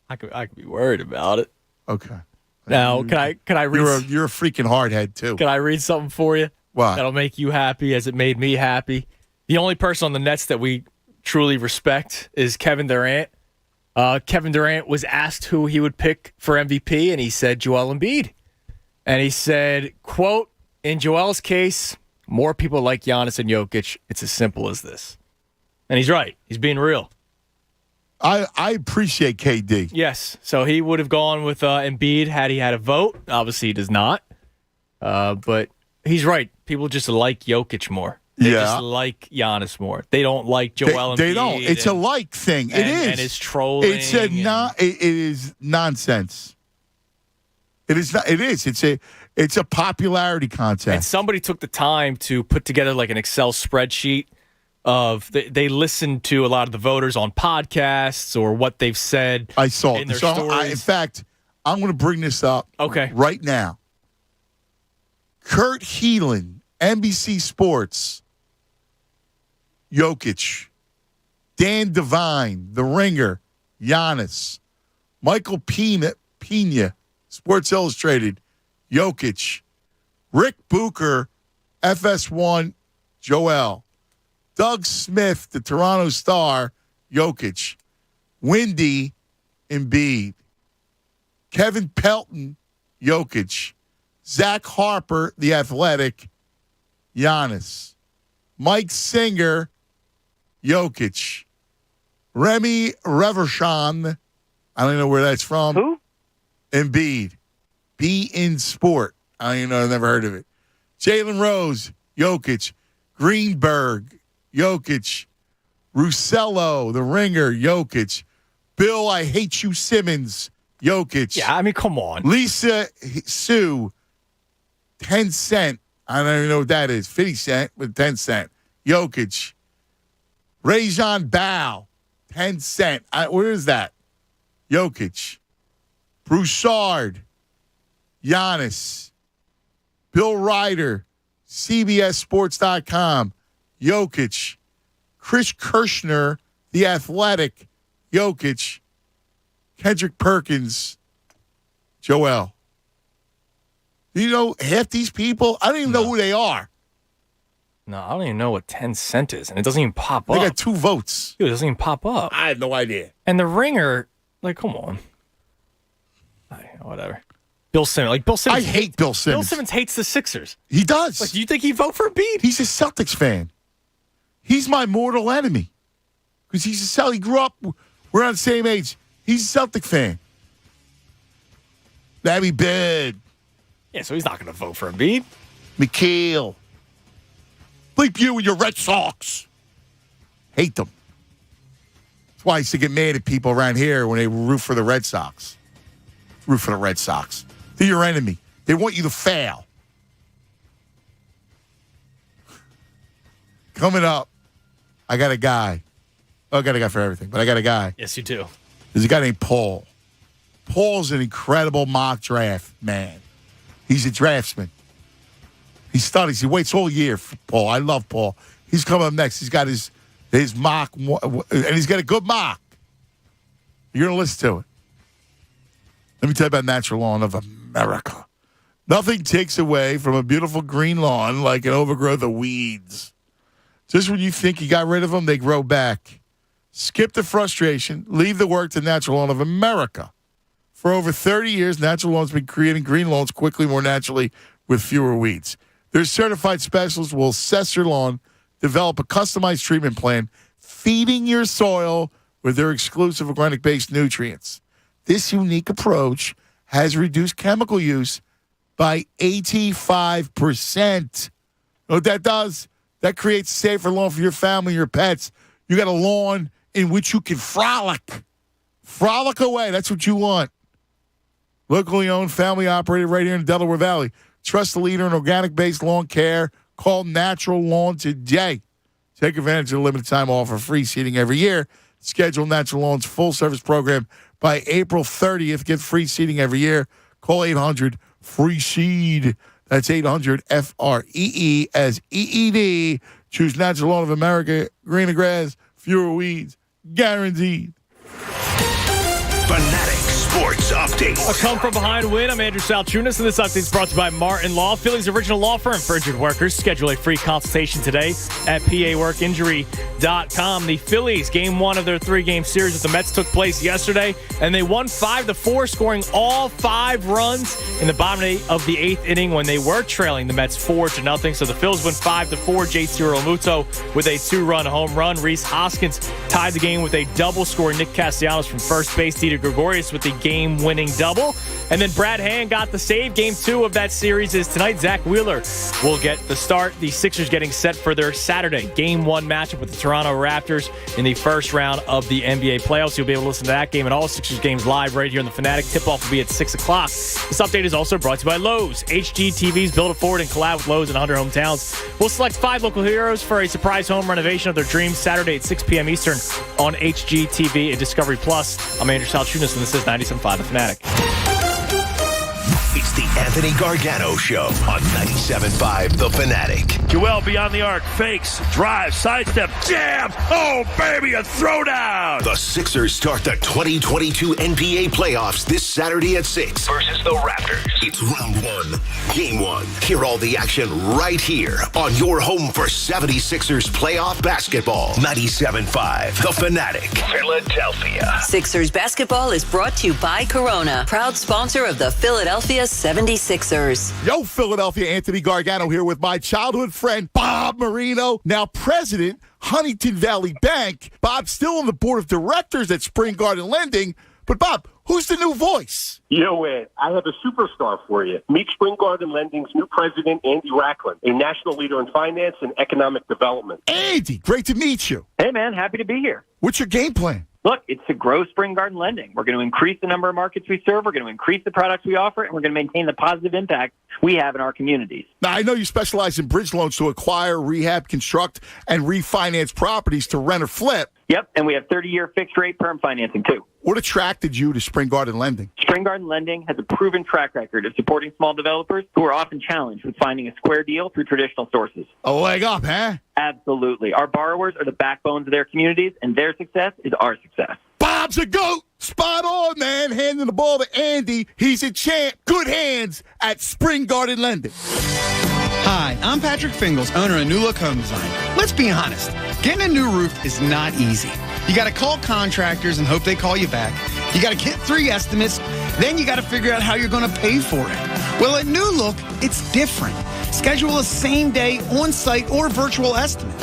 I could be worried about it. Okay. Now, can I read? You're a freaking hardhead, too. Can I read something for you? What? That'll make you happy as it made me happy. The only person on the Nets that we truly respect is Kevin Durant. Kevin Durant was asked who he would pick for MVP, and he said Joel Embiid. And he said, quote, in Joel's case, more people like Giannis and Jokic. It's as simple as this. And he's right. He's being real. I appreciate KD. Yes. So he would have gone with Embiid had he had a vote. Obviously, he does not. But he's right. People just like Jokic more. They just like Giannis more. They don't like Joel Embiid. They don't. It's a like thing. It is. And it's trolling. It is nonsense. It is not. It is. It's a popularity contest. And somebody took the time to put together like an Excel spreadsheet of they listened to a lot of the voters on podcasts or what they've said. I saw in their so stories. in fact, I'm going to bring this up right now. Kurt Heelan, NBC Sports, Jokic, Dan Devine, The Ringer, Giannis, Michael Pina, Sports Illustrated, Jokic, Rick Bucher, FS1, Joel, Doug Smith, the Toronto Star, Jokic, Windy, Embiid, Kevin Pelton, Jokic, Zach Harper, The Athletic, Giannis, Mike Singer, Jokic, Remy Revershan, I don't know where that's from. Who? Embiid, Be in Sport. I don't even know. I've never heard of it. Jalen Rose, Jokic, Greenberg, Jokic, Russello, The Ringer, Jokic, Bill, I Hate You Simmons, Jokic. Yeah, I mean, come on. Lisa Sue, 10 Cent. I don't even know what that is. 50 Cent, but 10 Cent. Jokic. Rajon Bao, 10 Cent. Where is that? Jokic. Broussard. Giannis. Bill Ryder. CBSSports.com. Jokic. Chris Kirshner, The Athletic. Jokic. Kendrick Perkins. Joel. Do you know half these people? I don't even know who they are. No, I don't even know what 10 Cent is, and it doesn't even pop up. They got 2 votes. Dude, it doesn't even pop up. I had no idea. And The Ringer, like, come on. Whatever. Bill Simmons. I hate Bill Simmons. Bill Simmons hates the Sixers. He does. Like, do you think he'd vote for Embiid? He's a Celtics fan. He's my mortal enemy. Because he's a Celtic. He grew up. We're on the same age. He's a Celtic fan. That'd be bad. Yeah, so he's not going to vote for Embiid. Mikhail. Bleep you and your Red Sox. Hate them. That's why I used to get mad at people around here when they root for the Red Sox. Root for the Red Sox. They're your enemy. They want you to fail. Coming up, I got a guy. Oh, I got a guy for everything, but I got a guy. Yes, you do. There's a guy named Paul. Paul's an incredible mock draft man. He's a draftsman. He studies. He waits all year for Paul. I love Paul. He's coming up next. He's got his mock, and he's got a good mock. You're going to listen to it. Let me tell you about Natural Lawn of America. Nothing takes away from a beautiful green lawn like an overgrowth of weeds. Just when you think you got rid of them, they grow back. Skip the frustration. Leave the work to Natural Lawn of America. For over 30 years, Natural Lawn's been creating green lawns quickly, more naturally, with fewer weeds. Their certified specialists will assess your lawn, develop a customized treatment plan, feeding your soil with their exclusive organic-based nutrients. This unique approach has reduced chemical use by 85%. You know what that does? That creates a safer lawn for your family, your pets. You got a lawn in which you can frolic. Frolic away. That's what you want. Locally owned, family operated right here in the Delaware Valley. Trust the leader in organic-based lawn care. Call Natural Lawn today. Take advantage of the limited time offer, free seeding every year. Schedule Natural Lawn's full-service program by April 30th. Get free seeding every year. Call 800-FREE-SEED. That's 800-FREE as EED. Choose Natural Lawn of America. Greener grass, fewer weeds. Guaranteed. Fanatic Sports Update. A come-from-behind win. I'm Andrew Salchunas, and this update is brought to you by Martin Law, Philly's original law firm for injured workers. Schedule a free consultation today at paworkinjury.com. The Phillies, game one of their three-game series with the Mets took place yesterday, and they won 5-4, scoring all 5 runs in the bottom of the 8th inning when they were trailing the Mets 4-0. So the Phillies win 5-4. JT Realmuto with a 2-run home run. Rhys Hoskins tied the game with a double, scoring Nick Castellanos from first base. Dieter Gregorius with the game-winning double. And then Brad Hand got the save. Game 2 of that series is tonight. Zach Wheeler will get the start. The Sixers getting set for their Saturday Game 1 matchup with the Toronto Raptors in the first round of the NBA playoffs. You'll be able to listen to that game and all Sixers games live right here on The Fanatic. Tip-off will be at 6 o'clock. This update is also brought to you by Lowe's. HGTVs build it forward and collab with Lowe's in 100 hometowns. We'll select 5 local heroes for a surprise home renovation of their dreams Saturday at 6 p.m. Eastern on HGTV and Discovery Plus. I'm Andrew Salchunas, and this is 97.5 The Fanatic. It's the Anthony Gargano Show on 97.5 The Fanatic. Joel beyond the arc, fakes, drives, sidestep, jam. Oh, baby, a throwdown. The Sixers start the 2022 NBA playoffs this Saturday at 6 versus the Raptors. It's round 1, game 1. Hear all the action right here on your home for 76ers playoff basketball. 97.5 The Fanatic, Philadelphia. Sixers basketball is brought to you by Corona, proud sponsor of the Philadelphia 76ers. Yo, Philadelphia, Anthony Gargano here with my childhood friend, Bob Marino, now president, Huntington Valley Bank. Bob's still on the board of directors at Spring Garden Lending. But, Bob, who's the new voice? Yo, Ed, I have a superstar for you. Meet Spring Garden Lending's new president, Andy Racklin, a national leader in finance and economic development. Andy, great to meet you. Hey, man, happy to be here. What's your game plan? Look, it's to grow Spring Garden Lending. We're going to increase the number of markets we serve. We're going to increase the products we offer, and we're going to maintain the positive impact we have in our communities. Now, I know you specialize in bridge loans to acquire, rehab, construct, and refinance properties to rent or flip. Yep, and we have 30-year fixed-rate perm financing, too. What attracted you to Spring Garden Lending? Spring Garden Lending has a proven track record of supporting small developers who are often challenged with finding a square deal through traditional sources. A leg up, huh? Absolutely. Our borrowers are the backbones of their communities, and their success is our success. Bob's a GOAT. Spot on, man. Handing the ball to Andy. He's a champ. Good hands at Spring Garden Lending. Hi, I'm Patrick Fingles, owner of New Look Home Design. Let's be honest. Getting a new roof is not easy. You got to call contractors and hope they call you back. You got to get 3 estimates. Then you got to figure out how you're going to pay for it. Well, at New Look, it's different. Schedule a same-day, on-site, or virtual estimate.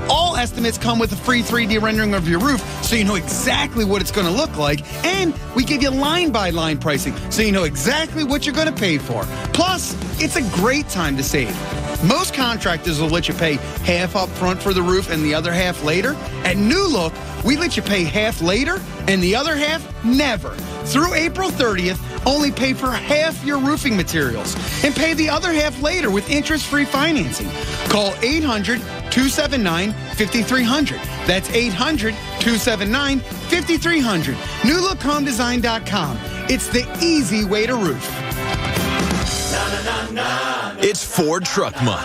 All estimates come with a free 3D rendering of your roof, so you know exactly what it's going to look like. And we give you line-by-line pricing, so you know exactly what you're going to pay for. Plus, it's a great time to save. Most contractors will let you pay half up front for the roof and the other half later. At New Look, we let you pay half later and the other half never. Through April 30th, only pay for half your roofing materials and pay the other half later with interest-free financing. Call 800-279-5300. That's 800-279-5300. NewLookHomeDesign.com. It's the easy way to roof. It's Ford Truck Month.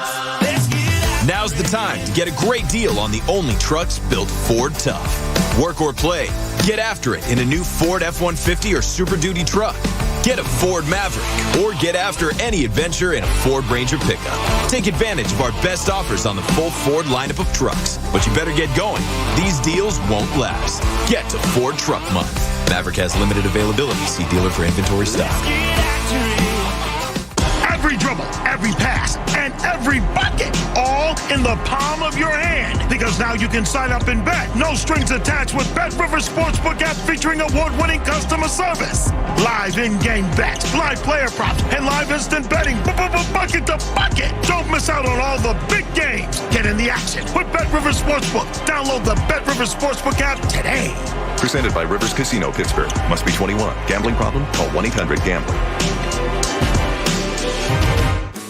Now's the time to get a great deal on the only trucks built Ford tough. Work or play, get after it in a new Ford F-150 or Super Duty truck. Get a Ford Maverick or get after any adventure in a Ford Ranger pickup. Take advantage of our best offers on the full Ford lineup of trucks. But you better get going. These deals won't last. Get to Ford Truck Month. Maverick has limited availability. See dealer for inventory stock. Every dribble, every pass, and every bucket, all in the palm of your hand. Because now you can sign up and bet. No strings attached with BetRivers Sportsbook app featuring award-winning customer service. Live in-game bets, live player props, and live instant betting. Bucket to bucket. Don't miss out on all the big games. Get in the action with BetRivers Sportsbook. Download the BetRivers Sportsbook app today. Presented by Rivers Casino, Pittsburgh. Must be 21. Gambling problem? Call 1-800-GAMBLER.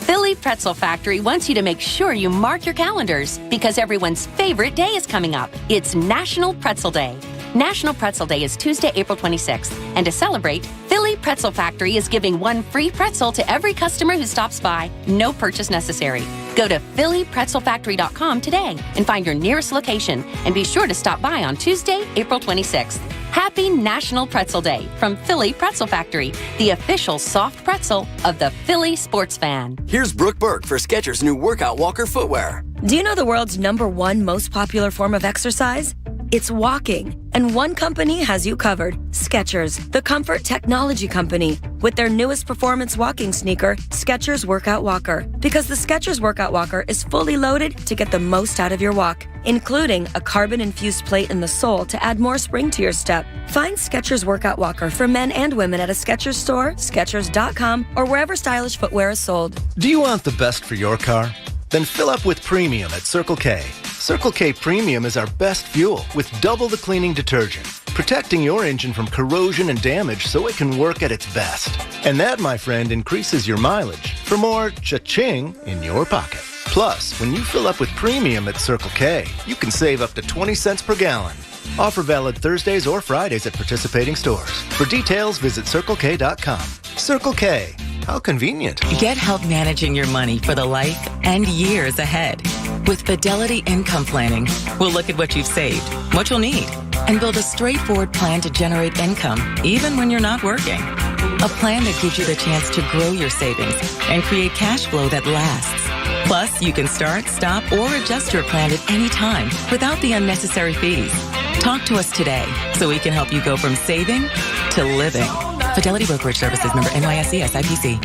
Philly Pretzel Factory wants you to make sure you mark your calendars because everyone's favorite day is coming up. It's National Pretzel Day. National Pretzel Day is Tuesday, April 26th. And to celebrate, Philly Pretzel Factory is giving one free pretzel to every customer who stops by. No purchase necessary. Go to phillypretzelfactory.com today and find your nearest location. And be sure to stop by on Tuesday, April 26th. Happy National Pretzel Day from Philly Pretzel Factory, the official soft pretzel of the Philly sports fan. Here's Brooke Burke for Skechers' new Workout Walker footwear. Do you know the world's #1 most popular form of exercise? It's walking. And one company has you covered. Skechers, the comfort technology company, with their newest performance walking sneaker, Skechers Workout Walker. Because the Skechers Workout Walker is fully loaded to get the most out of your walk, including a carbon-infused plate in the sole to add more spring to your step. Find Skechers Workout Walker for men and women at a Skechers store, Skechers.com, or wherever stylish footwear is sold. Do you want the best for your car? Then fill up with premium at Circle K. Circle K Premium is our best fuel with double the cleaning detergent, protecting your engine from corrosion and damage so it can work at its best. And that, my friend, increases your mileage for more cha-ching in your pocket. Plus, when you fill up with premium at Circle K, you can save up to 20 cents per gallon. Offer valid Thursdays or Fridays at participating stores. For details, visit CircleK.com. Circle K. How convenient. Get help managing your money for the life and years ahead. With Fidelity Income Planning, we'll look at what you've saved, what you'll need, and build a straightforward plan to generate income even when you're not working. A plan that gives you the chance to grow your savings and create cash flow that lasts. Plus, you can start, stop, or adjust your plan at any time without the unnecessary fees. Talk to us today so we can help you go from saving to living. Fidelity Brokerage Services, member NYSE SIPC.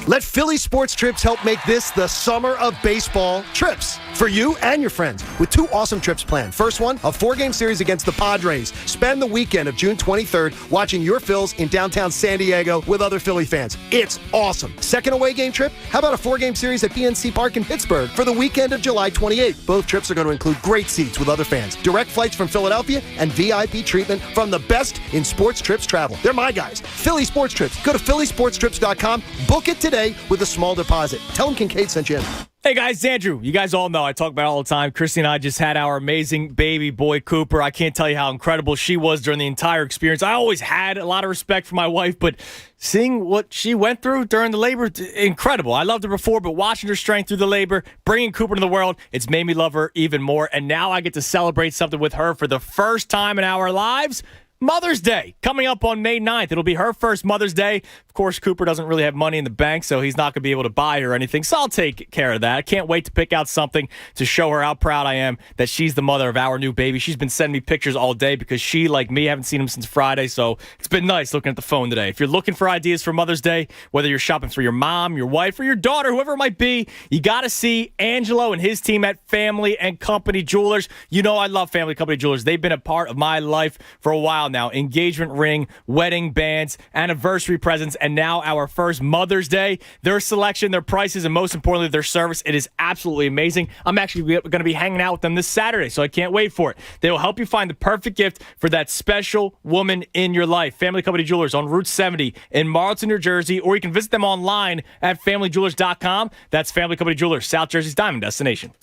Let Philly Sports Trips help make this the summer of baseball trips for you and your friends with 2 awesome trips planned. First one, a 4-game series against the Padres. Spend the weekend of June 23rd watching your Phils in downtown San Diego with other Philly fans. It's awesome. Second away game trip, how about a 4-game series at PNC Park in Pittsburgh for the weekend of July 28th? Both trips are going to include great seats with other fans, direct flights from Philadelphia, and VIP treatment from the best in sports trips travel. They're my guys. Philly Sports Trips. Go to phillysportstrips.com. Book it today with a small deposit. Tell them Kincaid sent you in. Hey guys, it's Andrew. You guys all know I talk about it all the time. Christy and I just had our amazing baby boy, Cooper. I can't tell you how incredible she was during the entire experience. I always had a lot of respect for my wife, but seeing what she went through during the labor, incredible. I loved her before, but watching her strength through the labor, bringing Cooper to the world, it's made me love her even more. And now I get to celebrate something with her for the first time in our lives. Mother's Day coming up on May 9th. It'll be her first Mother's Day. Of course, Cooper doesn't really have money in the bank, so he's not going to be able to buy her anything. So I'll take care of that. I can't wait to pick out something to show her how proud I am that she's the mother of our new baby. She's been sending me pictures all day because she, like me, haven't seen him since Friday, so it's been nice looking at the phone today. If you're looking for ideas for Mother's Day, whether you're shopping for your mom, your wife, or your daughter, whoever it might be, you got to see Angelo and his team at Family and Company Jewelers. You know I love Family Company Jewelers. They've been a part of my life for a while now. Engagement ring, wedding bands, anniversary presents, and now our first Mother's Day. Their selection, their prices, and most importantly, their service, it is absolutely amazing. I'm actually going to be hanging out with them this Saturday, so I can't wait for it. They will help you find the perfect gift for that special woman in your life. Family Company Jewelers on Route 70 in Marlton, New Jersey, or you can visit them online at familyjewelers.com. That's Family Company Jewelers, South Jersey's diamond destination.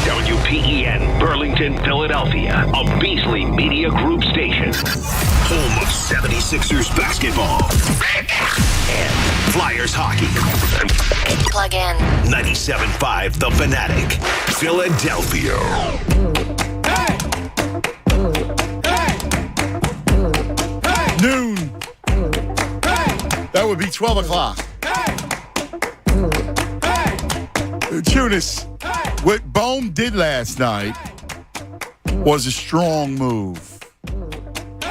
WPEN, Burlington, Philadelphia, a Beasley Media Group station. Home of 76ers basketball and Flyers hockey. Plug in. 97.5 The Fanatic, Philadelphia. Noon. That would be 12 o'clock. Tunis, what Bohm did last night was a strong move.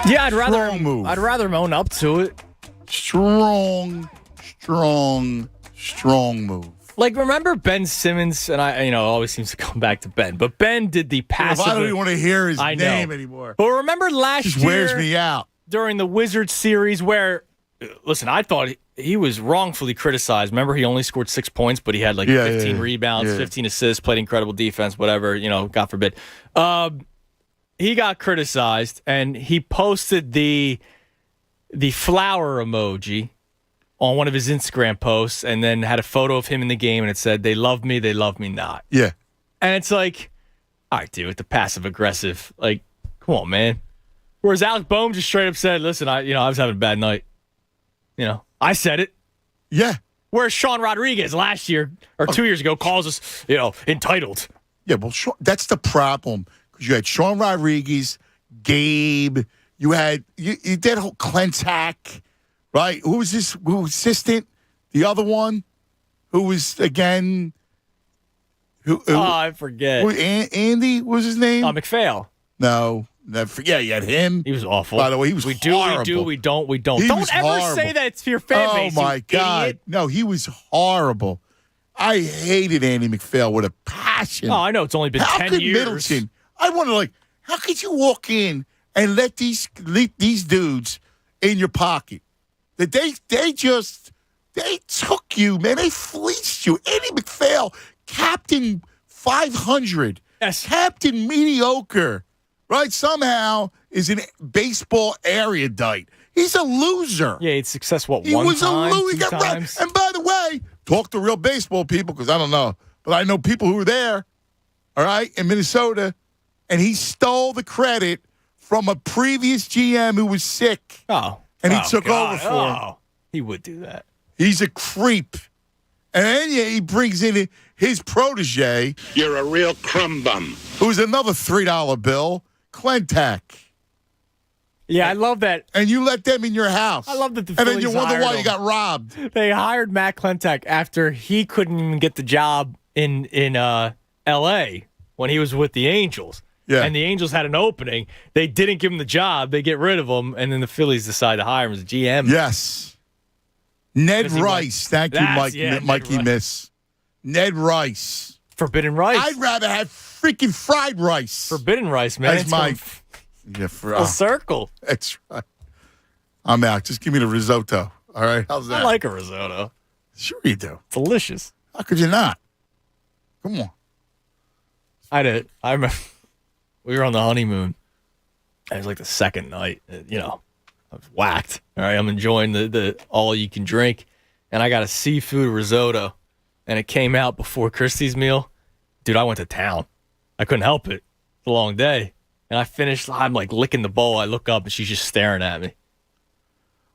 Yeah, I'd rather him own up to it. Strong move. Like, remember Ben Simmons? And I, always seems to come back to Ben. But Ben did the passive. I don't even want to hear his name anymore. But remember last year? Wears me out. During the Wizards series where, listen, I thought he was wrongfully criticized. Remember, he only scored 6 points, but he had 15 rebounds, 15 assists, played incredible defense, whatever, God forbid. He got criticized, and he posted the flower emoji on one of his Instagram posts and then had a photo of him in the game, and it said, "They love me not." Yeah. And it's like, all right, dude, with the passive-aggressive, like, come on, man. Whereas Alec Boehm just straight up said, listen, I was having a bad night. I said it. Yeah. Whereas Sean Rodriguez last year or 2 years ago calls us, entitled. Yeah, well, that's the problem. Because you had Sean Rodriguez, Gabe, you had that whole Klentak, right? Who was this assistant? The other one? Who was, again... I forget. Andy, what was his name? McPhail. No. Yeah, you had him. He was awful. By the way, he was horrible. We don't. He Don't ever horrible. say that to your fan base. Oh, my God. Idiot. No, he was horrible. I hated Andy McPhail with a passion. Oh, I know. It's only been 10 years. Middleton, I wonder, how could you walk in and let these dudes in your pocket? That they took you, man. They fleeced you. Andy McPhail, Captain 500. Yes. Captain Mediocre. Right? Somehow is an baseball erudite. He's a loser. Yeah, he's successful He one was time, a loser. two times. And by the way, talk to real baseball people, because I don't know, but I know people who were there, all right, in Minnesota, and he stole the credit from a previous GM who was sick. Oh. And he took over for him. He would do that. He's a creep. And then he brings in his protege. You're a real crumb bum. Who's another $3 bill. Klentak. Yeah, I love that. And you let them in your house. I love that the And Phillies then you wonder hired why him. you got robbed. They hired Matt Klentak after he couldn't even get the job in L.A. when he was with the Angels. Yeah. And the Angels had an opening. They didn't give him the job. They get rid of him, and then the Phillies decide to hire him as a GM. Yes. Ned Rice. Thank you, Mikey Rice. Miss. Ned Rice. Forbidden rice. I'd rather have freaking fried rice. Forbidden rice, man. That's my full circle. That's right. I'm out. Just give me the risotto. All right. How's that? I like a risotto. Sure you do. Delicious. How could you not? Come on. I did. I remember we were on the honeymoon. It was like the second night. I was whacked. All right. I'm enjoying the all you can drink, and I got a seafood risotto, and it came out before Christy's meal. Dude, I went to town. I couldn't help it. It's a long day. And I finished, I'm like licking the bowl. I look up and she's just staring at me.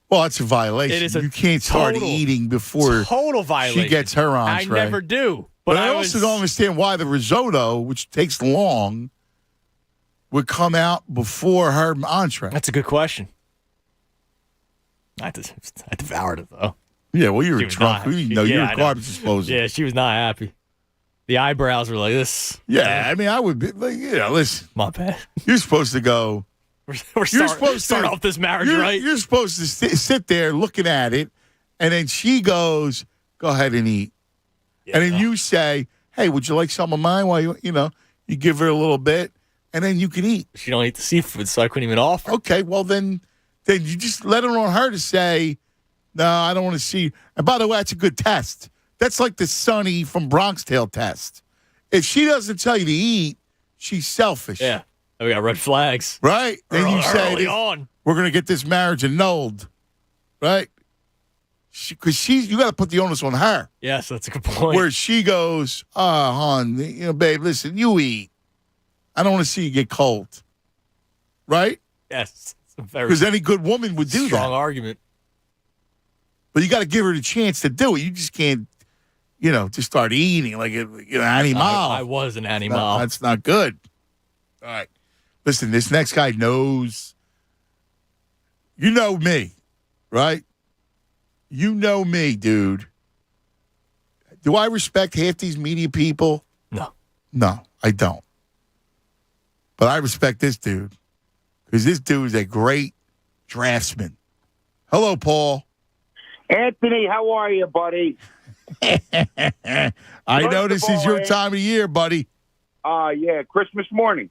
Well, that's a violation. It is you can't start eating before total violation. she gets her I entree. never do. But I also don't understand why the risotto, which takes long, would come out before her entree. That's a good question. I devoured it, though. Yeah, well, you were She was drunk. not- You're yeah, I a know. garbage disposal. Yeah, she was not happy. The eyebrows were like this. Yeah, I mean, I would be like, listen. My bad. You're supposed to go. We're start off this marriage right. You're supposed to sit there looking at it, and then she goes, "Go ahead and eat," and then you say, "Hey, would you like some of mine?" While you give her a little bit, and then you can eat. She don't eat the seafood, so I couldn't even offer. Okay, well then you just let it on her to say, "No, I don't want to see." And by the way, that's a good test. That's like the Sonny from Bronx Tale test. If she doesn't tell you to eat, she's selfish. Yeah. We got red flags. Right? Then you say, early on. we're going to get this marriage annulled. Right? Because you got to put the onus on her. Yes, that's a good point. Where she goes, hon, babe, listen, you eat. I don't want to see you get cold. Right? Yes. Because any good woman would do that. Strong argument. But you got to give her the chance to do it. You just can't, just start eating like an animal. I was an animal. No, that's not good. All right. Listen, this next guy knows. You know me, right? You know me, dude. Do I respect half these media people? No. No, I don't. But I respect this dude because this dude is a great draftsman. Hello, Paul. Anthony, how are you, buddy? I know this is your time of year, buddy. Yeah, Christmas morning.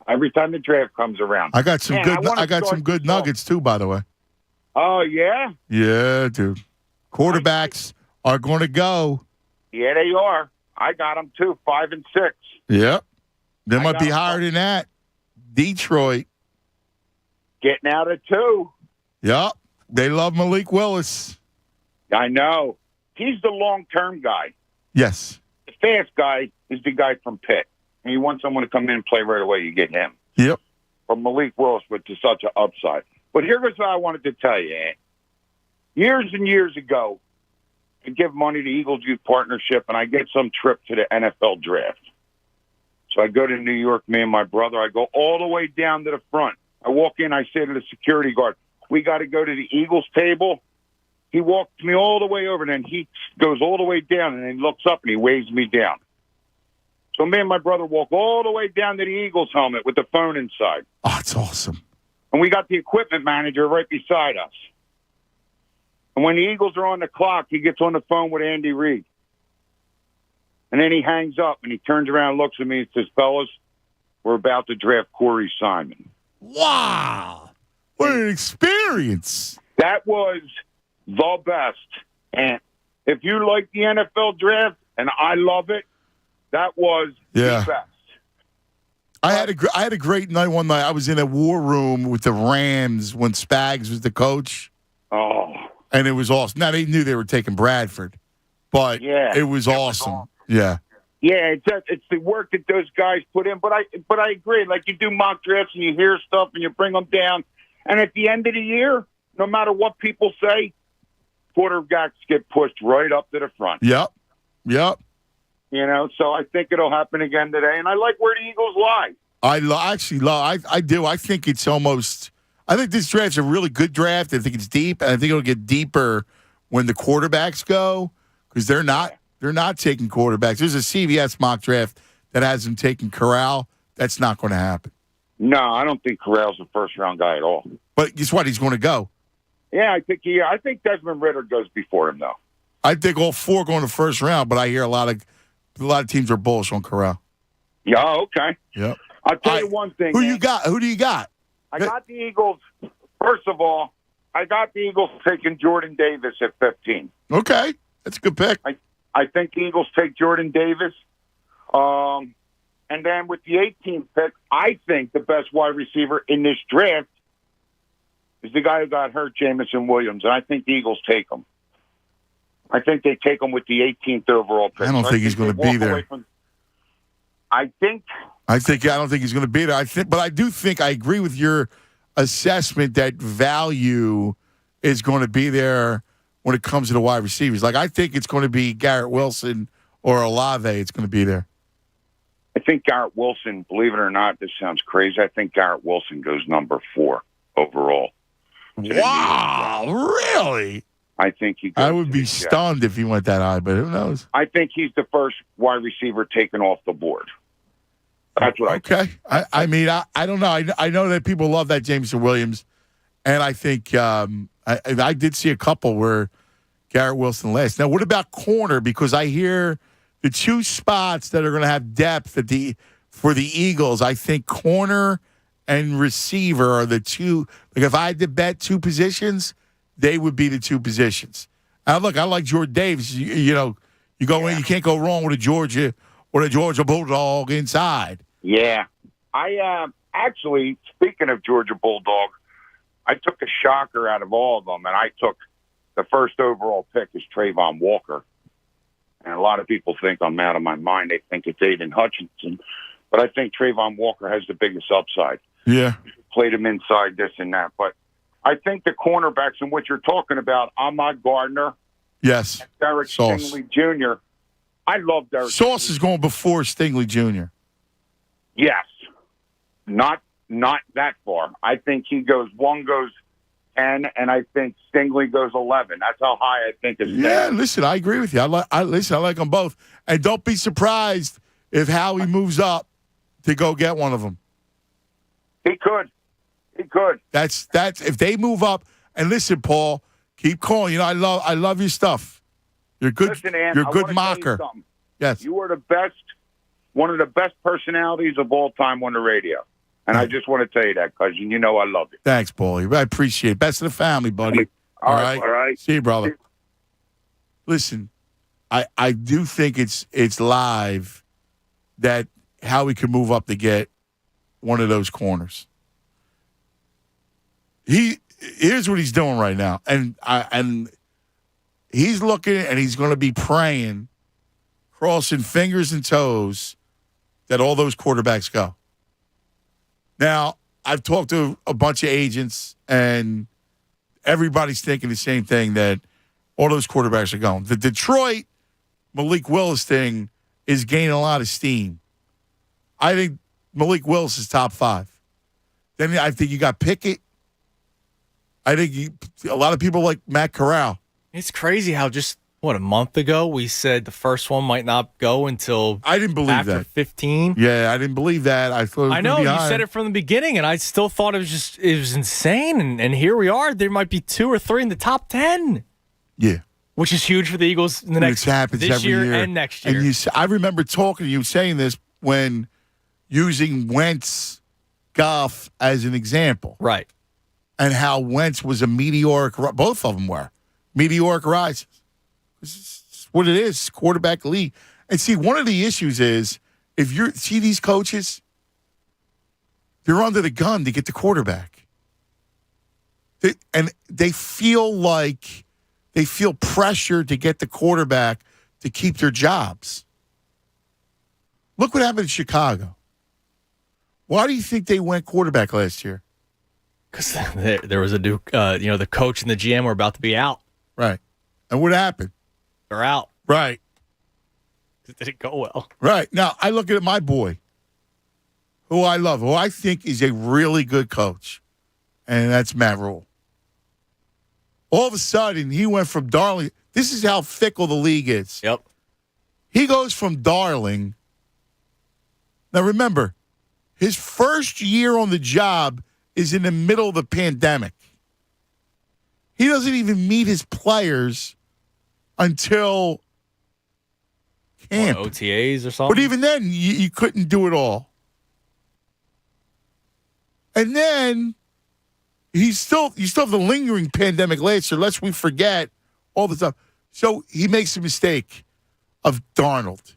Every time the draft comes around. I got some good nuggets too, by the way. Oh, yeah? Yeah, dude. Quarterbacks are going to go. Yeah, they are. I got them too, 5 and 6. Yep. They might be higher than that. Detroit. Getting out of 2. Yep. They love Malik Willis. I know. He's the long-term guy. Yes. The fast guy is the guy from Pitt. And you want someone to come in and play right away, you get him. Yep. From Malik Willis, with such an upside. But here's what I wanted to tell you, Ant. Years and years ago, I give money to Eagles Youth Partnership, and I get some trip to the NFL draft. So I go to New York, me and my brother. I go all the way down to the front. I walk in, I say to the security guard, we got to go to the Eagles table. He walks me all the way over, and then he goes all the way down, and then he looks up, and he waves me down. So me and my brother walk all the way down to the Eagles helmet with the phone inside. Oh, it's awesome. And we got the equipment manager right beside us. And when the Eagles are on the clock, he gets on the phone with Andy Reid. And then he hangs up, and he turns around and looks at me and says, fellas, we're about to draft Corey Simon. Wow. What an experience. That was the best. And if you like the NFL draft, and I love it, that was the best. I had a great night one night. I was in a war room with the Rams when Spags was the coach. Oh. And it was awesome. Now, they knew they were taking Bradford, but it was awesome. Yeah. Yeah, it's the work that those guys put in. But I agree. Like, you do mock drafts and you hear stuff and you bring them down. And at the end of the year, no matter what people say, quarterbacks get pushed right up to the front. Yep. You know, so I think it'll happen again today. And I like where the Eagles lie. I do. I think it's almost – I think this draft's a really good draft. I think it's deep, and I think it'll get deeper when the quarterbacks go because they're not taking quarterbacks. There's a CBS mock draft that has them taking Corral. That's not going to happen. No, I don't think Corral's a first-round guy at all. But guess what? He's going to go. Yeah, I think Desmond Ridder goes before him, though. I think all 4 go in the first round, but I hear a lot of teams are bullish on Corral. Yeah, okay. Yep. I'll tell you one thing. Who do you got? I got the Eagles. First of all, I got the Eagles taking Jordan Davis at 15. Okay. That's a good pick. I think the Eagles take Jordan Davis. And then with the 18th pick, I think the best wide receiver in this draft is the guy who got hurt, Jamison Williams. And I think the Eagles take him. I think they take him with the 18th overall pick. I don't think he's going to be there. I don't think he's going to be there. But I do think I agree with your assessment that value is going to be there when it comes to the wide receivers. Like, I think it's going to be Garrett Wilson or Olave. It's going to be there. I think Garrett Wilson, believe it or not, this sounds crazy. I think Garrett Wilson goes number 4 overall. Wow, really? I think he goes. I would be stunned if he went that high, but who knows? I think he's the first wide receiver taken off the board. That's what I think. I mean, I don't know. I know that people love that Jameson Williams, and I think I did see a couple where Garrett Wilson last. Now, what about corner? Because I hear the 2 spots that are going to have depth for the Eagles. I think corner and receiver are the 2. Like, if I had to bet 2 positions, they would be the 2 positions. Now, look, I like Jordan Davis. You know, you go in, you can't go wrong with a Georgia Bulldog inside. Yeah. I actually, speaking of Georgia Bulldog, I took a shocker out of all of them, and I took the first overall pick is Trayvon Walker. And a lot of people think I'm out of my mind. They think it's Aiden Hutchinson. But I think Trayvon Walker has the biggest upside. Yeah. Played him inside this and that. But I think the cornerbacks and what you're talking about, Ahmad Gardner. Yes. And Derek Stingley Jr. I love Derek. Sauce is going before Stingley Jr. Yes. Not that far. I think one goes 10, and I think Stingley goes 11. That's how high I think it's. Yeah, listen, I agree with you. I like them both. And don't be surprised if Howie moves up to go get one of them. He could. That's if they move up. And listen, Paul, Keep calling. You know, I love your stuff. You're good. Listen, Ann, you're a I good wanna mocker. tell you something. Yes. You are the best, one of the best personalities of all time on the radio. And I just want to tell you that, cousin. You know I love you. Thanks, Paulie. I appreciate it. Best of the family, buddy. All right. See you, brother. Listen, I do think it's live that Howie can move up to get one of those corners. Here's what he's doing right now, and he's looking and he's going to be praying, crossing fingers and toes, that all those quarterbacks go. Now, I've talked to a bunch of agents, and everybody's thinking the same thing, that all those quarterbacks are going. The Detroit Malik Willis thing is gaining a lot of steam. I think Malik Willis is top 5. Then I think you got Pickett. I think a lot of people like Matt Corral. It's crazy how just, a month ago we said the first one might not go until I didn't believe after that. 15. Yeah, I didn't believe that. I thought it was I know, gonna be you higher. said it from the beginning, and I still thought it was insane, and here we are. There might be 2 or 3 in the top 10. Yeah. Which is huge for the Eagles in the next happens this every year and next year. And I remember talking to you saying this when using Wentz, Goff as an example. Right. And how Wentz was a meteoric, both of them were meteoric rises. It's what it is, quarterback league. And see, one of the issues is if see these coaches, they're under the gun to get the quarterback. They feel pressure to get the quarterback to keep their jobs. Look what happened in Chicago. Why do you think they went quarterback last year? Because there was a new, the coach and the GM were about to be out. Right. And what happened? They're out. Right. It didn't go well. Right. Now, I look at my boy, who I love, who I think is a really good coach, and that's Matt Rule. All of a sudden, he went from Darling. This is how fickle the league is. Yep. He goes from Darling. Now, remember, his first year on the job is in the middle of the pandemic. He doesn't even meet his players until camp. OTAs or something? But even then, you couldn't do it all. And then you still have the lingering pandemic last year, lest we forget all the stuff. So he makes a mistake of Darnold.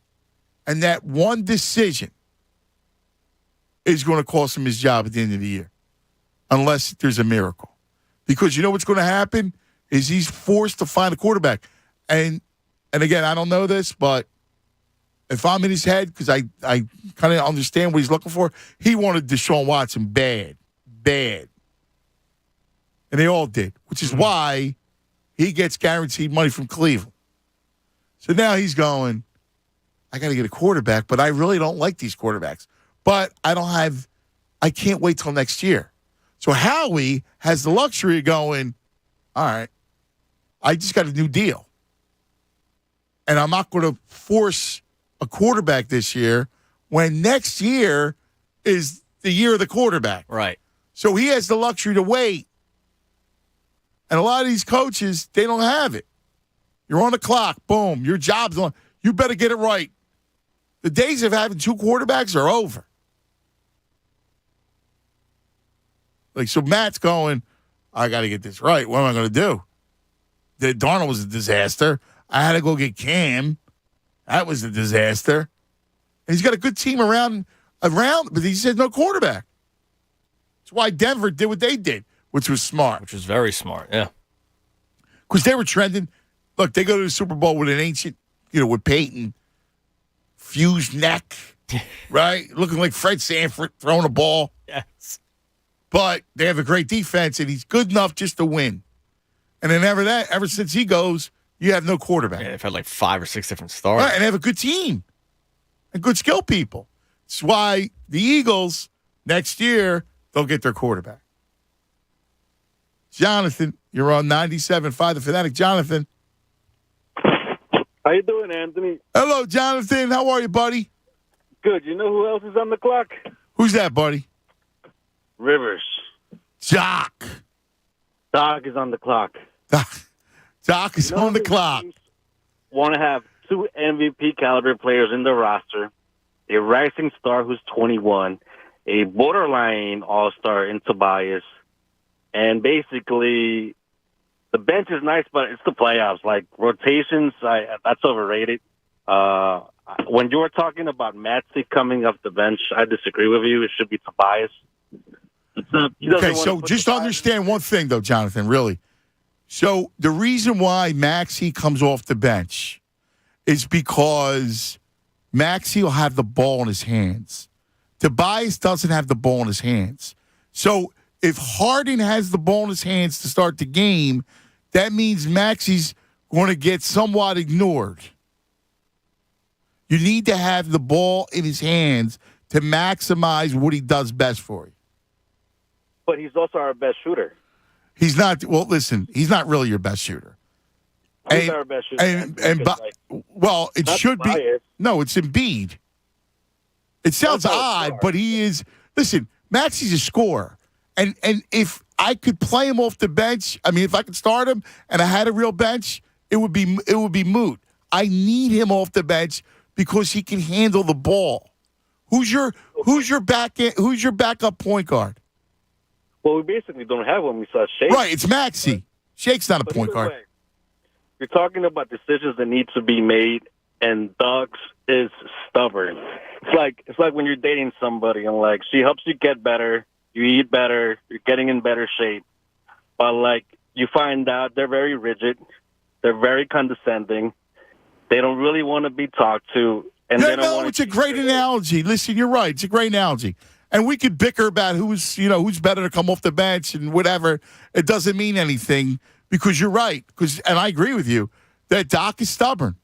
And that one decision is going to cost him his job at the end of the year, unless there's a miracle. Because you know what's going to happen is he's forced to find a quarterback. And again, I don't know this, but if I'm in his head, because I kind of understand what he's looking for, he wanted Deshaun Watson bad. And they all did, which is why he gets guaranteed money from Cleveland. So now he's going, I got to get a quarterback, but I really don't like these quarterbacks. But I can't wait till next year. So Howie has the luxury of going, all right, I just got a new deal. And I'm not going to force a quarterback this year when next year is the year of the quarterback. Right. So he has the luxury to wait. And a lot of these coaches, they don't have it. You're on the clock. Boom. Your job's on. You better get it right. The days of having 2 quarterbacks are over. So Matt's going, I got to get this right. What am I going to do? Darnold was a disaster. I had to go get Cam. That was a disaster. And he's got a good team around, but he said no quarterback. That's why Denver did what they did, which was smart. Which was very smart, yeah. Because they were trending. Look, they go to the Super Bowl with an ancient, with Peyton, fused neck, right? Looking like Fred Sanford throwing a ball. Yes. But they have a great defense, and he's good enough just to win. And then ever since he goes, you have no quarterback. Yeah, they've had like 5 or 6 different starters. Right, and they have a good team and good skill people. That's why the Eagles, next year, they'll get their quarterback. Jonathan, you're on 97.5 The Fanatic. Jonathan. How you doing, Anthony? Hello, Jonathan. How are you, buddy? Good. You know who else is on the clock? Who's that, buddy? Rivers. Doc. Doc is on the clock. Doc is on the clock. Want to have 2 MVP caliber players in the roster, a rising star who's 21, a borderline all-star in Tobias, and basically the bench is nice, but it's the playoffs. Like rotations, that's overrated. When you were talking about Maxey coming off the bench, I disagree with you. It should be Tobias. Okay, so just understand one thing, though, Jonathan, really. So the reason why Maxey comes off the bench is because Maxey will have the ball in his hands. Tobias doesn't have the ball in his hands. So if Harden has the ball in his hands to start the game, that means Maxey's going to get somewhat ignored. You need to have the ball in his hands to maximize what he does best for you. But he's also our best shooter. He's not. Well, listen, he's not really your best shooter. He's our best shooter. Well, it should be. Biased. No, it's Embiid. It sounds odd, but he is. Listen, Maxey's a scorer, and if I could play him off the bench, I mean, if I could start him and I had a real bench, it would be moot. I need him off the bench because he can handle the ball. Who's your backup point guard? Well, we basically don't have one. We saw Shake. Right, it's Maxey. Shake's not a point guard. You're talking about decisions that need to be made, and Dogs is stubborn. It's like when you're dating somebody and like she helps you get better, you eat better, you're getting in better shape, but like you find out they're very rigid, they're very condescending, they don't really want to be talked to, and they don't want. It's a great analogy. Listen, you're right. It's a great analogy. And we could bicker about who's better to come off the bench and whatever. It doesn't mean anything because you're right. And I agree with you that Doc is stubborn.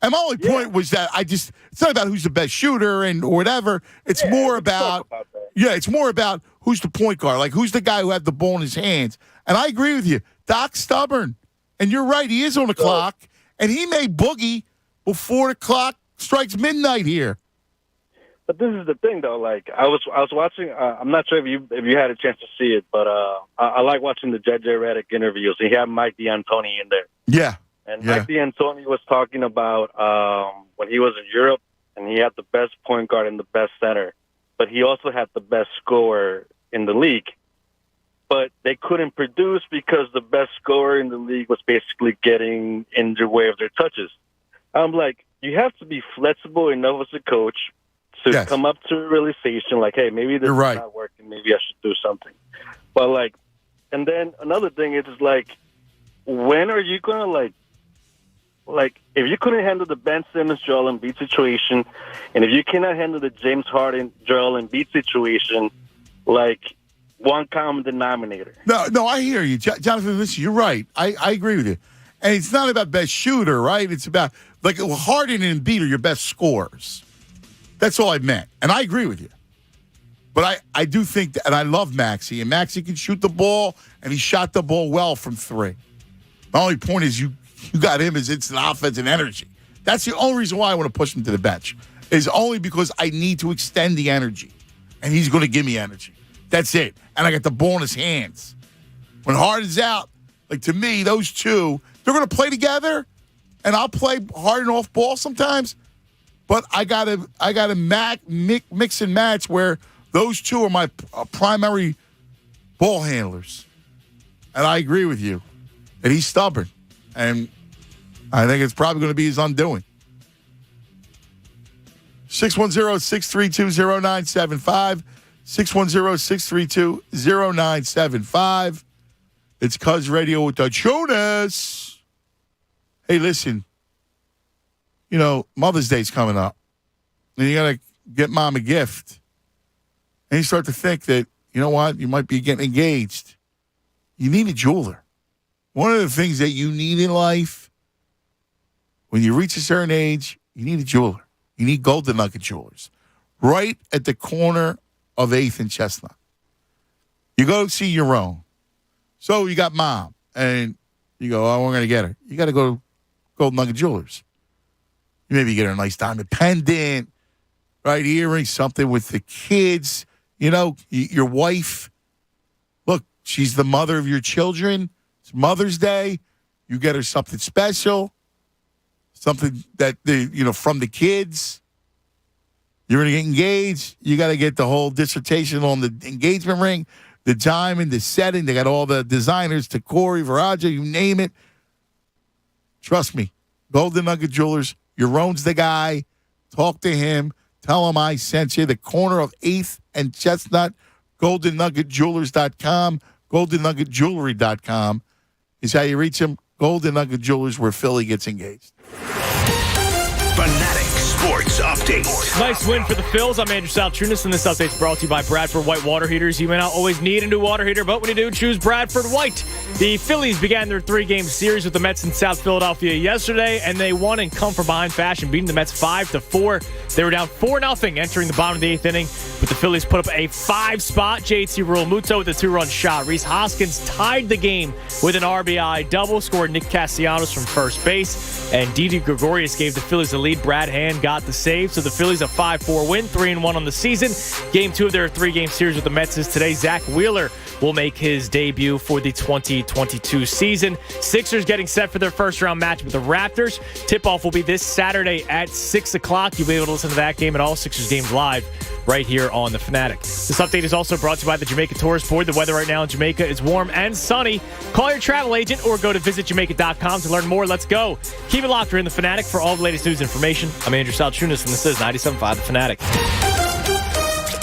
And my only point was that it's not about who's the best shooter and or whatever. It's more about it's more about who's the point guard, like who's the guy who had the ball in his hands. And I agree with you. Doc's stubborn. And you're right, he is on the clock. And he may boogie before the clock strikes midnight here. But this is the thing, though. Like I was watching. I'm not sure if you had a chance to see it, but I like watching the JJ Redick interviews. He had Mike D'Antoni in there. Yeah. And Mike D'Antoni was talking about when he was in Europe, and he had the best point guard and the best center, but he also had the best scorer in the league. But they couldn't produce because the best scorer in the league was basically getting in the way of their touches. I'm like, you have to be flexible enough as a coach to come up to a realization like, hey, maybe this is not working. Maybe I should do something. But like, and then another thing is like, when are you gonna like if you couldn't handle the Ben Simmons Joel Embiid situation, and if you cannot handle the James Harden Joel Embiid situation, like one common denominator. No, I hear you, Jonathan. Listen, you're right. I agree with you. And it's not about best shooter, right? It's about like Harden and Embiid are your best scorers. That's all I meant. And I agree with you. But I do think that, and I love Maxey, and Maxey can shoot the ball, and he shot the ball well from three. My only point is you got him as instant offense and energy. That's the only reason why I want to push him to the bench, is only because I need to extend the energy, and he's going to give me energy. That's it. And I got the ball in his hands. When Harden's out, like to me, those two, they're going to play together, and I'll play Harden off ball sometimes. But I gotta mix and match where those two are my primary ball handlers. And I agree with you that he's stubborn. And I think it's probably going to be his undoing. 610-632-0975. 610-632-0975. It's Cuz Radio with the Jonas. Hey, listen. You know, Mother's Day's coming up. And you got to get Mom a gift. And you start to think that, you know what, you might be getting engaged. You need a jeweler. One of the things that you need in life, when you reach a certain age, you need a jeweler. You need Golden Nugget Jewelers. Right at the corner of 8th and Chestnut. You go see your own. So you got Mom, and you go, oh, we're going to get her. You got to go to Golden Nugget Jewelers. You maybe get her a nice diamond pendant, right? Earrings, something with the kids. You know, your wife. Look, she's the mother of your children. It's Mother's Day. You get her something special, something that, from the kids. You're going to get engaged. You got to get the whole dissertation on the engagement ring, the diamond, the setting. They got all the designers, to Corey, Viraja, you name it. Trust me, Golden Nugget Jewelers, Yaron's the guy. Talk to him. Tell him I sent you. The corner of 8th and Chestnut, GoldenNuggetJewelers.com, GoldenNuggetJewelry.com is how you reach him. Golden Nugget Jewelers, where Philly gets engaged. Fanatic Sports Update. Nice win for the Phils. I'm Andrew Saltrunas, and this update's brought to you by Bradford White Water Heaters. You may not always need a new water heater, but when you do, choose Bradford White. The Phillies began their 3-game series with the Mets in South Philadelphia yesterday, and they won in come-from-behind fashion, beating the Mets 5-4. They were down 4-0 entering the bottom of the 8th inning, but the Phillies put up a 5-spot. JT Realmuto with a 2-run shot. Rhys Hoskins tied the game with an RBI double, scored Nick Castellanos from first base, and Didi Gregorius gave the Phillies the lead. Brad Hand got the save, so the Phillies a 5-4 win, 3-1 on the season. Game 2 of their 3-game series with the Mets is today. Zach Wheeler will make his debut for the 2022 season. Sixers getting set for their first-round match with the Raptors. Tip-off will be this Saturday at 6 o'clock. You'll be able to listen to that game and all Sixers games live right here on The Fanatic. This update is also brought to you by the Jamaica Tourist Board. The weather right now in Jamaica is warm and sunny. Call your travel agent or go to visitjamaica.com to learn more. Let's go. Keep it locked. We're in The Fanatic for all the latest news and information. I'm Andrew Saltrunas, and this is 97.5 The Fanatic.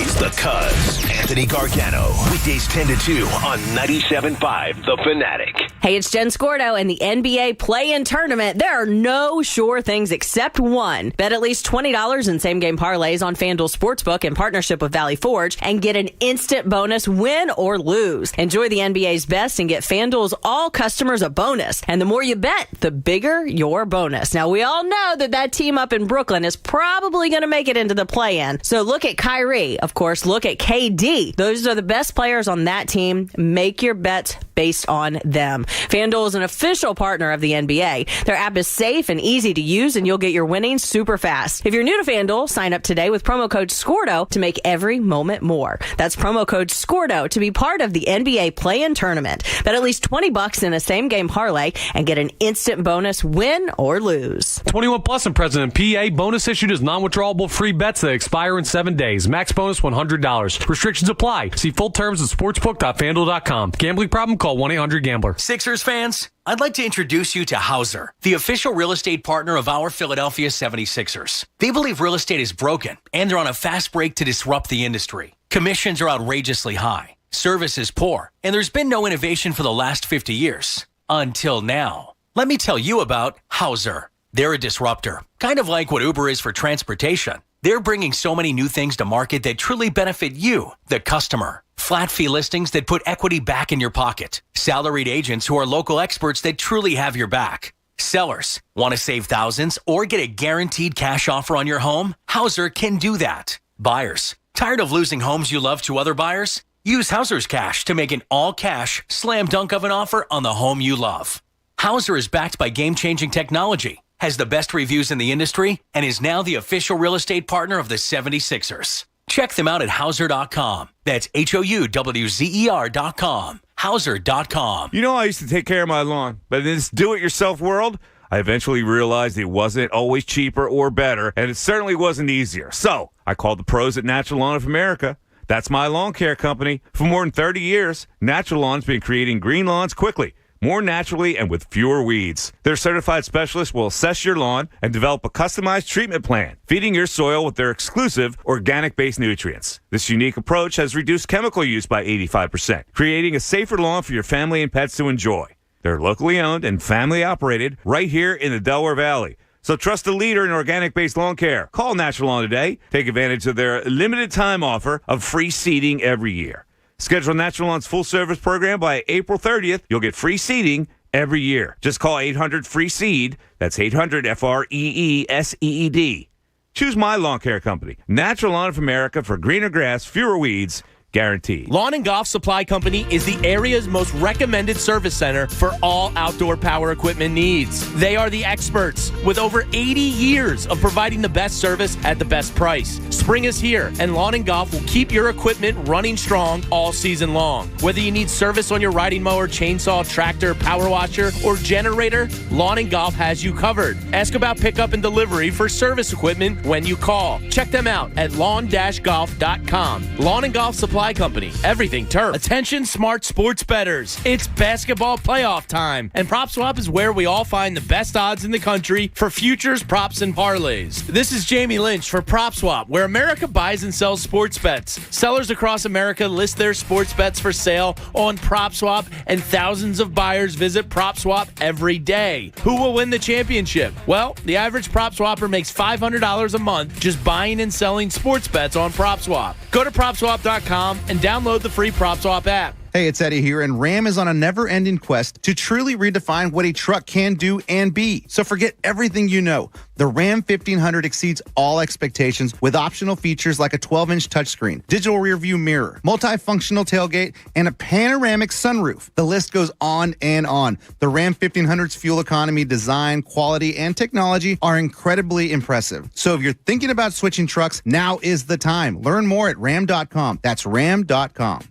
It's the Cuz, Anthony Gargano. Weekdays 10 to 2 on 97.5 The Fanatic. Hey, it's Jen Scordo and the NBA play-in tournament. There are no sure things except one. Bet at least $20 in same-game parlays on FanDuel Sportsbook in partnership with Valley Forge and get an instant bonus, win or lose. Enjoy the NBA's best and get FanDuel's all customers a bonus. And the more you bet, the bigger your bonus. Now, we all know that team up in Brooklyn is probably going to make it into the play-in. So look at Kyrie. Of course, look at KD. Those are the best players on that team. Make your bets based on them. FanDuel is an official partner of the NBA. Their app is safe and easy to use, and you'll get your winnings super fast. If you're new to FanDuel, sign up today with promo code SCORDO to make every moment more. That's promo code SCORDO to be part of the NBA play-in tournament. Bet at least $20 in a same-game parlay and get an instant bonus, win or lose. 21 plus and present in PA. Bonus issued as non-withdrawable free bets that expire in 7 days. Max bonus $100. Restrictions apply. See full terms at sportsbook.fanduel.com. Gambling problem? Call 1-800-GAMBLER. Sixers fans, I'd like to introduce you to Hauser, the official real estate partner of our Philadelphia 76ers. They believe real estate is broken, and they're on a fast break to disrupt the industry. Commissions are outrageously high, service is poor, and there's been no innovation for the last 50 years. Until now. Let me tell you about Hauser. They're a disruptor, kind of like what Uber is for transportation. They're bringing so many new things to market that truly benefit you, the customer. Flat fee listings that put equity back in your pocket. Salaried agents who are local experts that truly have your back. Sellers, want to save thousands or get a guaranteed cash offer on your home? Hauser can do that. Buyers, tired of losing homes you love to other buyers? Use Hauser's cash to make an all-cash, slam dunk of an offer on the home you love. Hauser is backed by game-changing technology, has the best reviews in the industry, and is now the official real estate partner of the 76ers. Check them out at Hauser.com. That's HOUWZER.com. Hauser.com. You know, I used to take care of my lawn, but in this do-it-yourself world, I eventually realized it wasn't always cheaper or better, and it certainly wasn't easier. So I called the pros at Natural Lawn of America. That's my lawn care company. For more than 30 years, Natural Lawn's been creating green lawns quickly, more naturally, and with fewer weeds. Their certified specialists will assess your lawn and develop a customized treatment plan, feeding your soil with their exclusive organic-based nutrients. This unique approach has reduced chemical use by 85%, creating a safer lawn for your family and pets to enjoy. They're locally owned and family operated right here in the Delaware Valley. So trust the leader in organic-based lawn care. Call Natural Lawn today. Take advantage of their limited time offer of free seeding every year. Schedule Natural Lawn's full-service program by April 30th. You'll get free seeding every year. Just call 800-FREE-SEED. That's 800-FREESEED. Choose my lawn care company, Natural Lawn of America, for greener grass, fewer weeds, guaranteed. Lawn and Golf Supply Company is the area's most recommended service center for all outdoor power equipment needs. They are the experts with over 80 years of providing the best service at the best price. Spring is here, and Lawn and Golf will keep your equipment running strong all season long. Whether you need service on your riding mower, chainsaw, tractor, power washer, or generator, Lawn and Golf has you covered. Ask about pickup and delivery for service equipment when you call. Check them out at lawn-golf.com. Lawn and Golf Supply Company. Everything turf. Attention smart sports bettors. It's basketball playoff time, and PropSwap is where we all find the best odds in the country for futures, props, and parlays. This is Jamie Lynch for PropSwap, where America buys and sells sports bets. Sellers across America list their sports bets for sale on PropSwap, and thousands of buyers visit PropSwap every day. Who will win the championship? Well, the average PropSwapper makes $500 a month just buying and selling sports bets on PropSwap. Go to PropSwap.com and download the free PropSwap app. Hey, it's Eddie here, and Ram is on a never-ending quest to truly redefine what a truck can do and be. So forget everything you know. The Ram 1500 exceeds all expectations with optional features like a 12-inch touchscreen, digital rearview mirror, multifunctional tailgate, and a panoramic sunroof. The list goes on and on. The Ram 1500's fuel economy, design, quality, and technology are incredibly impressive. So if you're thinking about switching trucks, now is the time. Learn more at ram.com. That's ram.com.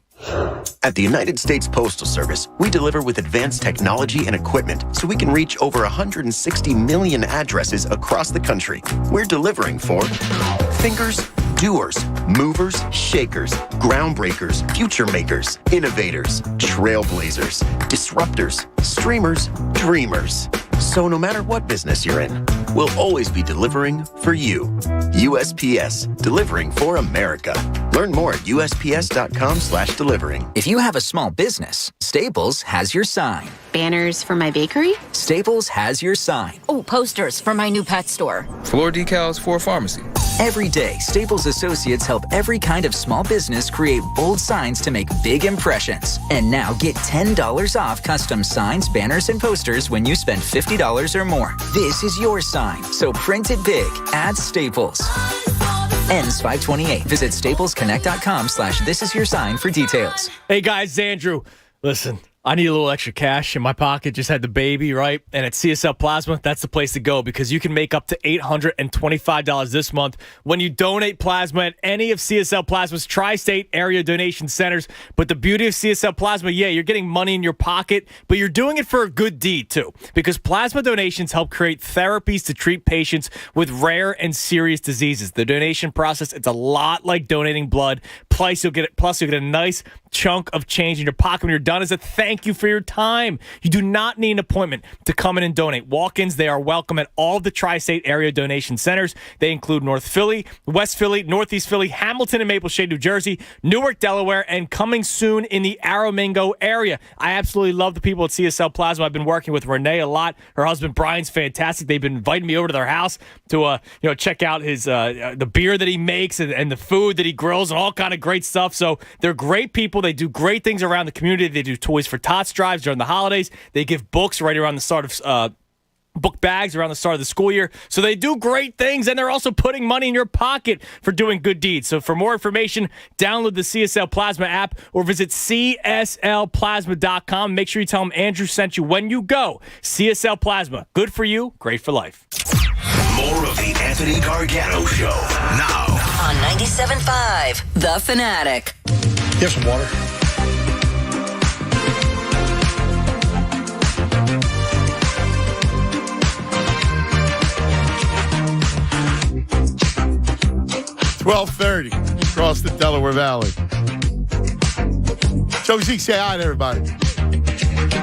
At the United States Postal Service, we deliver with advanced technology and equipment so we can reach over 160 million addresses across the country. We're delivering for thinkers, doers, movers, shakers, groundbreakers, future makers, innovators, trailblazers, disruptors, streamers, dreamers. So no matter what business you're in, we'll always be delivering for you. USPS, delivering for America. Learn more at USPS.com/delivering. If you have a small business, Staples has your sign. Banners for my bakery? Staples has your sign. Oh, posters for my new pet store. Floor decals for a pharmacy. Every day, Staples associates help every kind of small business create bold signs to make big impressions. And now get $10 off custom signs, banners, and posters when you spend $50 or more. This is your sign, so print it big at Staples. Ends 5/28. Visit staplesconnect.com/thisisyoursign for details. Hey guys, Andrew. Listen, I need a little extra cash in my pocket. Just had the baby, right? And at CSL Plasma, that's the place to go because you can make up to $825 this month when you donate plasma at any of CSL Plasma's tri-state area donation centers. But the beauty of CSL Plasma, yeah, you're getting money in your pocket, but you're doing it for a good deed too, because plasma donations help create therapies to treat patients with rare and serious diseases. The donation process, it's a lot like donating blood. Plus, you'll get a nice chunk of change in your pocket when you're done as a thank you for your time. You do not need an appointment to come in and donate. Walk-ins, they are welcome at all of the tri-state area donation centers. They include North Philly, West Philly, Northeast Philly, Hamilton and Maple Shade, New Jersey, Newark, Delaware, and coming soon in the Aramingo area. I absolutely love the people at CSL Plasma. I've been working with Renee a lot. Her husband Brian's fantastic. They've been inviting me over to their house to check out his the beer that he makes and the food that he grills and all kind of great stuff. So they're great people. They do great things around the community. They do Toys for Tots drives during the holidays. They give books right around the start of book bags around the start of the school year. So they do great things, and they're also putting money in your pocket for doing good deeds. So for more information, download the CSL Plasma app or visit CSLPlasma.com. Make sure you tell them Andrew sent you when you go. CSL Plasma, good for you, great for life. More of the Anthony Gargano Show now on 97.5 The Fanatic. You have some water? $12:30 across the Delaware Valley. Joe Z, say hi to everybody.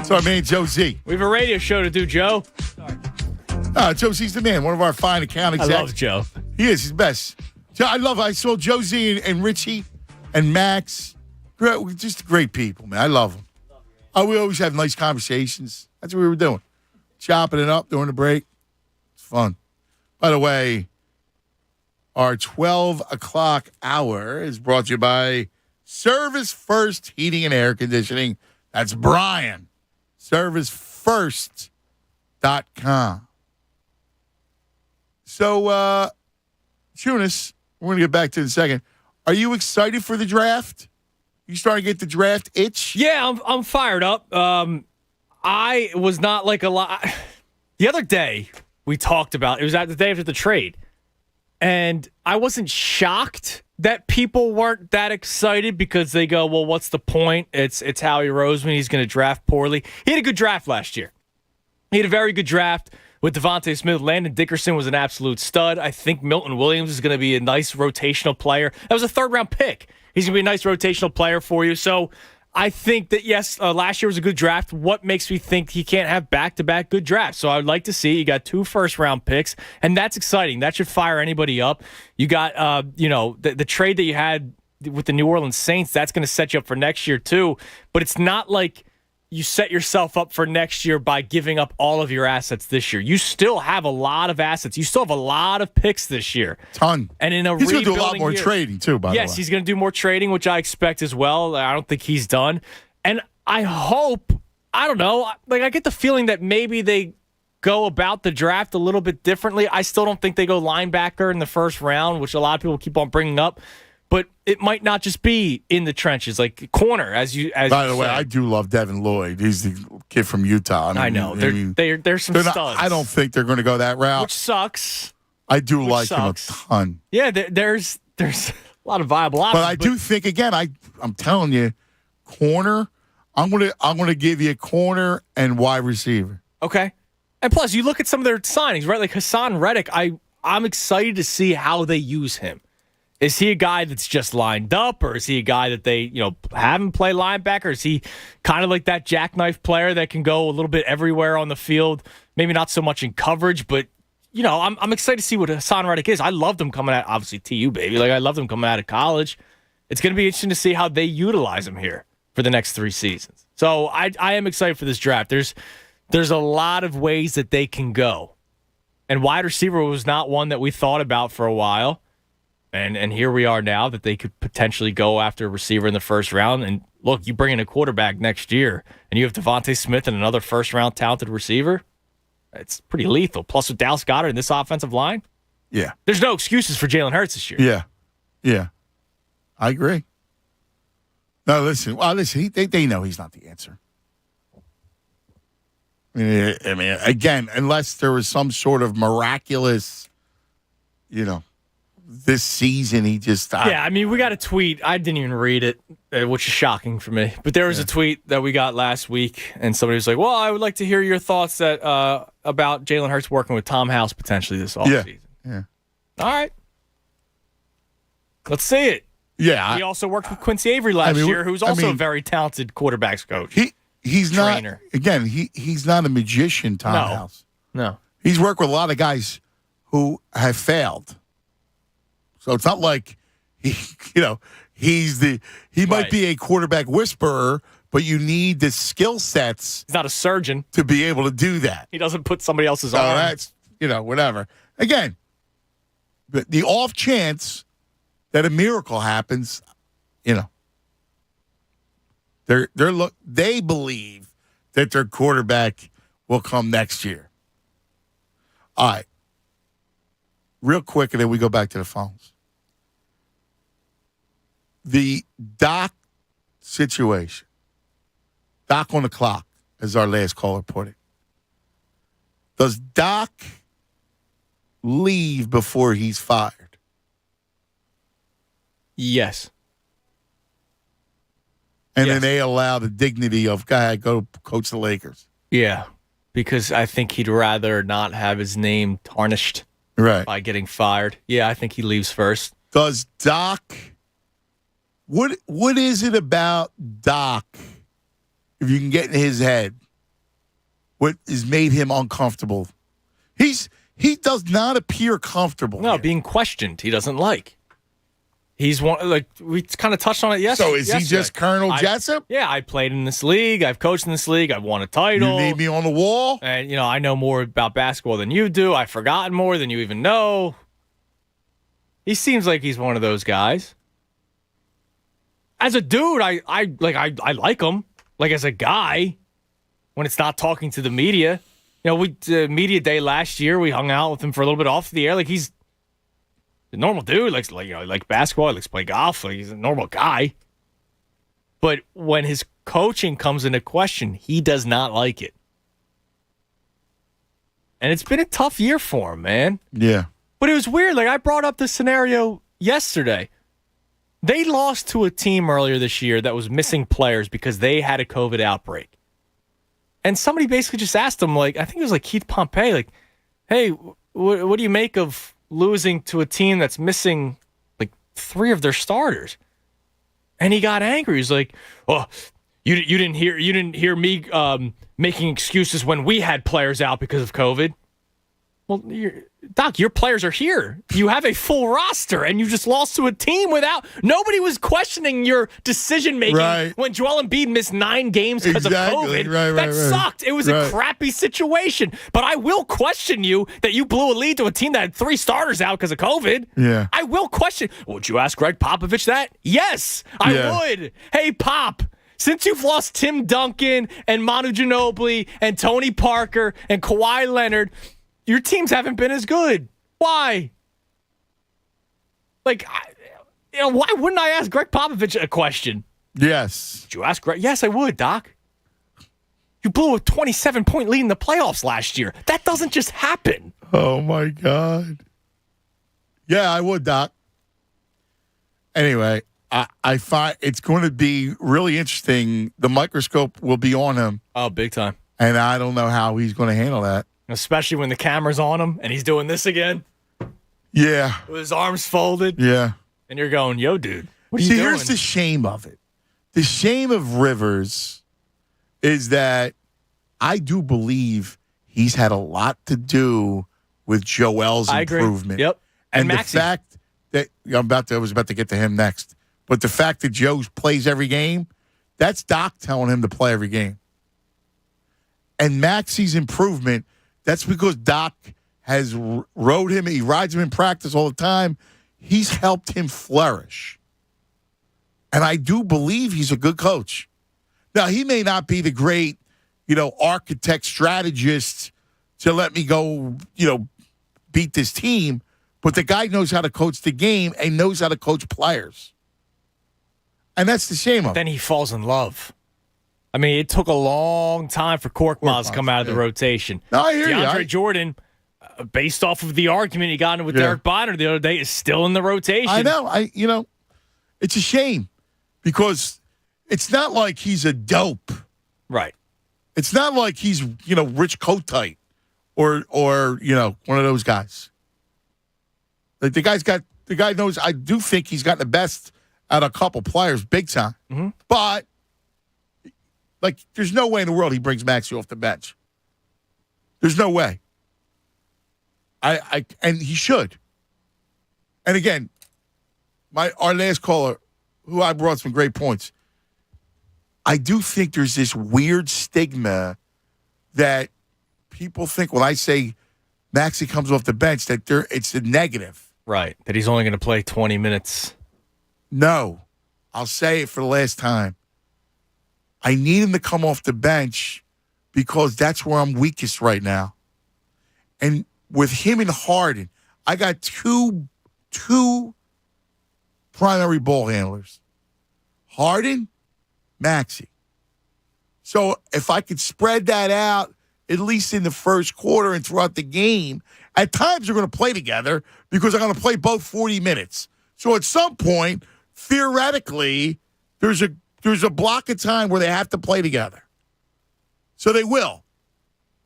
So I mean Joe Z. We have a radio show to do, Joe. Joe Z's the man, one of our fine account execs. I love Joe. He is. He's the best. I saw Joe Z and Richie and Max. Just great people, man. I love them. We always have nice conversations. That's what we were doing. Chopping it up during the break. It's fun. By the way, our 12 o'clock hour is brought to you by Service First Heating and Air Conditioning. That's Brian. ServiceFirst.com. So, Tunis, we're going to get back to it in a second. Are you excited for the draft? You starting to get the draft itch? Yeah, I'm fired up. I was not like a lot. The other day we talked about, it was the day after the trade, and I wasn't shocked that people weren't that excited because they go, well, what's the point? It's Howie Roseman. He's going to draft poorly. He had a good draft last year. He had a very good draft with Devontae Smith. Landon Dickerson was an absolute stud. I think Milton Williams is going to be a nice rotational player. That was a third-round pick. He's going to be a nice rotational player for you. So I think that, yes, last year was a good draft. What makes me think he can't have back-to-back good drafts? So I would like to see. You got 2 first-round picks, and that's exciting. That should fire anybody up. You got, the trade that you had with the New Orleans Saints, that's going to set you up for next year too. But it's not like you set yourself up for next year by giving up all of your assets this year. You still have a lot of assets. You still have a lot of picks this year. Ton. And in a he's going to do a lot rebuilding more year, trading too, by the way. Yes, he's going to do more trading, which I expect as well. I don't think he's done. And I hope, I don't know, like I get the feeling that maybe they go about the draft a little bit differently. I still don't think they go linebacker in the first round, which a lot of people keep on bringing up. But it might not just be in the trenches, like corner, as you By the way, said. I do love Devin Lloyd. He's the kid from Utah. I know. There's some studs. I don't think they're going to go that route. Which sucks. I do like him a ton. Yeah, there's a lot of viable options. But I do think, again, I'm telling you, corner, I'm gonna give you a corner and wide receiver. Okay. And plus, you look at some of their signings, right? Like Hassan Reddick, I'm excited to see how they use him. Is he a guy that's just lined up, or is he a guy that they, have him play linebacker? Is he kind of like that jackknife player that can go a little bit everywhere on the field? Maybe not so much in coverage, but I'm excited to see what Hassan Reddick is. I loved him coming out, obviously TU baby. Like I loved him coming out of college. It's going to be interesting to see how they utilize him here for the next 3 seasons. So I am excited for this draft. There's a lot of ways that they can go, and wide receiver was not one that we thought about for a while. And here we are now that they could potentially go after a receiver in the first round. And look, you bring in a quarterback next year, and you have Devontae Smith and another first-round talented receiver. It's pretty lethal. Plus with Dallas Goedert in this offensive line, yeah, there's no excuses for Jalen Hurts this year. Yeah, I agree. No, listen. They know he's not the answer. I mean, again, unless there was some sort of miraculous, this season he just stopped. Yeah, I mean, we got a tweet. I didn't even read it, which is shocking for me. But there was a tweet that we got last week, and somebody was like, well, I would like to hear your thoughts about Jalen Hurts working with Tom House potentially this offseason. Yeah. All right. Let's see it. Yeah. He also worked with Quincy Avery last year, who's also a very talented quarterbacks coach. He's trainer. Not, again, he's not a magician, Tom House. No. He's worked with a lot of guys who have failed. So it's not like he might be a quarterback whisperer, but you need the skill sets. He's not a surgeon to be able to do that. He doesn't put somebody else's arm. That's whatever. Again, but the off chance that a miracle happens, they believe that their quarterback will come next year. All right. Real quick, and then we go back to the phones. The Doc situation. Doc on the clock, as our last caller put it. Does Doc leave before he's fired? Yes. And then they allow the dignity of, go coach the Lakers. Yeah, because I think he'd rather not have his name tarnished by getting fired. Yeah, I think he leaves first. Does Doc... What is it about Doc, if you can get in his head, what has made him uncomfortable? He does not appear comfortable. No, being questioned he doesn't like. He's one, like we kind of touched on it yesterday. So is he just Colonel Jessup? Yeah, I played in this league. I've coached in this league. I've won a title. You need me on the wall? And, I know more about basketball than you do. I've forgotten more than you even know. He seems like he's one of those guys. As a dude, I like him. Like as a guy, when it's not talking to the media. We media day last year, we hung out with him for a little bit off the air. Like he's a normal dude. He likes basketball. He likes to play golf. Like he's a normal guy. But when his coaching comes into question, he does not like it. And it's been a tough year for him, man. Yeah. But it was weird. Like, I brought up this scenario yesterday. They lost to a team earlier this year that was missing players because they had a COVID outbreak. And somebody basically just asked him, like, I think it was like Keith Pompey, like, hey, what do you make of losing to a team that's missing like 3 of their starters? And he got angry. He's like, "Oh, you didn't hear me making excuses when we had players out because of COVID." Well, Doc, your players are here. You have a full roster, and you just lost to a team without. Nobody was questioning your decision making when Joel Embiid missed 9 games because of COVID. That sucked. It was a crappy situation. But I will question you that you blew a lead to a team that had 3 starters out because of COVID. Yeah, I will question. Would you ask Greg Popovich that? Yes, I would. Hey, Pop. Since you've lost Tim Duncan and Manu Ginobili and Tony Parker and Kawhi Leonard, your teams haven't been as good. Why? Like, why wouldn't I ask Greg Popovich a question? Yes. Would you ask Greg? Yes, I would, Doc. You blew a 27-point lead in the playoffs last year. That doesn't just happen. Oh, my God. Yeah, I would, Doc. Anyway, I find it's going to be really interesting. The microscope will be on him. Oh, big time. And I don't know how he's going to handle that. Especially when the camera's on him and he's doing this again. Yeah. With his arms folded. Yeah. And you're going, yo, dude, what are you See, doing? here's the shame of it. The shame of Rivers is that I do believe he's had a lot to do with Joel's improvement. Yep. And the Maxey. fact that I was about to get to him next. But the fact that Joe plays every game, that's Doc telling him to play every game. And Maxey's improvement, that's because Doc has rode him. He rides him in practice all the time. He's helped him flourish. And I do believe he's a good coach. Now, he may not be the great, architect, strategist to let me go, beat this team, but the guy knows how to coach the game and knows how to coach players. And that's the shame of it. Then he falls in love. I mean, it took a long time for Korkmaz to come out of the rotation. No, I hear DeAndre you. Jordan, based off of the argument he got in with Derek Bonner the other day, is still in the rotation. I know. It's a shame because it's not like he's a dope. Right. It's not like he's, Rich Kotite or one of those guys. Like the guy knows, I do think he's got the best out of a couple players big time. Mm-hmm. But there's no way in the world he brings Maxey off the bench. There's no way. And he should. And again, our last caller, who I brought some great points, I do think there's this weird stigma that people think when I say Maxey comes off the bench that it's a negative. Right. That he's only going to play 20 minutes. No. I'll say it for the last time. I need him to come off the bench because that's where I'm weakest right now. And with him and Harden, I got two primary ball handlers. Harden, Maxey. So if I could spread that out, at least in the first quarter and throughout the game, at times they're going to play together because they're going to play both 40 minutes. So at some point, theoretically, there's a block of time where they have to play together. So they will.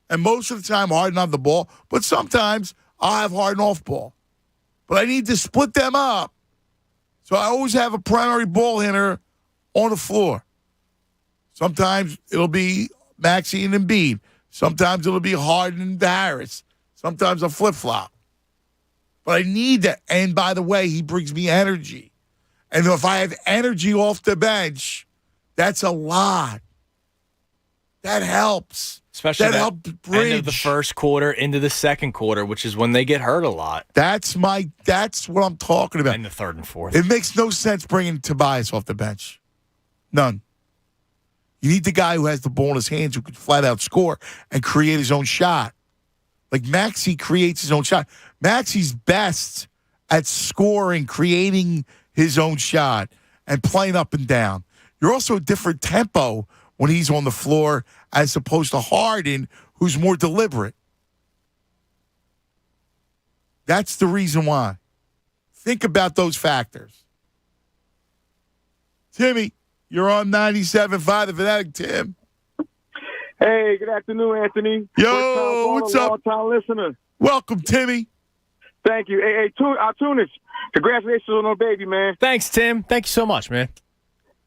And most of the time, Harden on the ball. But sometimes I'll have Harden off ball. But I need to split them up. So I always have a primary ball handler on the floor. Sometimes it'll be Maxey and Embiid. Sometimes it'll be Harden and Harris. Sometimes a flip-flop. But I need that. And by the way, he brings me energy. And if I have energy off the bench, that's a lot. That helps. Especially that helps bridge. End of the first quarter into the second quarter, which is when they get hurt a lot. That's what I'm talking about. In the third and fourth. It makes no sense bringing Tobias off the bench. None. You need the guy who has the ball in his hands who can flat out score and create his own shot. Like Maxey creates his own shot. Maxey's best at scoring, creating his own shot, and playing up and down. you're also a different tempo when he's on the floor as opposed to Harden, who's more deliberate. That's the reason why. Think about those factors. Timmy, you're on 97.5 The Fanatic, Tim. Hey, good afternoon, Anthony. Yo, what's up? Long-time listener. Welcome, Timmy. Thank you. Hey, Tunis, congratulations on the baby, man. Thanks, Tim. Thank you so much, man.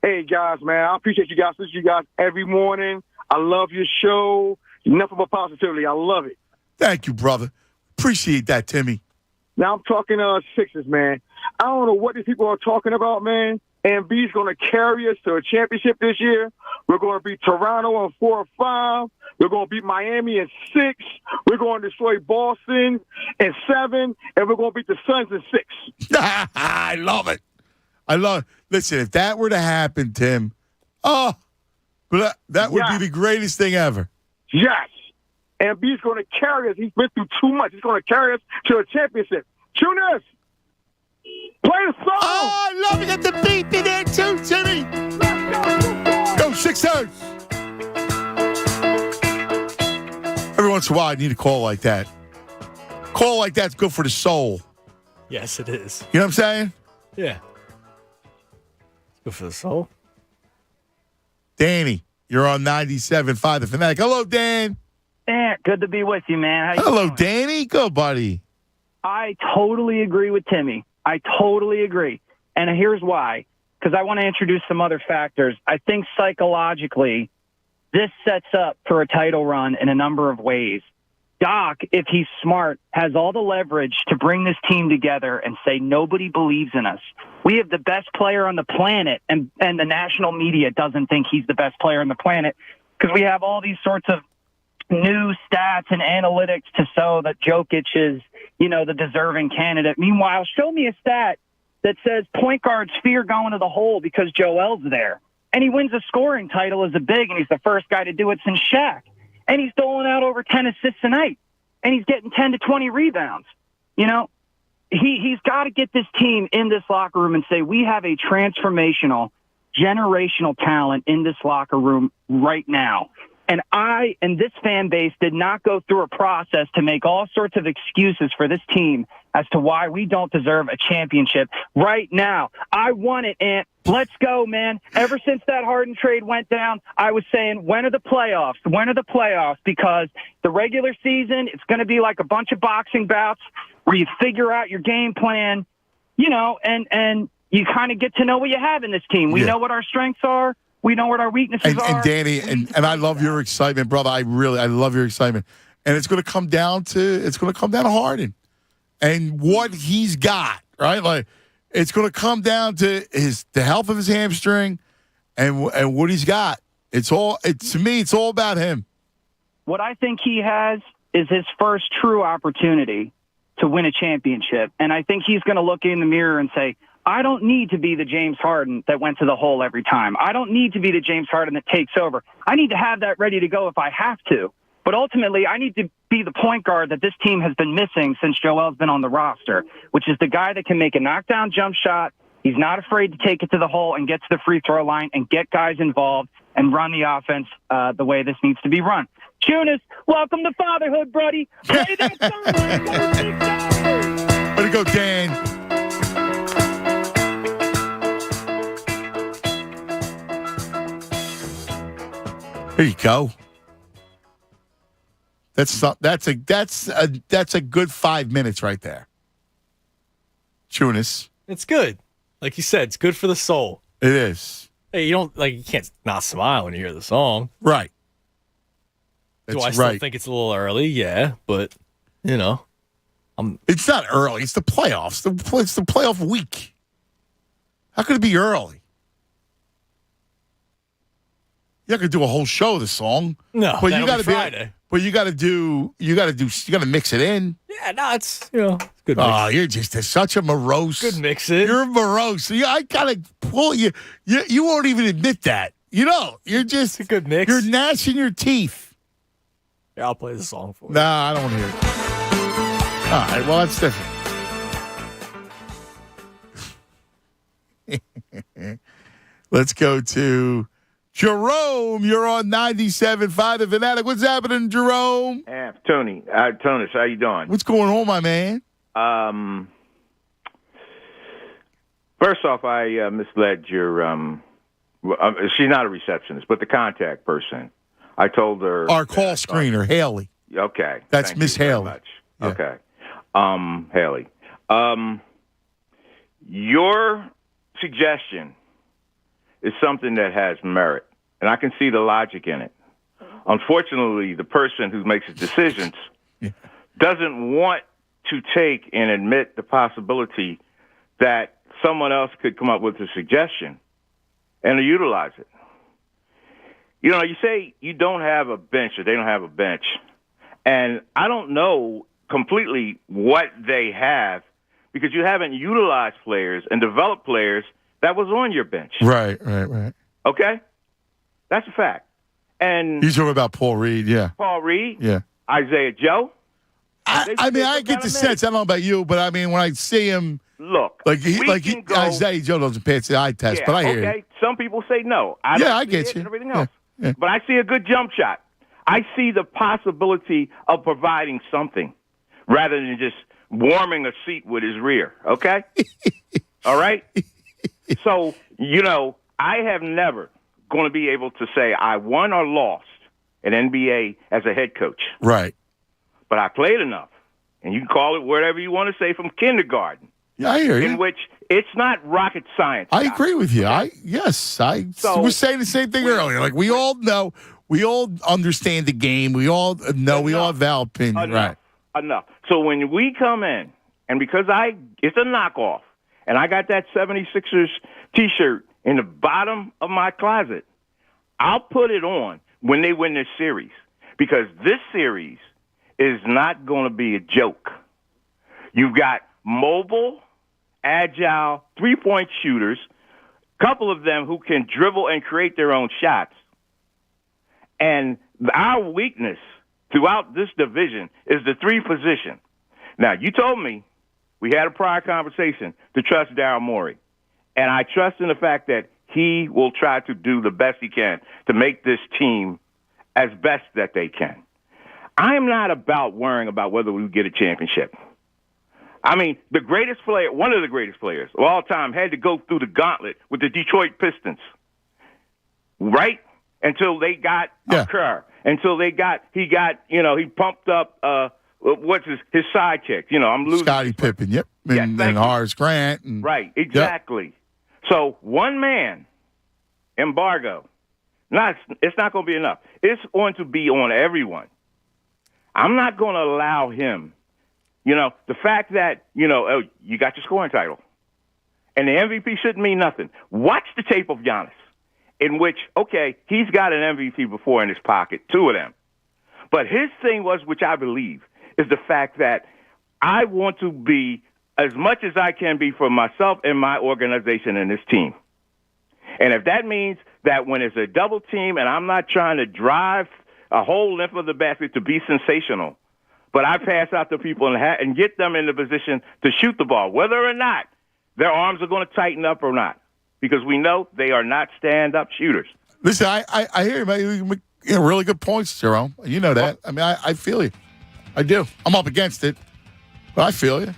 Hey, guys, man, I appreciate you guys. Listen to you guys every morning. I love your show. Nothing but positivity. I love it. Thank you, brother. Appreciate that, Timmy. Now I'm talking Sixers, man. I don't know what these people are talking about, man. And B's going to carry us to a championship this year. We're going to beat Toronto in 4 or 5. We're going to beat Miami in 6. We're going to destroy Boston in 7. And we're going to beat the Suns in 6. I love it. Listen, if that were to happen, Tim, that would be the greatest thing ever. Yes. And B's going to carry us. He's been through too much. He's going to carry us to a championship. Tunis, play the song. Oh, I love it. Got the beat in there too, Timmy. Let's go. Go Sixers. Every once in a while, I need a call like that. Call like that's good for the soul. Yes, it is. You know what I'm saying? Yeah. It's good for the soul. Danny, you're on 97.5 The Fanatic. Hello, Dan. Dan, good to be with you, man. How you Hello, doing? Danny. Go, buddy. I totally agree with Timmy. I totally agree. And here's why. Because I want to introduce some other factors. I think psychologically, this sets up for a title run in a number of ways. Doc, if he's smart, has all the leverage to bring this team together and say, nobody believes in us. We have the best player on the planet, and the national media doesn't think he's the best player on the planet because we have all these sorts of new stats and analytics to show that Jokic is, the deserving candidate. Meanwhile, show me a stat that says point guards fear going to the hole because Joel's there. And he wins a scoring title as a big, and he's the first guy to do it since Shaq. And he's doling out over 10 assists a night. And he's getting 10 to 20 rebounds. He's got to get this team in this locker room and say, we have a transformational, generational talent in this locker room right now. And I and this fan base did not go through a process to make all sorts of excuses for this team as to why we don't deserve a championship right now. I want it, Ant. Let's go, man. Ever since that Harden trade went down, I was saying, when are the playoffs? When are the playoffs? Because the regular season, it's going to be like a bunch of boxing bouts where you figure out your game plan, and you kind of get to know what you have in this team. We know what our strengths are. We know what our weaknesses are. And Danny, and I love your excitement, brother. I love your excitement. And it's going to come down to Harden and what he's got, right? Like it's going to come down to the health of his hamstring and what he's got. To me, it's all about him. What I think he has is his first true opportunity to win a championship. And I think he's going to look in the mirror and say, I don't need to be the James Harden that went to the hole every time. I don't need to be the James Harden that takes over. I need to have that ready to go if I have to. But ultimately, I need to be the point guard that this team has been missing since Joel's been on the roster, which is the guy that can make a knockdown jump shot. He's not afraid to take it to the hole and get to the free throw line and get guys involved and run the offense the way this needs to be run. Tunis, welcome to fatherhood, buddy. Play that song. Way to go, Dan. There you go. That's a good 5 minutes right there. Tunis. It's good. Like you said, it's good for the soul. It is. Hey, you can't not smile when you hear the song. Right. Do I still think it's a little early? Yeah, but it's not early. It's the playoffs. It's the playoff week. How could it be early? You're not gonna do a whole show of the song. No, but you gotta Friday. But you gotta mix it in. Yeah, no, it's good. Oh, you're just such a morose. Good mix it. You're morose. I gotta pull you. You won't even admit that. You're just a good mix. You're gnashing your teeth. Yeah, I'll play the song for you. Nah, I don't want to hear it. All right, well that's different. Let's go to Jerome. You're on 97.5 The Fanatic. What's happening, Jerome? Tony, how you doing? What's going on, my man? First off, I misled your. She's not a receptionist, but the contact person. I told her our call screener, Haley. Okay, that's Miss Haley. Yeah. Okay, Haley. Your suggestion is something that has merit, and I can see the logic in it. Unfortunately, the person who makes the decisions doesn't want to take and admit the possibility that someone else could come up with a suggestion and to utilize it. You know, you say you don't have a bench or they don't have a bench, and I don't know completely what they have because you haven't utilized players and developed players that was on your bench. Right. Okay? That's a fact. And you talking about Paul Reed, yeah. Paul Reed, yeah. Isaiah Joe. I mean, I get the sense. I don't know about you, but I mean, when I see him, look, Isaiah Joe doesn't pass the eye test, but I hear you. Some people say no. I get you. And everything else. Yeah. But I see a good jump shot. I see the possibility of providing something rather than just warming a seat with his rear. Okay. All right. So I have never going to be able to say I won or lost an NBA as a head coach. Right. But I played enough, and you can call it whatever you want to say from kindergarten. Yeah, I hear you. In which it's not rocket science. I agree with you. I was saying the same thing earlier. Like we all know, we all understand the game. We all know. We all have our opinion. Right. Enough. So when we come in, and because it's a knockoff, and I got that 76ers T-shirt in the bottom of my closet, I'll put it on when they win this series because this series is not going to be a joke. You've got mobile, agile, three-point shooters, a couple of them who can dribble and create their own shots. And our weakness throughout this division is the three position. Now, you told me we had a prior conversation to trust Daryl Morey. And I trust in the fact that he will try to do the best he can to make this team as best that they can. I am not about worrying about whether we get a championship. I mean, the greatest player, one of the greatest players of all time, had to go through the gauntlet with the Detroit Pistons, right? Until they got a Kerr. Until he pumped up, what's his side chick? I'm losing. Scottie Pippen, yep. And Horace Grant. Right, exactly. Yep. So one man embargo, it's not going to be enough. It's going to be on everyone. I'm not going to allow him, the fact that, you got your scoring title and the MVP shouldn't mean nothing. Watch the tape of Giannis in which, he's got an MVP before in his pocket, two of them. But his thing was, which I believe, is the fact that I want to be as much as I can be for myself and my organization and this team. And if that means that when it's a double team and I'm not trying to drive a whole length of the basket to be sensational, but I pass out to people and get them in the position to shoot the ball, whether or not their arms are going to tighten up or not, because we know they are not stand-up shooters. Listen, I hear you make really good points, Jerome. You know that. I mean, I feel you. I do. I'm up against it, but I feel you.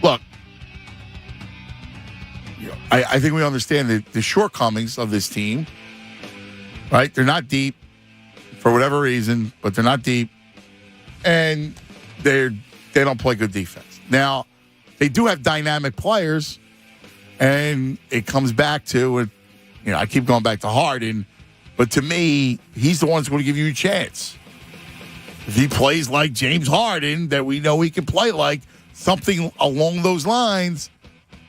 Look, I think we understand the shortcomings of this team, right? They're not deep for whatever reason, but they're not deep, and they don't play good defense. Now, they do have dynamic players, and it comes back to, I keep going back to Harden, but to me, he's the one that's going to give you a chance. If he plays like James Harden, that we know he can play like, something along those lines,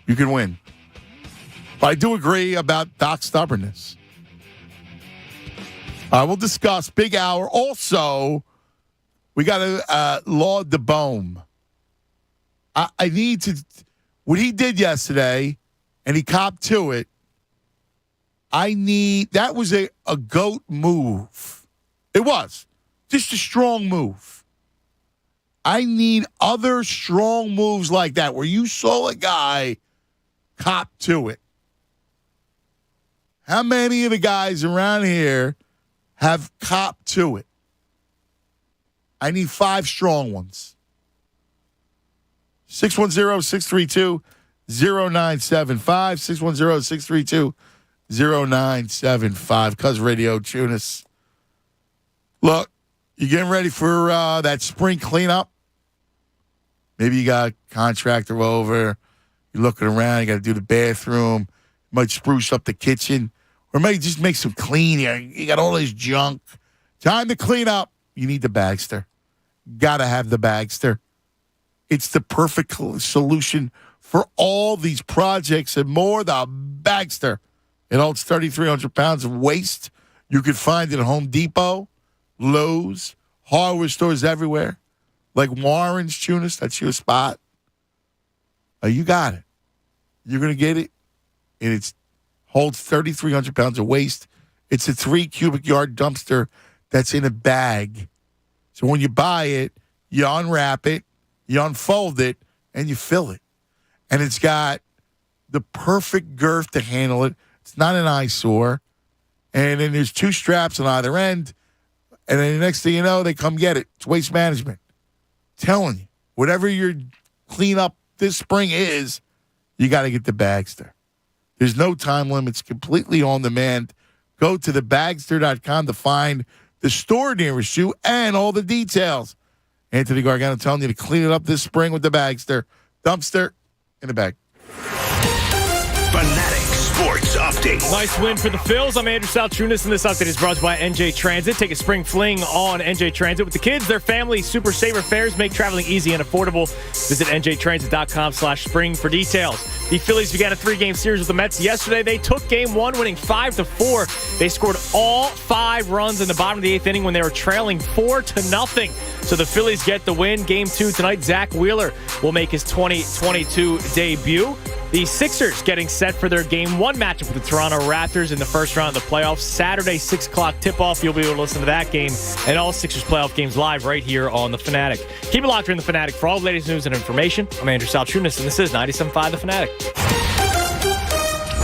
you can win. But I do agree about Doc's stubbornness. We'll discuss big hour. Also, we got to laud the Bohm. I need to, what he did yesterday, and he copped to it, that was a GOAT move. It was. Just a strong move. I need other strong moves like that where you saw a guy cop to it. How many of the guys around here have copped to it? I need 5 strong ones. 610-632-0975. 610-632-0975. Cuz Radio Tunis. Look, you getting ready for that spring cleanup? Maybe you got a contractor over. You're looking around. You got to do the bathroom. You might spruce up the kitchen. Or maybe just make some clean. You got all this junk. Time to clean up. You need the Bagster. Got to have the Bagster. It's the perfect solution for all these projects and more. The Bagster. It holds 3,300 pounds of waste. You can find it at Home Depot, Lowe's, hardware stores everywhere. Like Warren's, Tunis, that's your spot. You got it. You're going to get it. And it holds 3,300 pounds of waste. It's a 3 cubic yard dumpster that's in a bag. So when you buy it, you unwrap it, you unfold it, and you fill it. And it's got the perfect girth to handle it. It's not an eyesore. And then there's 2 straps on either end. And then the next thing you know, they come get it. It's waste management. Telling you, whatever your cleanup this spring is, you got to get the Bagster. There's no time limits, completely on demand. Go to thebagster.com to find the store nearest you and all the details. Anthony Gargano telling you to clean it up this spring with the Bagster. Dumpster in the bag. Fanatic Sports Update. Nice win for the Phils. I'm Andrew Salchunas, and this update is brought to you by NJ Transit. Take a spring fling on NJ Transit with the kids, their family. Super Saver fares make traveling easy and affordable. Visit njtransit.com/spring for details. The Phillies began a 3-game series with the Mets yesterday. They took game 1, winning 5-4. They scored all 5 runs in the bottom of the 8th inning when they were trailing 4-0. So the Phillies get the win. Game 2 tonight. Zach Wheeler will make his 2022 debut. The Sixers getting set for their Game 1 matchup with the Toronto Raptors in the first round of the playoffs. Saturday, 6 o'clock tip-off. You'll be able to listen to that game and all Sixers playoff games live right here on The Fanatic. Keep it locked here in The Fanatic for all the latest news and information. I'm Andrew Salchunas, and this is 97.5 The Fanatic.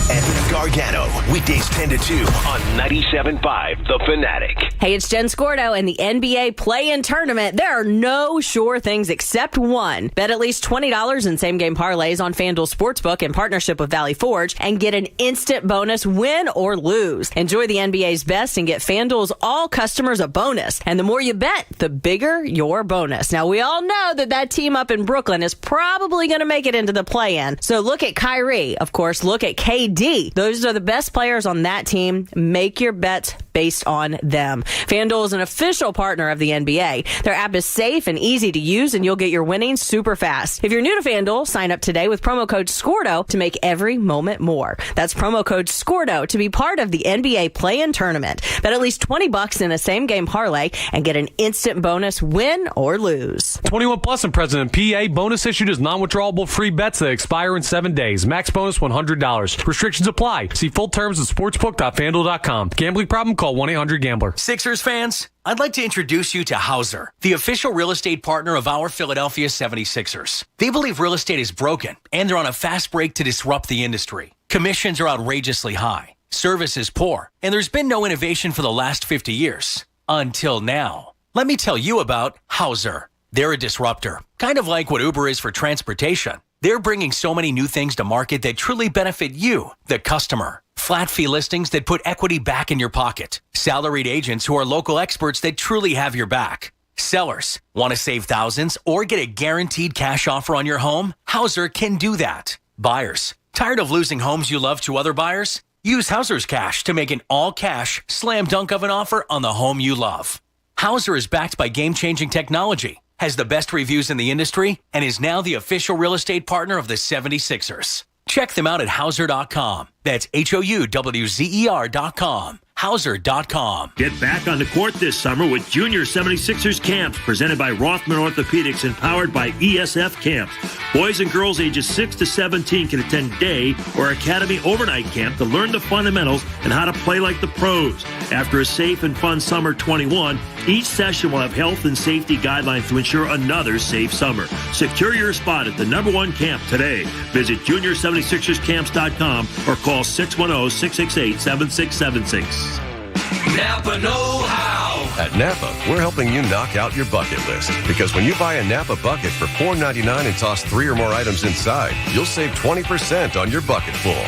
Anthony Gargano, weekdays 10 to 2 on 97.5 The Fanatic. Hey, it's Jen Scordo and the NBA play-in tournament. There are no sure things except one. Bet at least $20 in same-game parlays on FanDuel Sportsbook in partnership with Valley Forge and get an instant bonus, win or lose. Enjoy the NBA's best and get FanDuel's all customers a bonus. And the more you bet, the bigger your bonus. Now, we all know that team up in Brooklyn is probably going to make it into the play-in. So look at Kyrie. Of course, look at KD. Those are the best players on that team. Make your bets based on them. FanDuel is an official partner of the NBA. Their app is safe and easy to use, and you'll get your winnings super fast. If you're new to FanDuel, sign up today with promo code SCORDO to make every moment more. That's promo code SCORDO to be part of the NBA play-in tournament. Bet at least $20 in a same-game parlay and get an instant bonus, win or lose. 21 plus and present in PA. Bonus issued as non-withdrawable free bets that expire in 7 days. Max bonus $100. Restrictions apply. See full terms at sportsbook.fanduel.com. Gambling problem? Call 1-800-GAMBLER. Sixers fans, I'd like to introduce you to Hauser, the official real estate partner of our Philadelphia 76ers. They believe real estate is broken, and they're on a fast break to disrupt the industry. Commissions are outrageously high, service is poor, and there's been no innovation for the last 50 years. Until now. Let me tell you about Hauser. They're a disruptor, kind of like what Uber is for transportation. They're bringing so many new things to market that truly benefit you, the customer. Flat fee listings that put equity back in your pocket. Salaried agents who are local experts that truly have your back. Sellers, want to save thousands or get a guaranteed cash offer on your home? Hauser can do that. Buyers, tired of losing homes you love to other buyers? Use Hauser's Cash to make an all-cash slam dunk of an offer on the home you love. Hauser is backed by game-changing technology, has the best reviews in the industry, and is now the official real estate partner of the 76ers. Check them out at Hauser.com. That's HOUWZER.com. Hauser.com. Get back on the court this summer with Junior 76ers Camps, presented by Rothman Orthopedics and powered by ESF Camps. Boys and girls ages 6 to 17 can attend day or academy overnight camp to learn the fundamentals and how to play like the pros. After a safe and fun summer 21, each session will have health and safety guidelines to ensure another safe summer. Secure your spot at the #1 camp today. Visit junior76erscamps.com or call Call 610-668-7676. Napa know-how. At Napa, we're helping you knock out your bucket list. Because when you buy a Napa bucket for $4.99 and toss 3 or more items inside, you'll save 20% on your bucket full.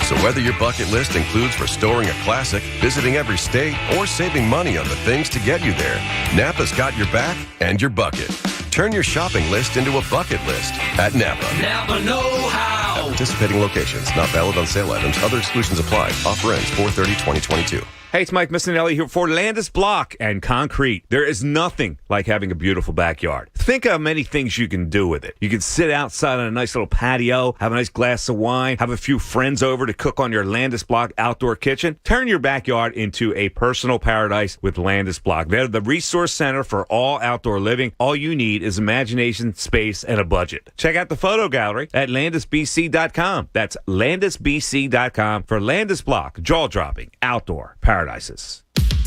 So whether your bucket list includes restoring a classic, visiting every state, or saving money on the things to get you there, Napa's got your back and your bucket. Turn your shopping list into a bucket list at Napa. Napa know-how. At participating locations, not valid on sale items. Other exclusions apply. Offer ends 4/30/2022. Hey, it's Mike Missinelli here for Landis Block and Concrete. There is nothing like having a beautiful backyard. Think of many things you can do with it. You can sit outside on a nice little patio, have a nice glass of wine, have a few friends over to cook on your Landis Block outdoor kitchen. Turn your backyard into a personal paradise with Landis Block. They're the resource center for all outdoor living. All you need is imagination, space, and a budget. Check out the photo gallery at landisbc.com. That's landisbc.com for Landis Block, jaw-dropping outdoor paradises.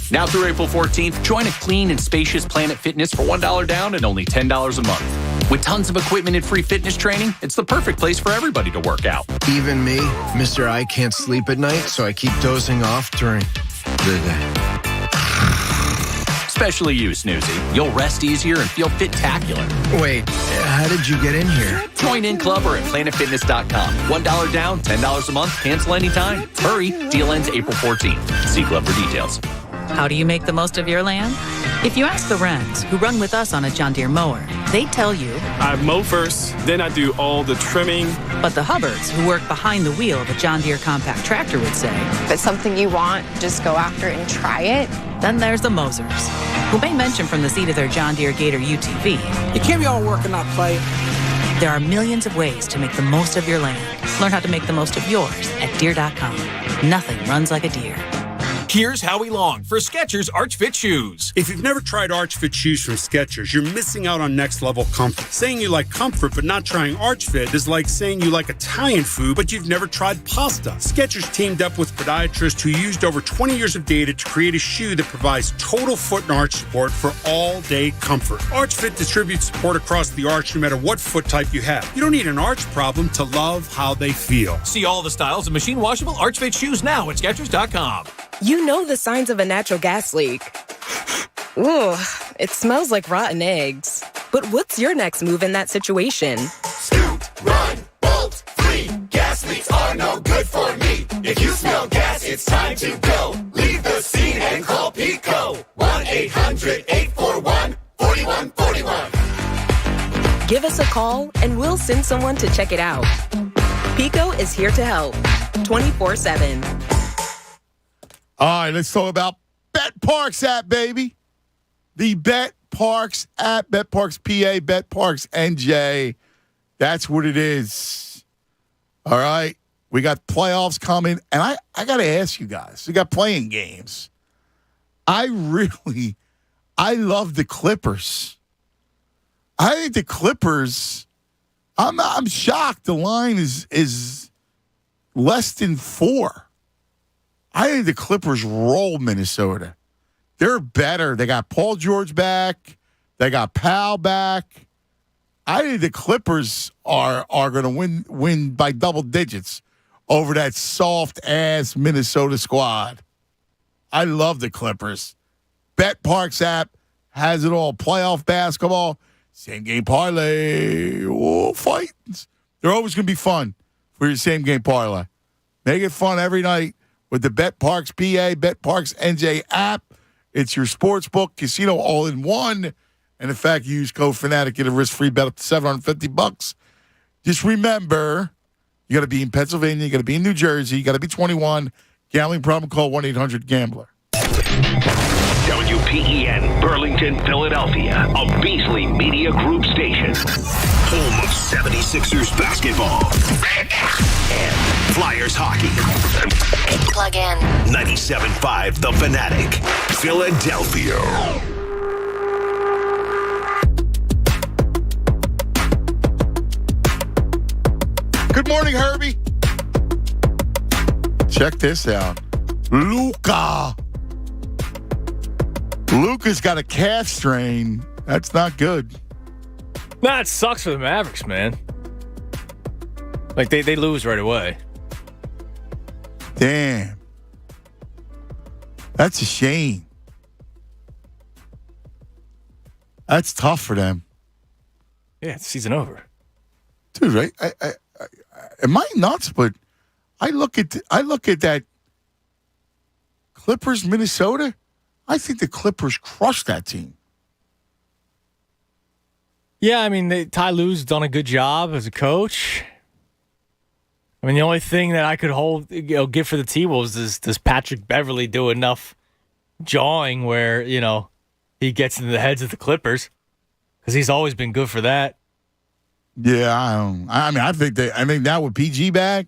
Now through April 14th, join a clean and spacious Planet Fitness for $1 down and only $10 a month. With tons of equipment and free fitness training, it's the perfect place for everybody to work out. Even me, Mr. I can't sleep at night, so I keep dozing off during the day. Especially you, Snoozy. You'll rest easier and feel fit-tacular. Wait, how did you get in here? Join in club or at planetfitness.com. $1 down, $10 a month, cancel anytime. Hurry, deal ends April 14th. See club for details. How do you make the most of your land? If you ask the Wrens, who run with us on a John Deere mower, they tell you, I mow first, then I do all the trimming. But the Hubbards, who work behind the wheel of a John Deere compact tractor, would say, if it's something you want, just go after it and try it. Then there's the Mosers, who may mention from the seat of their John Deere Gator UTV, you can't be all work and not play. There are millions of ways to make the most of your land. Learn how to make the most of yours at Deere.com. Nothing runs like a Deere. Here's Howie Long for Skechers Arch Fit Shoes. If you've never tried Arch Fit shoes from Skechers, you're missing out on next level comfort. Saying you like comfort but not trying Arch Fit is like saying you like Italian food but you've never tried pasta. Skechers teamed up with podiatrists who used over 20 years of data to create a shoe that provides total foot and arch support for all-day comfort. Arch Fit distributes support across the arch no matter what foot type you have. You don't need an arch problem to love how they feel. See all the styles of machine washable Arch Fit shoes now at Skechers.com. You know the signs of a natural gas leak. Ooh, it smells like rotten eggs. But what's your next move in that situation? Scoot, run, bolt, flee. Gas leaks are no good for me. If you smell gas, it's time to go. Leave the scene and call Pico. 1-800-841-4141. Give us a call and we'll send someone to check it out. Pico is here to help 24/7. All right, let's talk about BetParks app, baby. The BetParks app, BetParks PA, BetParks NJ. That's what it is. All right, we got playoffs coming, and I got to ask you guys. We got playing games. I love the Clippers. I think the Clippers. I'm shocked. The line is less than 4. I think the Clippers roll Minnesota. They're better. They got Paul George back. They got Powell back. I think the Clippers are going to win by double digits over that soft-ass Minnesota squad. I love the Clippers. BetParks app has it all. Playoff basketball, same game parlay. Oh, fights. They're always going to be fun for your same game parlay. Make it fun every night with the BetParks PA, BetParks NJ app. It's your sportsbook, casino all in one. And in fact, you use code Fanatic, get a risk-free bet up to $750. Just remember, you got to be in Pennsylvania, you got to be in New Jersey, you got to be 21. Gambling problem, call 1-800-GAMBLER. WPEN, Burlington, Philadelphia, a Beasley Media Group station. Home of 76ers basketball and Flyers hockey. Plug in. 97.5 The Fanatic, Philadelphia. Good morning, Herbie. Check this out. Luka's got a calf strain. That's not good. Nah, it sucks for the Mavericks, man. Like, they lose right away. Damn. That's a shame. That's tough for them. Yeah, it's season over. Dude, right? I am I nuts? But I look at that Clippers, Minnesota. I think the Clippers crushed that team. Yeah, I mean, Ty Lue's done a good job as a coach. I mean, the only thing that I could give for the T-Wolves is, does Patrick Beverley do enough jawing where, he gets into the heads of the Clippers? Because he's always been good for that. Yeah, I think that with PG back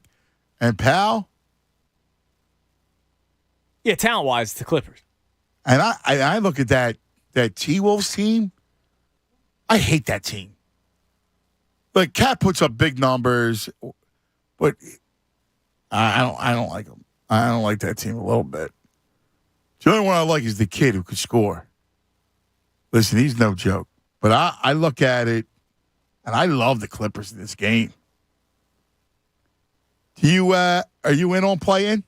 and Powell. Yeah, talent-wise, the Clippers. And I look at that T-Wolves team. I hate that team. Like, Cat puts up big numbers, but I don't like him. I don't like that team a little bit. The only one I like is the kid who could score. Listen, he's no joke. But I look at it, and I love the Clippers in this game. Are you in on playing?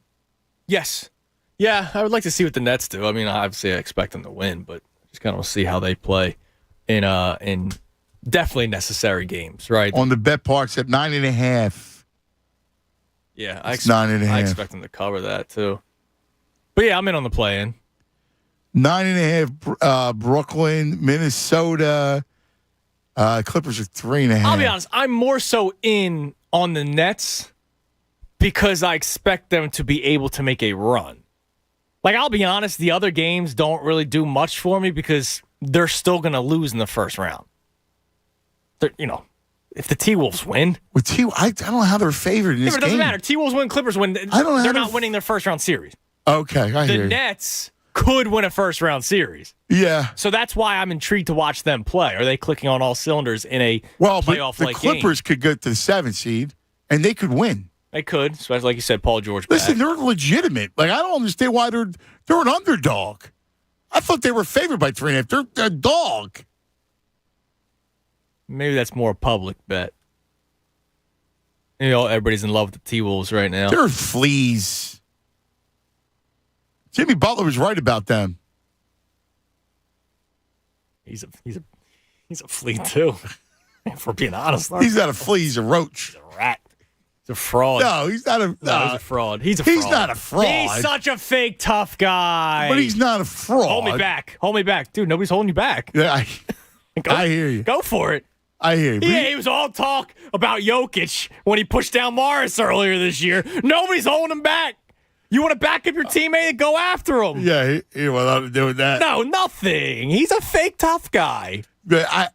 Yes. Yeah, I would like to see what the Nets do. I mean, obviously I expect them to win, but just kind of see how they play in definitely necessary games, right? On the bet parks at 9.5. Yeah, it's 9.5. I expect them to cover that too. But yeah, I'm in on the play-in. 9.5. Brooklyn, Minnesota. Clippers are 3.5. I'll be honest. I'm more so in on the Nets because I expect them to be able to make a run. Like, I'll be honest, the other games don't really do much for me because they're still going to lose in the first round. If the T-Wolves win. I don't know how they're favored in this game. It doesn't matter. T-Wolves win, Clippers win. They're not winning their first round series. Okay, I hear you. The Nets could win a first round series. Yeah. So that's why I'm intrigued to watch them play. Are they clicking on all cylinders in a playoff-like game? The Clippers could get to the 7th seed, and they could win. They could, especially like you said, Paul George. Listen, they're legitimate. Like, I don't understand why they're an underdog. I thought they were favored by 3.5. They're a dog. Maybe that's more a public bet. Everybody's in love with the T-Wolves right now. They're fleas. Jimmy Butler was right about them. He's a flea too. If we're being honest, he's not a flea. He's a roach. He's a rat. He's a fraud. No, he's not a. He's a fraud. He's not a fraud. He's such a fake tough guy. But he's not a fraud. Hold me back, dude. Nobody's holding you back. Yeah, I hear you. Go for it. I hear you. Yeah, he was all talk about Jokic when he pushed down Morris earlier this year. Nobody's holding him back. You want to back up your teammate and go after him. Yeah, he had nothing to do with that. No, nothing. He's a fake tough guy. But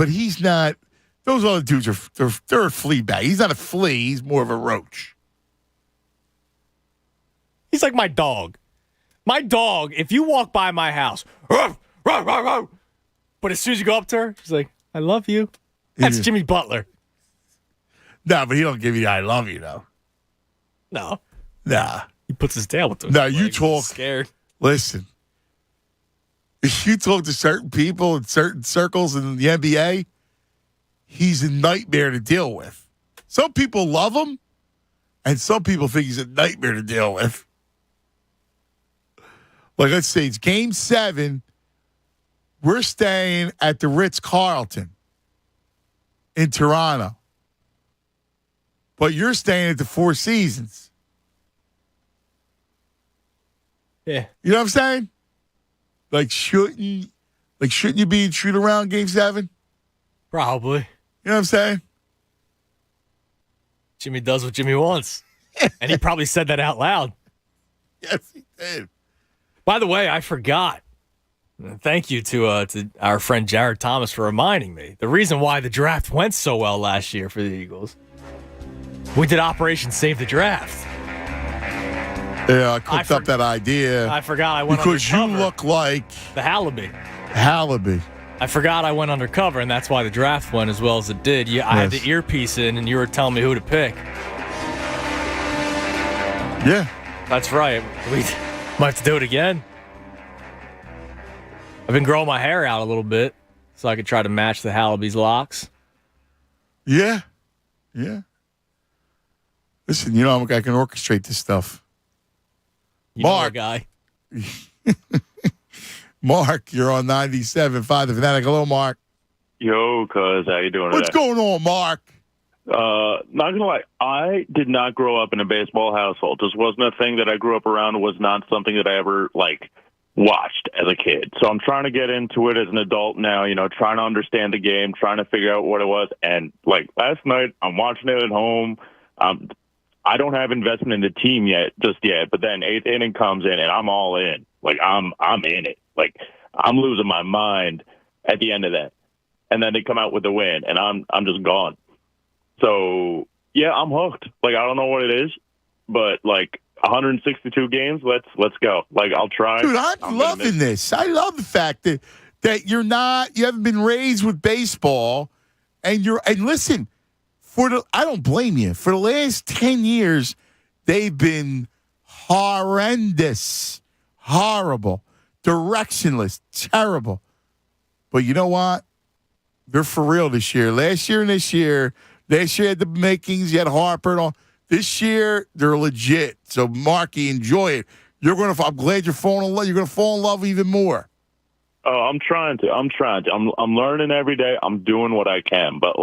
he's not. Those other dudes they're a flea bag. He's not a flea. He's more of a roach. He's like my dog. My dog, if you walk by my house, ruff, ruff, ruff, ruff, but as soon as you go up to her, she's like, I love you. That's Jimmy Butler. No, but he don't give you I love you, though. No. Nah. He puts his tail with those. No, you talk. Scared. Listen. If you talk to certain people in certain circles in the NBA, he's a nightmare to deal with. Some people love him, and some people think he's a nightmare to deal with. Like, let's say it's Game 7. We're staying at the Ritz-Carlton in Toronto. But you're staying at the Four Seasons. Yeah. You know what I'm saying? Like, shouldn't you be in shoot around Game 7? Probably. You know what I'm saying? Jimmy does what Jimmy wants. And he probably said that out loud. Yes, he did. By the way, I forgot. Thank you to our friend Jared Thomas for reminding me. The reason why the draft went so well last year for the Eagles. We did Operation Save the Draft. Yeah, I cooked up that idea. I forgot I went because undercover. You look like the Hallaby. I forgot I went undercover, and that's why the draft went as well as it did. I had the earpiece in, and you were telling me who to pick. Yeah. That's right. We might have to do it again. I've been growing my hair out a little bit so I could try to match the Hallaby's locks. Yeah. Yeah. Listen, I can orchestrate this stuff. Mark. Guy. Mark, you're on 97.5 The Fanatic. Hello, Mark. Yo, cuz, how you doing What's today? going on, Mark? Not gonna lie, I did not grow up in a baseball household. This wasn't a thing that I grew up around. It was not something that I ever, watched as a kid. So I'm trying to get into it as an adult now, trying to understand the game, trying to figure out what it was. And, last night, I'm watching it at home. I don't have investment in the team just yet, but then 8th inning comes in, and I'm all in. I'm in it. I'm losing my mind at the end of that. And then they come out with the win, and I'm just gone. So, yeah, I'm hooked. I don't know what it is, but, 162 games, let's go. I'll try. Dude, I'm loving this. I love the fact that you haven't been raised with baseball, and listen, I don't blame you. For the last 10 years, they've been horrendous, horrible, directionless, terrible. But you know what? They're for real this year. Last year and this year had the makings. You had Harper and all. This year, they're legit. So, Marky, enjoy it. I'm glad you're falling in love. You're going to fall in love even more. Oh, I'm trying to. I'm learning every day. I'm doing what I can. But,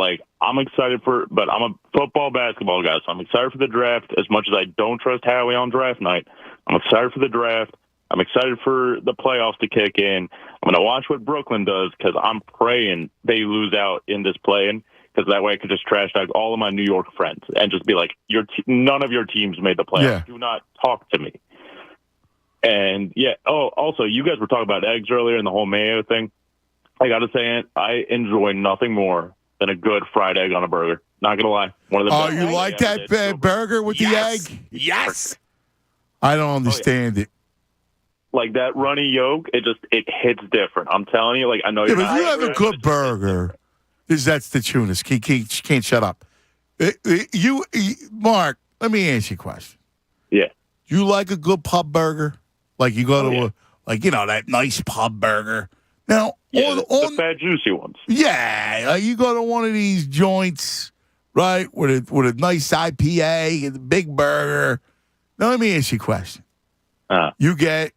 I'm excited but I'm a football, basketball guy, so I'm excited for the draft. As much as I don't trust Howie on draft night, I'm excited for the draft. I'm excited for the playoffs to kick in. I'm going to watch what Brooklyn does because I'm praying they lose out in this play-in, because that way I could just trash talk all of my New York friends and just be like, none of your teams made the playoffs. Yeah. Do not talk to me. And, yeah, also, you guys were talking about eggs earlier and the whole mayo thing. I got to say, I enjoy nothing more than a good fried egg on a burger. Not going to lie. One of the best. You like that burger with the egg? Yes. I don't understand it. That runny yolk, it hits different. I'm telling you, I know you're not. But if you have a good burger, that's the Tunis. Can't shut up. Mark, let me ask you a question. Yeah. You like a good pub burger? You go to that nice pub burger. Now, the fat, juicy ones. Yeah, you go to one of these joints, right, with a nice IPA and a big burger. Now, let me ask you a question. You get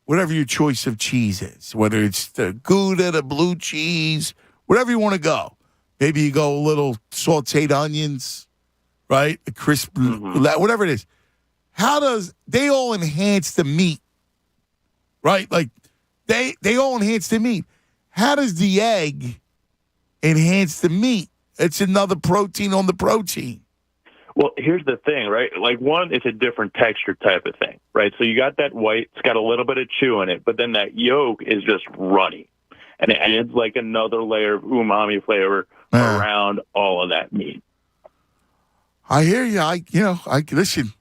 whatever your choice of cheese is, whether it's the Gouda, the blue cheese, whatever you want to go. Maybe you go a little sauteed onions, right, a crisp, whatever it is. How does they all enhance the meat, right? They all enhance the meat. How does the egg enhance the meat? It's another protein on the protein. Well, here's the thing, right? One, it's a different texture type of thing, right? So you got that white, it's got a little bit of chew in it, but then that yolk is just runny. And it adds another layer of umami flavor around all of that meat. I hear you. Listen,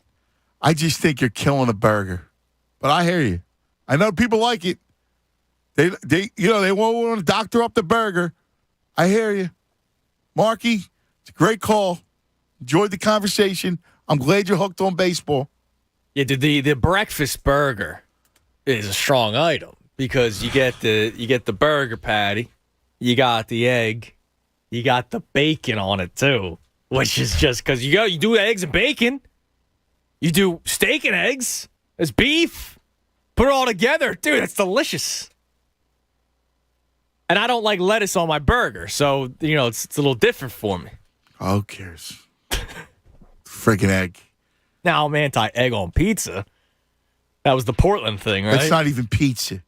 I just think you're killing a burger. But I hear you. I know people like it. They want to doctor up the burger. I hear you. Marky, it's a great call. Enjoyed the conversation. I'm glad you're hooked on baseball. Yeah, the breakfast burger is a strong item because you get the burger patty, you got the egg, you got the bacon on it too, which is just because you do eggs and bacon, you do steak and eggs, there's beef, put it all together, dude. It's delicious. And I don't like lettuce on my burger, so it's a little different for me. Who cares? Freaking egg. Now I'm anti-egg on pizza. That was the Portland thing, right? That's not even pizza.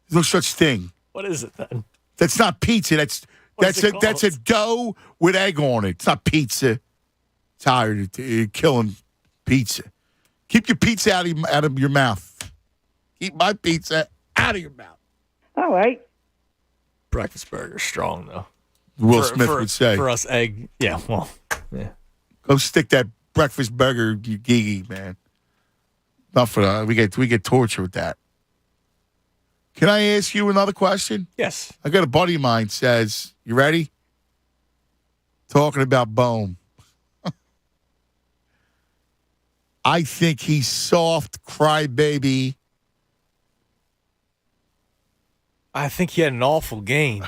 There's no such thing. What is it then? That's not pizza. That's a dough with egg on it. It's not pizza. Tired. You're killing pizza. Keep your pizza out of your mouth. Keep my pizza out of your mouth. All right. Breakfast burger strong though. Will Smith would say. For us, egg. Yeah, well, yeah. Go stick that breakfast burger, you geeky, man. Not for that. We get tortured with that. Can I ask you another question? Yes. I got a buddy of mine says, you ready? Talking about Bohm. I think he's soft, crybaby. I think he had an awful game.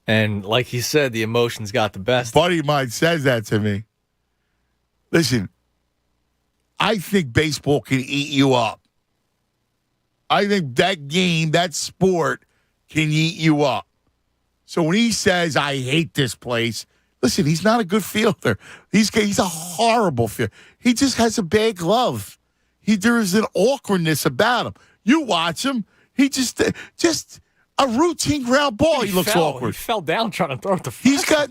And like he said, the emotions got the best. A buddy of mine says that to me. Listen, I think baseball can eat you up. I think that game, that sport, can eat you up. So when he says, I hate this place, listen, he's not a good fielder. He's a horrible fielder. He just has a bad glove. There is an awkwardness about him. You watch him, he just a routine ground ball. He looks awkward. He fell down trying to throw it to first. He's got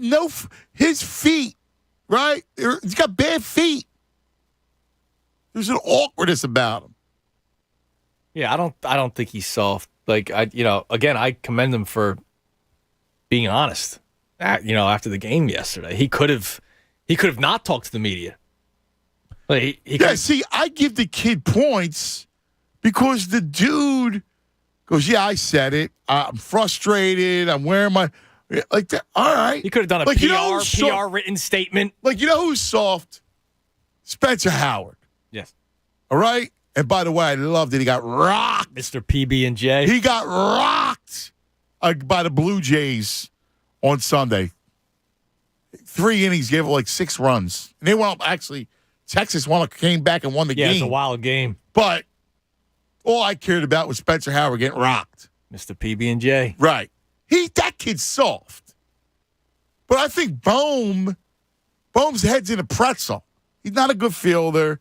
his feet, right? He's got bad feet. There's an awkwardness about him. Yeah, I don't think he's soft. Like, again, I commend him for being honest. After the game yesterday, he could have not talked to the media. Like, see, I give the kid points because the dude goes, "Yeah, I said it. I'm frustrated. I'm wearing my like that." All right, he could have done a PR written statement. Like, who's soft? Spencer Howard. Yes. All right. And by the way, I love that he got rocked. Mr. PB&J. He got rocked by the Blue Jays on Sunday. 3 innings, gave it like 6 runs. And they went up, actually, Texas came back and won the game. Yeah, it's a wild game. But all I cared about was Spencer Howard getting rocked. Mr. PB&J. Right. That kid's soft. But I think Bohm's head's in a pretzel. He's not a good fielder.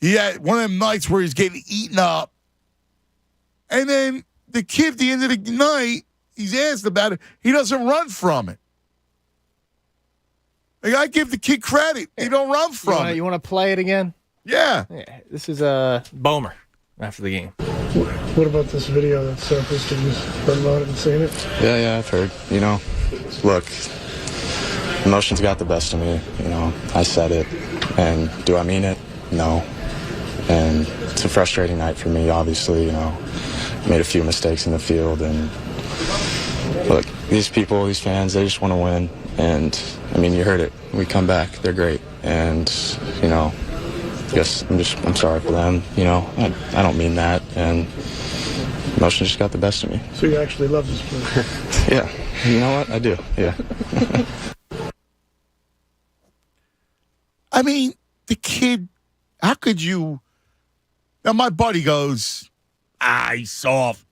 He had one of them nights where he's getting eaten up. And then the kid at the end of the night, he's asked about it. He doesn't run from it. Like, I give the kid credit. He don't run from it. You want to play it again? Yeah. This is Bomer after the game. What about this video that surfaced? Have you heard about it and seen it? Yeah, I've heard. Look, emotions got the best of me. I said it. And do I mean it? No. And it's a frustrating night for me, obviously. Made a few mistakes in the field. And look, these people, these fans, they just want to win. And, you heard it. We come back. They're great. And, I guess I'm sorry for them. I don't mean that. And emotions just got the best of me. So you actually love this place? Yeah. You know what? I do. Yeah. The kid, how could you? Now, my buddy goes, he's soft.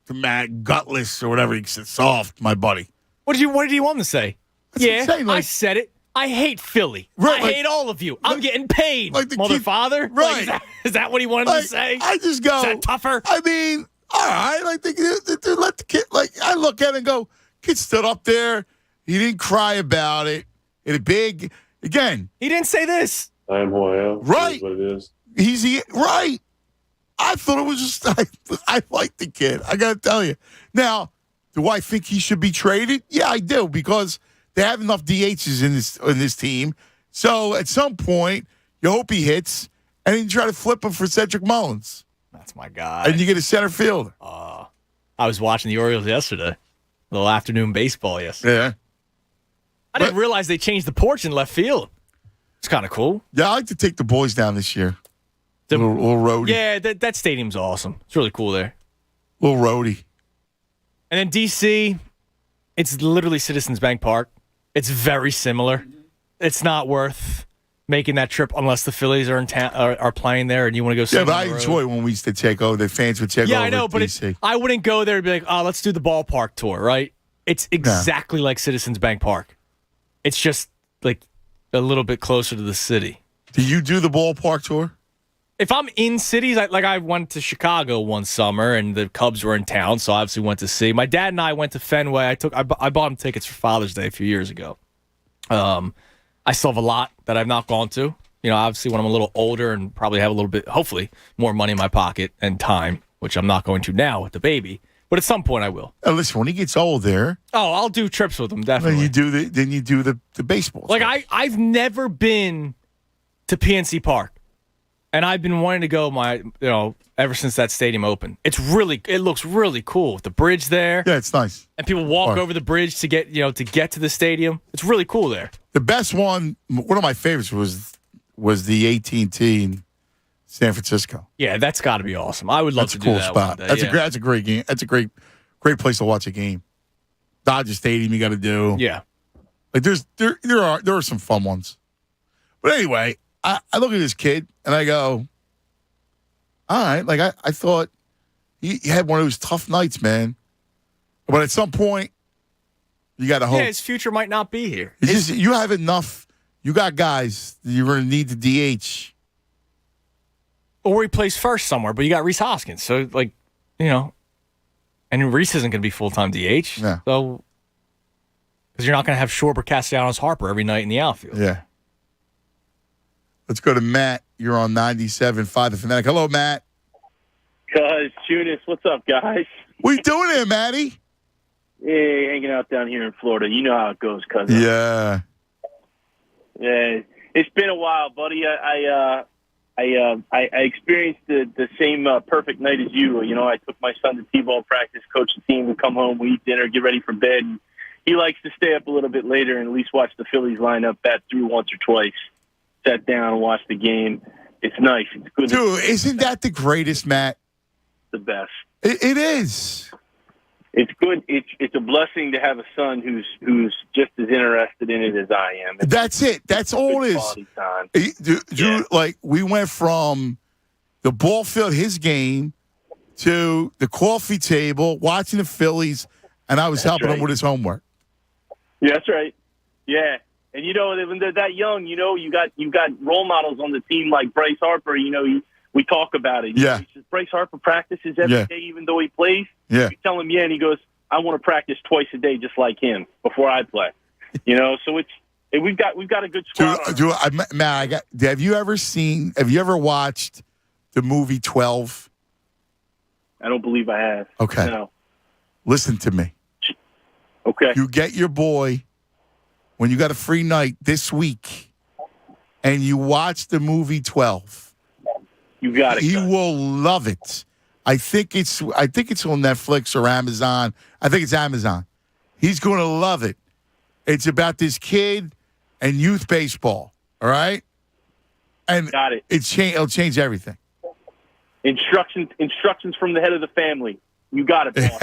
Gutless or whatever. He said soft, my buddy. What did you want him to say? That's insane, I said it. I hate Philly. Right, I hate all of you. I'm getting paid, mother father. Right. Is that what he wanted to say? I just go. Is that tougher? All right. Let the kid, I look at it and go, kid stood up there. He didn't cry about it. In a big, again. He didn't say this. I am who I am. Right. What it is. Right. I thought it was just, I like the kid. I got to tell you. Now, do I think he should be traded? Yeah, I do, because they have enough DHs in this team. So at some point, you hope he hits, and then you try to flip him for Cedric Mullins. That's my guy. And you get a center fielder. I was watching the Orioles yesterday. A little afternoon baseball yesterday. Yeah. I didn't realize they changed the porch in left field. It's kind of cool. Yeah, I like to take the boys down this year. Little roadie. Yeah, that stadium's awesome. It's really cool there. Little roadie. And then D.C., it's literally Citizens Bank Park. It's very similar. It's not worth making that trip unless the Phillies are in are playing there and you want to go see them. Yeah, but I enjoy when we used to take over. The fans would take over. Yeah, I know, but I wouldn't go there and be like, let's do the ballpark tour, right? It's exactly like Citizens Bank Park. It's just like a little bit closer to the city. Do you do the ballpark tour? If I'm in cities, I went to Chicago one summer, and the Cubs were in town, so I obviously went to see. My dad and I went to Fenway. I bought him tickets for Father's Day a few years ago. I still have a lot that I've not gone to. Obviously when I'm a little older and probably have a little bit, hopefully, more money in my pocket and time, which I'm not going to now with the baby. But at some point I will. Listen, when he gets old there. Oh, I'll do trips with him, definitely. Then you do the baseball. Like, I've never been to PNC Park. And I've been wanting to go ever since that stadium opened. It looks really cool with the bridge there. Yeah, it's nice. And people walk over the bridge to get to the stadium. It's really cool there. The best one of my favorites was the AT&T in San Francisco. Yeah, that's got to be awesome. I would love to do that. That's a cool spot. That's a great game. That's a great place to watch a game. Dodger Stadium, you got to do. Yeah. Like there are some fun ones. But anyway, I look at this kid. And I go, all right. Like, I thought he had one of those tough nights, man. But at some point, you got to hope. Yeah, his future might not be here. You have enough. You got guys that you're going to need the DH. Or he plays first somewhere, but you got Rhys Hoskins. So, like, and Rhys isn't going to be full-time DH. Yeah. So, because you're not going to have Schwarber, Castellanos, Harper every night in the outfield. Yeah. Let's go to Matt. You're on 97.5 The Fanatic. Hello, Matt. Tunis, what's up, guys? What you doing here, Matty? Hey, hanging out down here in Florida. You know how it goes, cousin. Yeah. Yeah, it's been a while, buddy. I experienced the same perfect night as you. You know, I took my son to T-ball practice, coach the team, we come home, we eat dinner, get ready for bed. And he likes to stay up a little bit later and at least watch the Phillies line up, bat through once or twice, sat down and watched the game. It's nice. It's good. Dude, isn't that the greatest, Matt? The best. It is. It's good. It's a blessing to have a son who's just as interested in it as I am. That's it. That's all it is. Dude, like, we went from the ball field, his game, to the coffee table, watching the Phillies, and I was helping him with his homework. Yeah, that's right. Yeah. And, when they're that young, you got role models on the team like Bryce Harper. We talk about it. Yeah. He says, Bryce Harper practices every day even though he plays. Yeah. You tell him, yeah, and he goes, I want to practice twice a day just like him before I play. So we've got a good squad. Matt, have you ever watched the movie 12? I don't believe I have. Okay. No. Listen to me. Okay. You get your boy when you got a free night this week and you watch the movie 12. You got it. He will love it. I think it's on Netflix or Amazon. I think it's Amazon. He's going to love it. It's about this kid and youth baseball. All right? And got it. It'll change everything. Instructions from the head of the family. You got it, boss.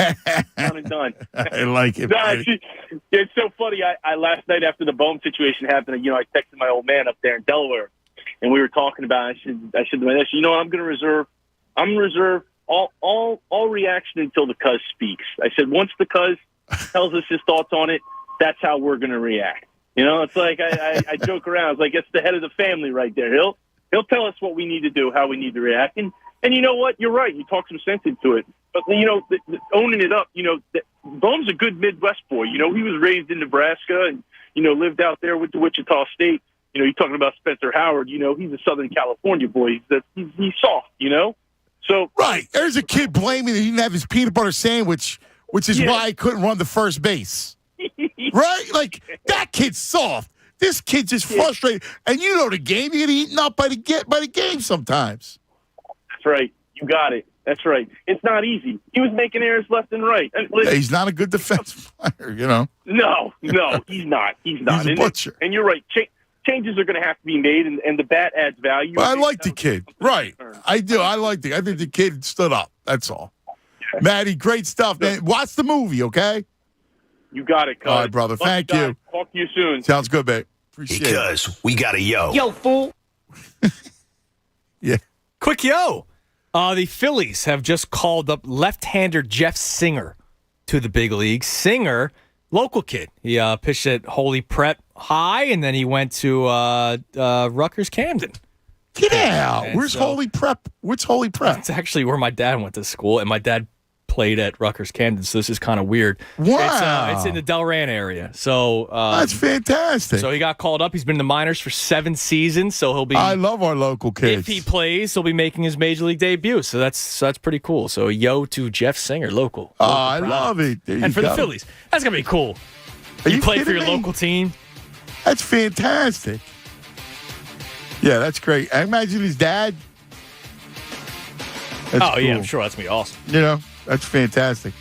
Done and done. I like it. It's so funny. I last night after the Bohm situation happened, I texted my old man up there in Delaware, and we were talking about it. I said to my dad, what, I'm going to reserve all reaction until the cuz speaks. I said, once the cuz tells us his thoughts on it, that's how we're going to react. It's like I joke around. It's like it's the head of the family right there. He'll tell us what we need to do, how we need to react. And you know what? You're right. You talk some sense into it. But, owning it up, Bohm's a good Midwest boy. He was raised in Nebraska and, lived out there with the Wichita State. You're talking about Spencer Howard. He's a Southern California boy. He's soft, So right. There's a kid blaming that he didn't have his peanut butter sandwich, which is why he couldn't run the first base. Right? Like, that kid's soft. This kid's just frustrated. And the game. You get eaten up by the game sometimes. That's right. You got it. That's right. It's not easy. He was making errors left and right. He's not a good defense player, No, he's not. He's a butcher. And you're right. Changes are going to have to be made, and the bat adds value. Well, I like the kid. Right. I do. I think the kid stood up. That's all. Yeah. Matty, great stuff, man. Watch the movie, okay? You got it, cuz. All right, brother. Thank you. Talk to you soon. Sounds good, babe. Appreciate it. Because we got a yo. Yo, fool. Yeah. Quick yo. The Phillies have just called up left-hander Jeff Singer to the big leagues. Singer, local kid. He pitched at Holy Prep High, and then he went to Rutgers Camden. Get out. Where's Holy Prep? What's Holy Prep? It's actually where my dad went to school, and my dad played at Rutgers Camden, so this is kind of weird. Wow. It's in the Delran area. So that's fantastic. So he got called up. He's been in the minors for 7 seasons, so he'll be... I love our local kids. If he plays, he'll be making his major league debut, so that's pretty cool. So yo to Jeff Singer, local I love it. And for the Phillies, that's going to be cool. You play for your local team. That's fantastic. Yeah, that's great. I imagine his dad. That's cool. Yeah, I'm sure that's going to be awesome. That's fantastic.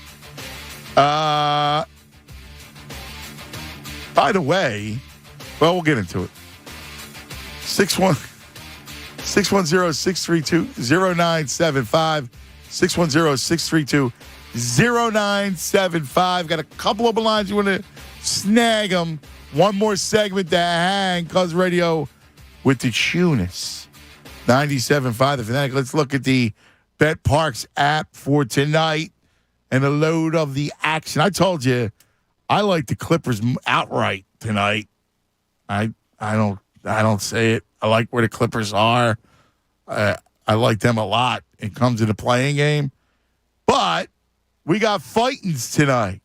By the way, we'll get into it. 610-632-0975. 610-632-0975. Got a couple open lines. You want to snag them. One more segment to hang. Cuz Radio with the Tunis. 97.5 The Fanatic. Let's look at the Bet Parks app for tonight and a load of the action. I told you I like the Clippers outright tonight. I don't say it. I like where the Clippers are. I like them a lot. It comes to the playing game. But we got fightings tonight.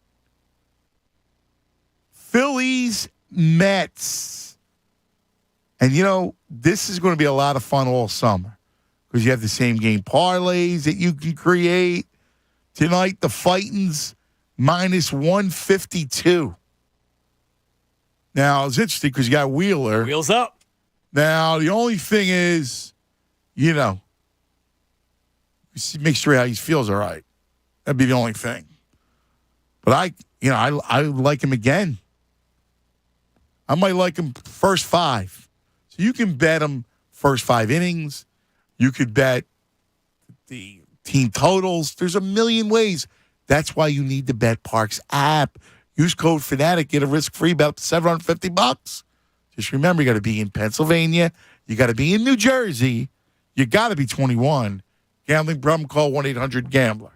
Phillies, Mets. And, this is going to be a lot of fun all summer because you have the same game parlays that you can create. Tonight, the fightings minus 152. Now, it's interesting because you got Wheeler. Wheels up. Now, the only thing is, make sure how he feels all right. That'd be the only thing. But I like him again. I might like him first 5. So you can bet him first 5 innings. You could bet the team totals. There's a million ways. That's why you need the Bet Parks app. Use code FANATIC. Get a risk-free bet up to $750. Just remember, you got to be in Pennsylvania. You got to be in New Jersey. You got to be 21. Gambling problem, call 1-800-GAMBLER.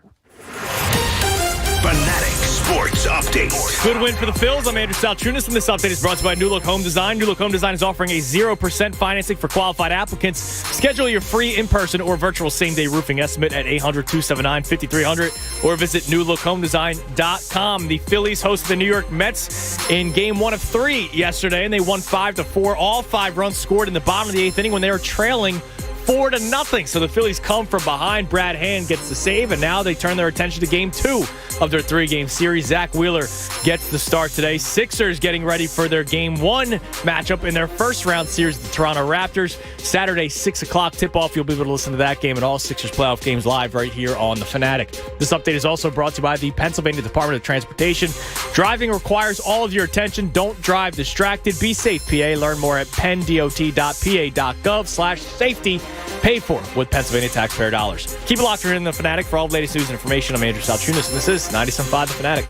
Fanatic Sports Update. Good win for the Phils. I'm Andrew Salchunas, and this update is brought to you by New Look Home Design. New Look Home Design is offering a 0% financing for qualified applicants. Schedule your free in-person or virtual same-day roofing estimate at 800-279-5300 or visit newlookhomedesign.com. The Phillies hosted the New York Mets in Game 1 of 3 yesterday, and they won 5-4. All 5 runs scored in the bottom of the 8th inning when they were trailing 4-0. So the Phillies come from behind. Brad Hand gets the save, and now they turn their attention to Game 2 of their 3-game series. Zach Wheeler gets the start today. Sixers getting ready for their Game 1 matchup in their first-round series, the Toronto Raptors. Saturday, 6 o'clock tip-off. You'll be able to listen to that game and all Sixers playoff games live right here on The Fanatic. This update is also brought to you by the Pennsylvania Department of Transportation. Driving requires all of your attention. Don't drive distracted. Be safe, PA. Learn more at penndot.pa.gov/safety. Paid for with Pennsylvania taxpayer dollars. Keep it locked in The Fanatic for all the latest news and information. I'm Andrew Salchunas, and this is 97.5 The Fanatic.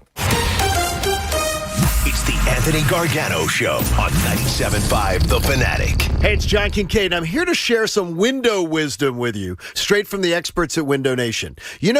It's the Anthony Gargano Show on 97.5 The Fanatic. Hey, it's John Kincaid. I'm here to share some window wisdom with you, straight from the experts at Window Nation.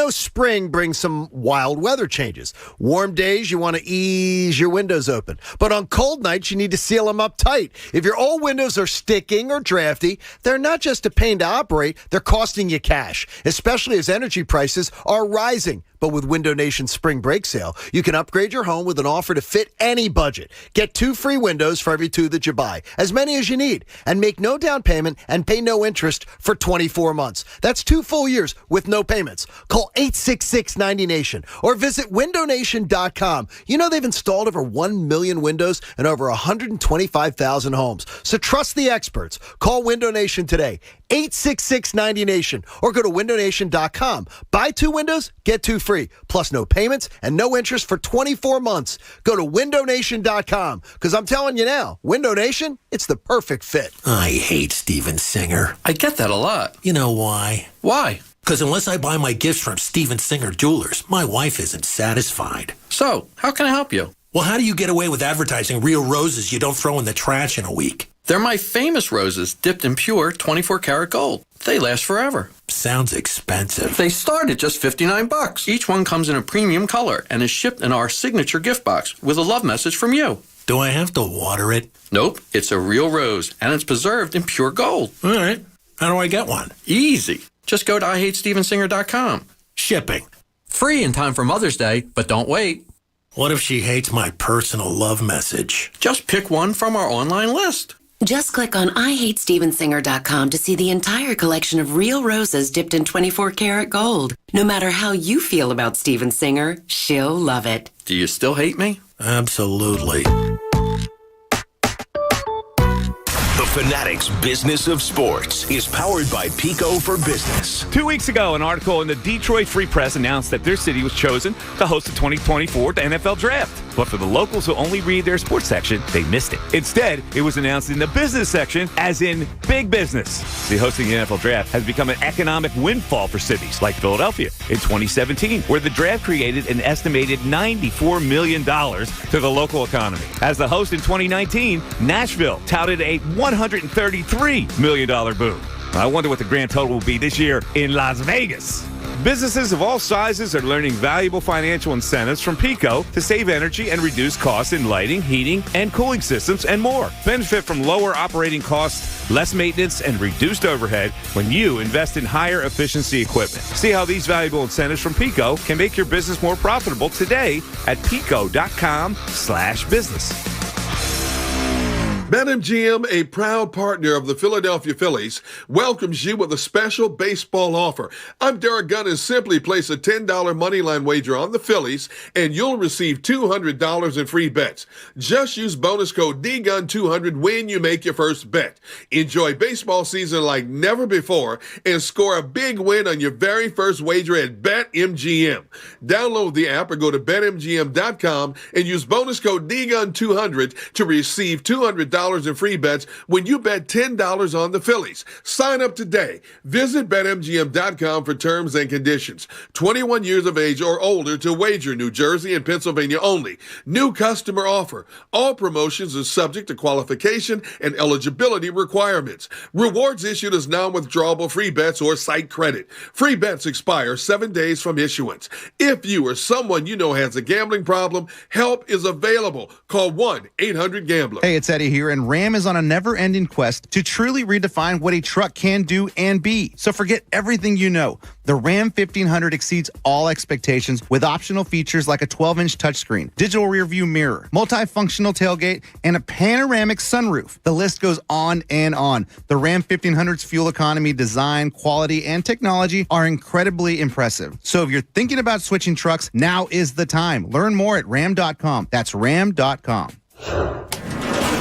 Spring brings some wild weather changes. Warm days, you want to ease your windows open. But on cold nights, you need to seal them up tight. If your old windows are sticking or drafty, they're not just a pain to operate, they're costing you cash, especially as energy prices are rising. But with Window Nation's spring break sale, you can upgrade your home with an offer to fit any budget. Get 2 free windows for every 2 that you buy, as many as you need, and make no down payment and pay no interest for 24 months. That's 2 full years with no payments. Call 866-90Nation or visit windownation.com. They've installed over 1 million windows in over 125,000 homes. So trust the experts. Call Window Nation today, 866-90Nation, or go to windownation.com. Buy 2 windows, get 2 free, plus no payments and no interest for 24 months. Go to windownation.com, because I'm telling you now, Window Nation, it's the perfect fit. I hate Steven Singer. I get that a lot. You know why? Why? Because unless I buy my gifts from Steven Singer Jewelers, my wife isn't satisfied. So, how can I help you? Well, how do you get away with advertising real roses you don't throw in the trash in a week? They're my famous roses, dipped in pure 24-karat gold. They last forever. Sounds expensive. They start at just $59. Each one comes in a premium color and is shipped in our signature gift box with a love message from you. Do I have to water it? Nope. It's a real rose, and it's preserved in pure gold. All right. How do I get one? Easy. Just go to IHateStevenSinger.com. Shipping. Free in time for Mother's Day, but don't wait. What if she hates my personal love message? Just pick one from our online list. Just click on IHateStevenSinger.com to see the entire collection of real roses dipped in 24-karat gold. No matter how you feel about Steven Singer, she'll love it. Do you still hate me? Absolutely. The Fanatic's Business of Sports is powered by Pico for Business. 2 weeks ago, an article in the Detroit Free Press announced that their city was chosen to host the 2024 NFL Draft. But for the locals who only read their sports section, they missed it. Instead, it was announced in the business section, as in big business. The hosting the NFL Draft has become an economic windfall for cities like Philadelphia in 2017, where the draft created an estimated $94 million to the local economy. As the host in 2019, Nashville touted a $133 million boom. I wonder what the grand total will be this year in Las Vegas. Businesses of all sizes are learning valuable financial incentives from PECO to save energy and reduce costs in lighting, heating, and cooling systems, and more. Benefit from lower operating costs, less maintenance, and reduced overhead when you invest in higher efficiency equipment. See how these valuable incentives from PECO can make your business more profitable today at PECO.com/business. BetMGM, a proud partner of the Philadelphia Phillies, welcomes you with a special baseball offer. I'm Derek Gunn, and simply place a $10 moneyline wager on the Phillies, and you'll receive $200 in free bets. Just use bonus code DGUN200 when you make your first bet. Enjoy baseball season like never before, and score a big win on your very first wager at BetMGM. Download the app or go to BetMGM.com and use bonus code DGUN200 to receive $200 in free bets when you bet $10 on the Phillies. Sign up today. Visit BetMGM.com for terms and conditions. 21 years of age or older to wager. New Jersey and Pennsylvania only. New customer offer. All promotions are subject to qualification and eligibility requirements. Rewards issued as non-withdrawable free bets or site credit. Free bets expire 7 days from issuance. If you or someone you know has a gambling problem, help is available. Call 1-800-GAMBLER. Hey, it's Eddie here, and Ram is on a never-ending quest to truly redefine what a truck can do and be. So forget everything you know. The Ram 1500 exceeds all expectations with optional features like a 12-inch touchscreen, digital rearview mirror, multifunctional tailgate, and a panoramic sunroof. The list goes on and on. The Ram 1500's fuel economy, design, quality, and technology are incredibly impressive. So if you're thinking about switching trucks, now is the time. Learn more at ram.com. That's ram.com.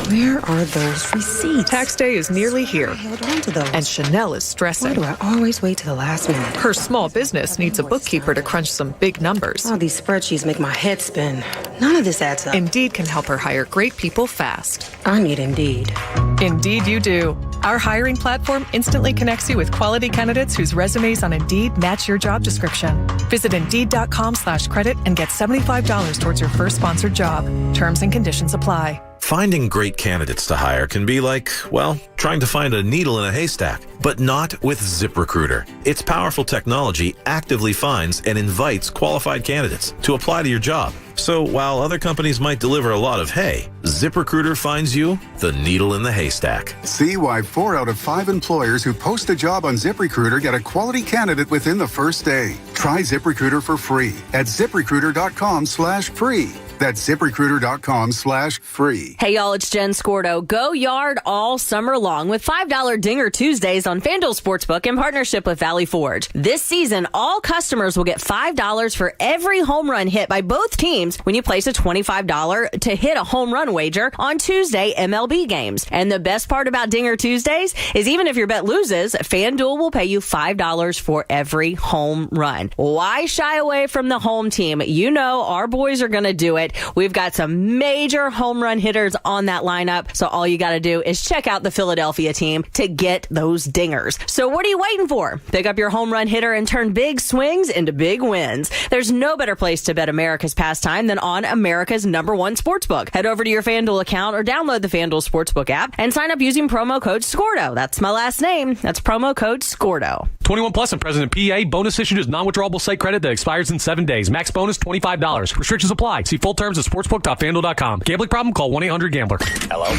Where are those receipts? Tax day is nearly here. I held on to those. And Chanel is stressing. Why do I always wait to the last minute? Her small business needs a bookkeeper to crunch some big numbers. All these spreadsheets make my head spin. None of this adds up. Indeed can help her hire great people fast. I need Indeed. Indeed you do. Our hiring platform instantly connects you with quality candidates whose resumes on Indeed match your job description. Visit Indeed.com/credit and get $75 towards your first sponsored job. Terms and conditions apply. Finding great candidates to hire can be like, well, trying to find a needle in a haystack, but not with ZipRecruiter. Its powerful technology actively finds and invites qualified candidates to apply to your job. So while other companies might deliver a lot of hay, ZipRecruiter finds you the needle in the haystack. See why 4 out of 5 employers who post a job on ZipRecruiter get a quality candidate within the first day. Try ZipRecruiter for free at ZipRecruiter.com/free. That's ZipRecruiter.com/free. Hey, y'all, it's Jen Scordo. Go yard all summer long with $5 Dinger Tuesdays on FanDuel Sportsbook in partnership with Valley Forge. This season, all customers will get $5 for every home run hit by both teams when you place a $25 to hit a home run wager on Tuesday MLB games. And the best part about Dinger Tuesdays is even if your bet loses, FanDuel will pay you $5 for every home run. Why shy away from the home team? You know our boys are going to do it. We've got some major home run hitters on that lineup, so all you got to do is check out the Philadelphia team to get those dingers. So what are you waiting for? Pick up your home run hitter and turn big swings into big wins. There's no better place to bet America's pastime than on America's #1 sportsbook. Head over to your FanDuel account or download the FanDuel Sportsbook app and sign up using promo code SCORDO. That's my last name. That's promo code SCORDO. 21 plus and present in PA. Bonus issued is non-withdrawable site credit that expires in 7 days. Max bonus $25. Restrictions apply. See full terms at sportsbook.fanduel.com. Gambling problem? Call 1-800-GAMBLER. Hello?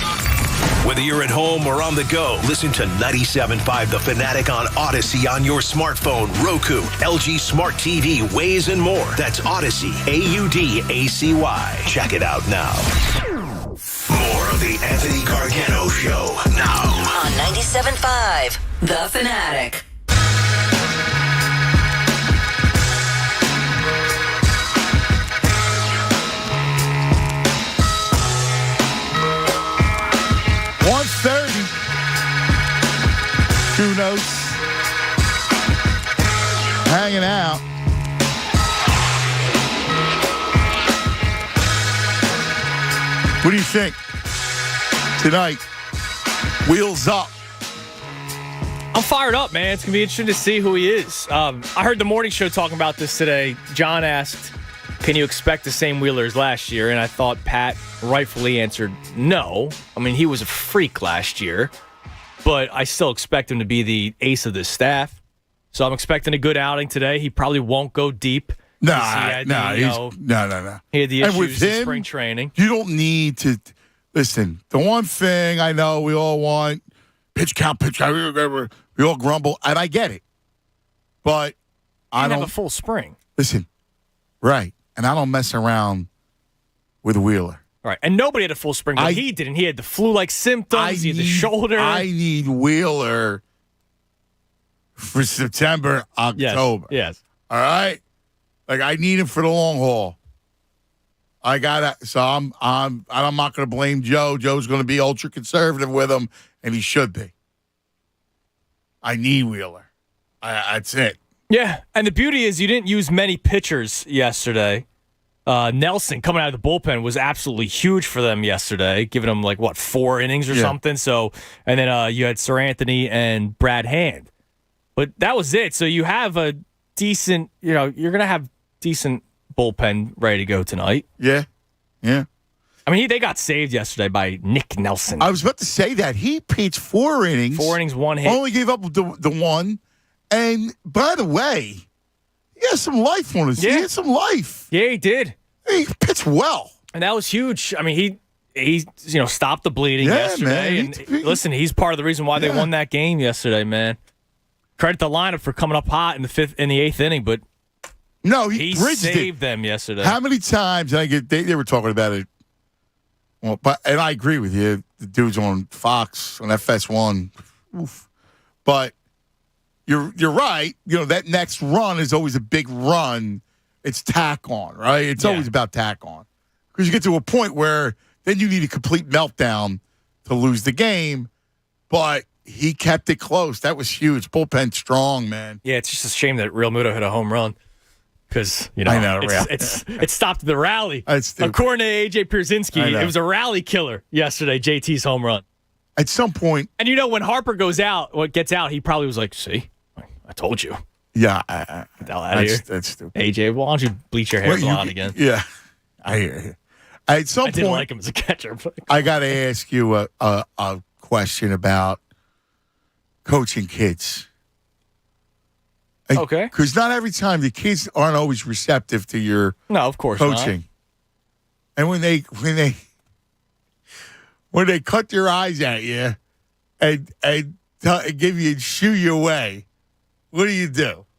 Whether you're at home or on the go, listen to 97.5 The Fanatic on Odyssey on your smartphone, Roku, LG Smart TV, Waze, and more. That's Odyssey, AUDACY. Check it out now. More of the Anthony Gargano Show now. On 97.5 The Fanatic. Two notes. Hanging out. What do you think tonight? Wheels up. I'm fired up, man. It's going to be interesting to see who he is. I heard the morning show talking about this today. John asked, can you expect the same Wheeler as last year? And I thought Pat rightfully answered no. I mean, he was a freak last year. but I still expect him to be the ace of this staff. So I'm expecting a good outing today. He probably won't go deep. No. He had the And with issues in him, spring training. You don't need to listen. The one thing I know we all want pitch count. We all grumble, and I get it. But I don't have a full spring. Listen, right? And I don't mess around with Wheeler. Right, and nobody had a full spring, but he didn't. He had the flu-like symptoms. He had the shoulder. I need Wheeler for September, October. Yes. All right. Like I need him for the long haul. I gotta. So I'm not going to blame Joe. Joe's going to be ultra conservative with him, and he should be. I need Wheeler. That's it. Yeah, and the beauty is you didn't use many pitchers yesterday. Nelson coming out of the bullpen was absolutely huge for them yesterday, giving them 4 innings or something. So, and then you had Sir Anthony and Brad Hand, but that was it. So you have a decent, you're going to have decent bullpen ready to go tonight. Yeah. I mean, they got saved yesterday by Nick Nelson. I was about to say that he pitched 4 innings. 4 innings, 1 hit. Only gave up the one. And by the way, he has some life on us. Yeah. He had some life. Yeah, he did. He pitched well. And that was huge. I mean, he stopped the bleeding yesterday. Man. And listen, he's part of the reason why they won that game yesterday, man. Credit the lineup for coming up hot in the 8th inning, but no, he bridged saved them yesterday. How many times they were talking about it? Well, and I agree with you. The dude's on Fox on FS1. Oof. But you're right. That next run is always a big run. It's tack on, right? It's always about tack on. Because you get to a point where then you need a complete meltdown to lose the game. But he kept it close. That was huge. Bullpen strong, man. Yeah, it's just a shame that Real Muto hit a home run. Because, I know, it stopped the rally. According to A.J. Pierzynski, it was a rally killer yesterday, JT's home run. At some point. And when Harper gets out, he probably was like, see, I told you. Yeah. Get the hell out of here. That's stupid. AJ, why don't you bleach your hair blonde again? Yeah. I hear you. At some I point. didn't like him as a catcher. But I got to ask you a question about coaching kids. Okay. Because not every time the kids aren't always receptive to your of course coaching. Not. And when they cut their eyes at you and give you shoo you away, what do?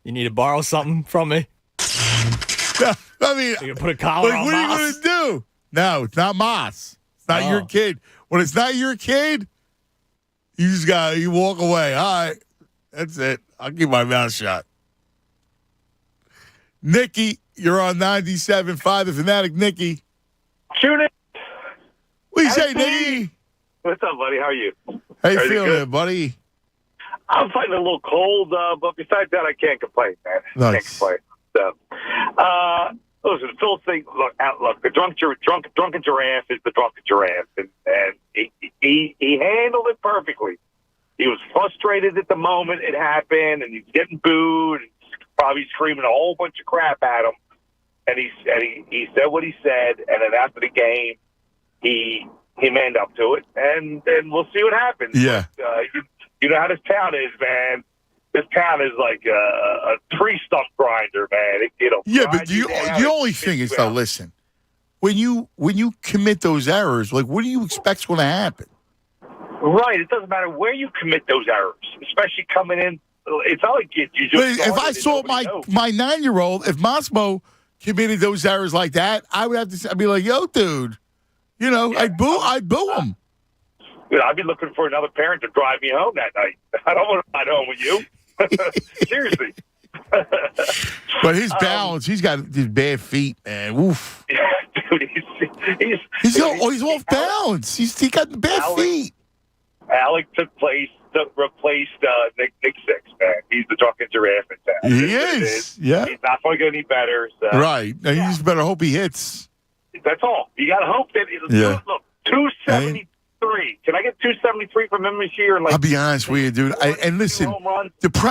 You need to borrow something from me? I mean, you put a collar on what are you Moss? going to do? No, it's not Moss. It's not your kid. When it's not your kid, you walk away. All right, that's it. I'll keep my mouth shut. Nikki, you're on 97.5 The Fanatic. Nikki. Shoot it. What do you say, Nikki? What's up, buddy? How are you? How you feeling, buddy? I'm fighting a little cold, but besides that, I can't complain, man. Nice. Can't complain. So, listen, Phil thing. Look. The drunken giraffe is the drunken giraffe, and he handled it perfectly. He was frustrated at the moment it happened, and he's getting booed, and probably screaming a whole bunch of crap at him. And he said what he said, and then after the game, he manned up to it, and we'll see what happens. Yeah. But, you know how this town is, man. This town is like a tree stump grinder, man. But the only thing is, though, listen, when you commit those errors, what do you expect's going to happen? Right. It doesn't matter where you commit those errors, especially coming in. It's not like you just. If I saw my 9-year-old, if Massimo committed those errors like that, I'd be like, "Yo, dude, I'd boo him." I'd be looking for another parent to drive me home that night. I don't want to ride home with you. Seriously. But his balance, he's got these bad feet, man. Woof. Yeah, dude, he's off balance. He got bad feet. Alec replaced Nick Six, man. He's the drunken giraffe in town. He is. Yeah. He's not going to get any better. So. Right. Now, you just better hope he hits. That's all. You got to hope that. Look, 273. Can I get 273 from him this year? I'll be honest with you, dude. And listen,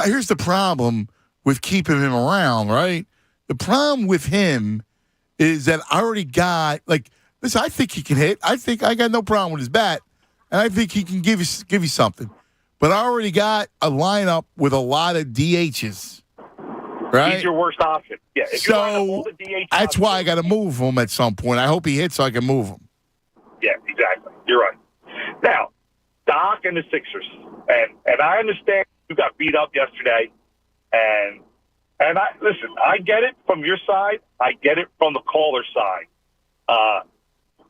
here's the problem with keeping him around, right? The problem with him is that I already got, listen, I think he can hit. I think I got no problem with his bat. And I think he can give you something. but I already got a lineup with a lot of DHs. Right? He's your worst option. Yeah. If you line up all So the DH that's options, why I got to move him at some point. I hope he hits so I can move him. Yeah, exactly. You're right. Now, Doc and the Sixers, and I understand you got beat up yesterday, and I get it from your side. I get it from the caller side.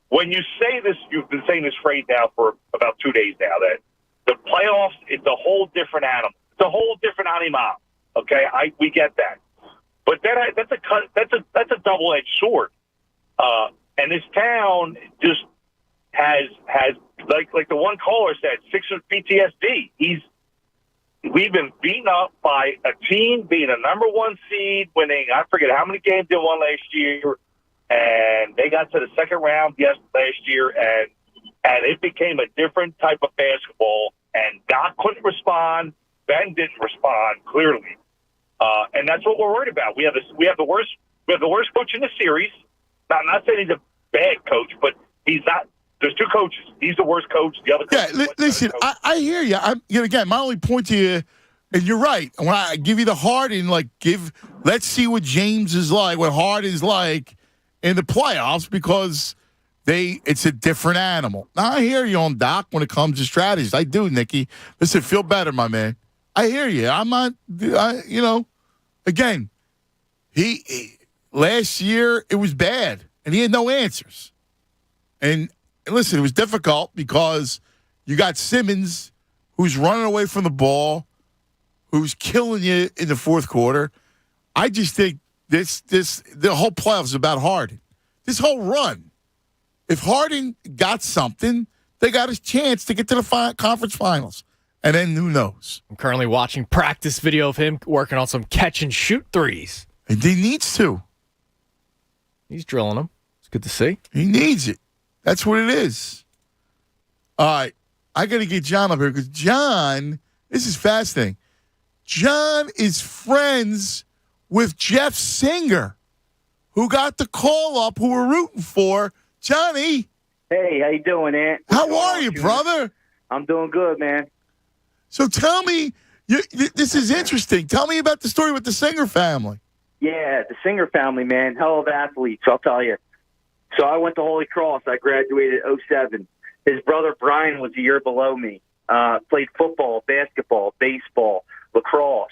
When you say this, you've been saying this phrase now for about 2 days now, that the playoffs, it's a whole different animal. It's a whole different animal. Okay, we get that, but that's a double-edged sword. And this town just has like the one caller said, Sixers PTSD. We've been beaten up by a team being a number one seed, winning I forget how many games they won last year, and they got to the second round last year, and it became a different type of basketball. And Doc couldn't respond. Ben didn't respond clearly. And that's what we're worried about. We have the worst coach in the series. Now, I'm not saying he's a bad coach, but he's not. There's two coaches. He's the worst coach. The other coach listen, I hear you. Again, my only point to you, and you're right. When I give you the Harden, let's see what James is like, what Harden's like in the playoffs, because it's a different animal. Now, I hear you on Doc when it comes to strategies. I do, Nikki. Listen, feel better, my man. I hear you. I'm not, again, he last year it was bad, and he had no answers. And listen, it was difficult because you got Simmons, who's running away from the ball, who's killing you in the fourth quarter. I just think the whole playoffs is about Harden. This whole run, if Harden got something, they got a chance to get to the conference finals. And then who knows? I'm currently watching practice video of him working on some catch and shoot threes. And he needs to. He's drilling them. It's good to see. He needs it. That's what it is. All right. I got to get John up here because John, this is fascinating. John is friends with Jeff Singer, who got the call up, who we're rooting for. Johnny. Hey, how you doing, Ant? How are you, brother? I'm doing good, man. So tell me, this is interesting. Tell me about the story with the Singer family. Yeah, the Singer family, man. Hell of athletes, I'll tell you. So I went to Holy Cross. I graduated in 2007. His brother Brian was a year below me. Played football, basketball, baseball, lacrosse.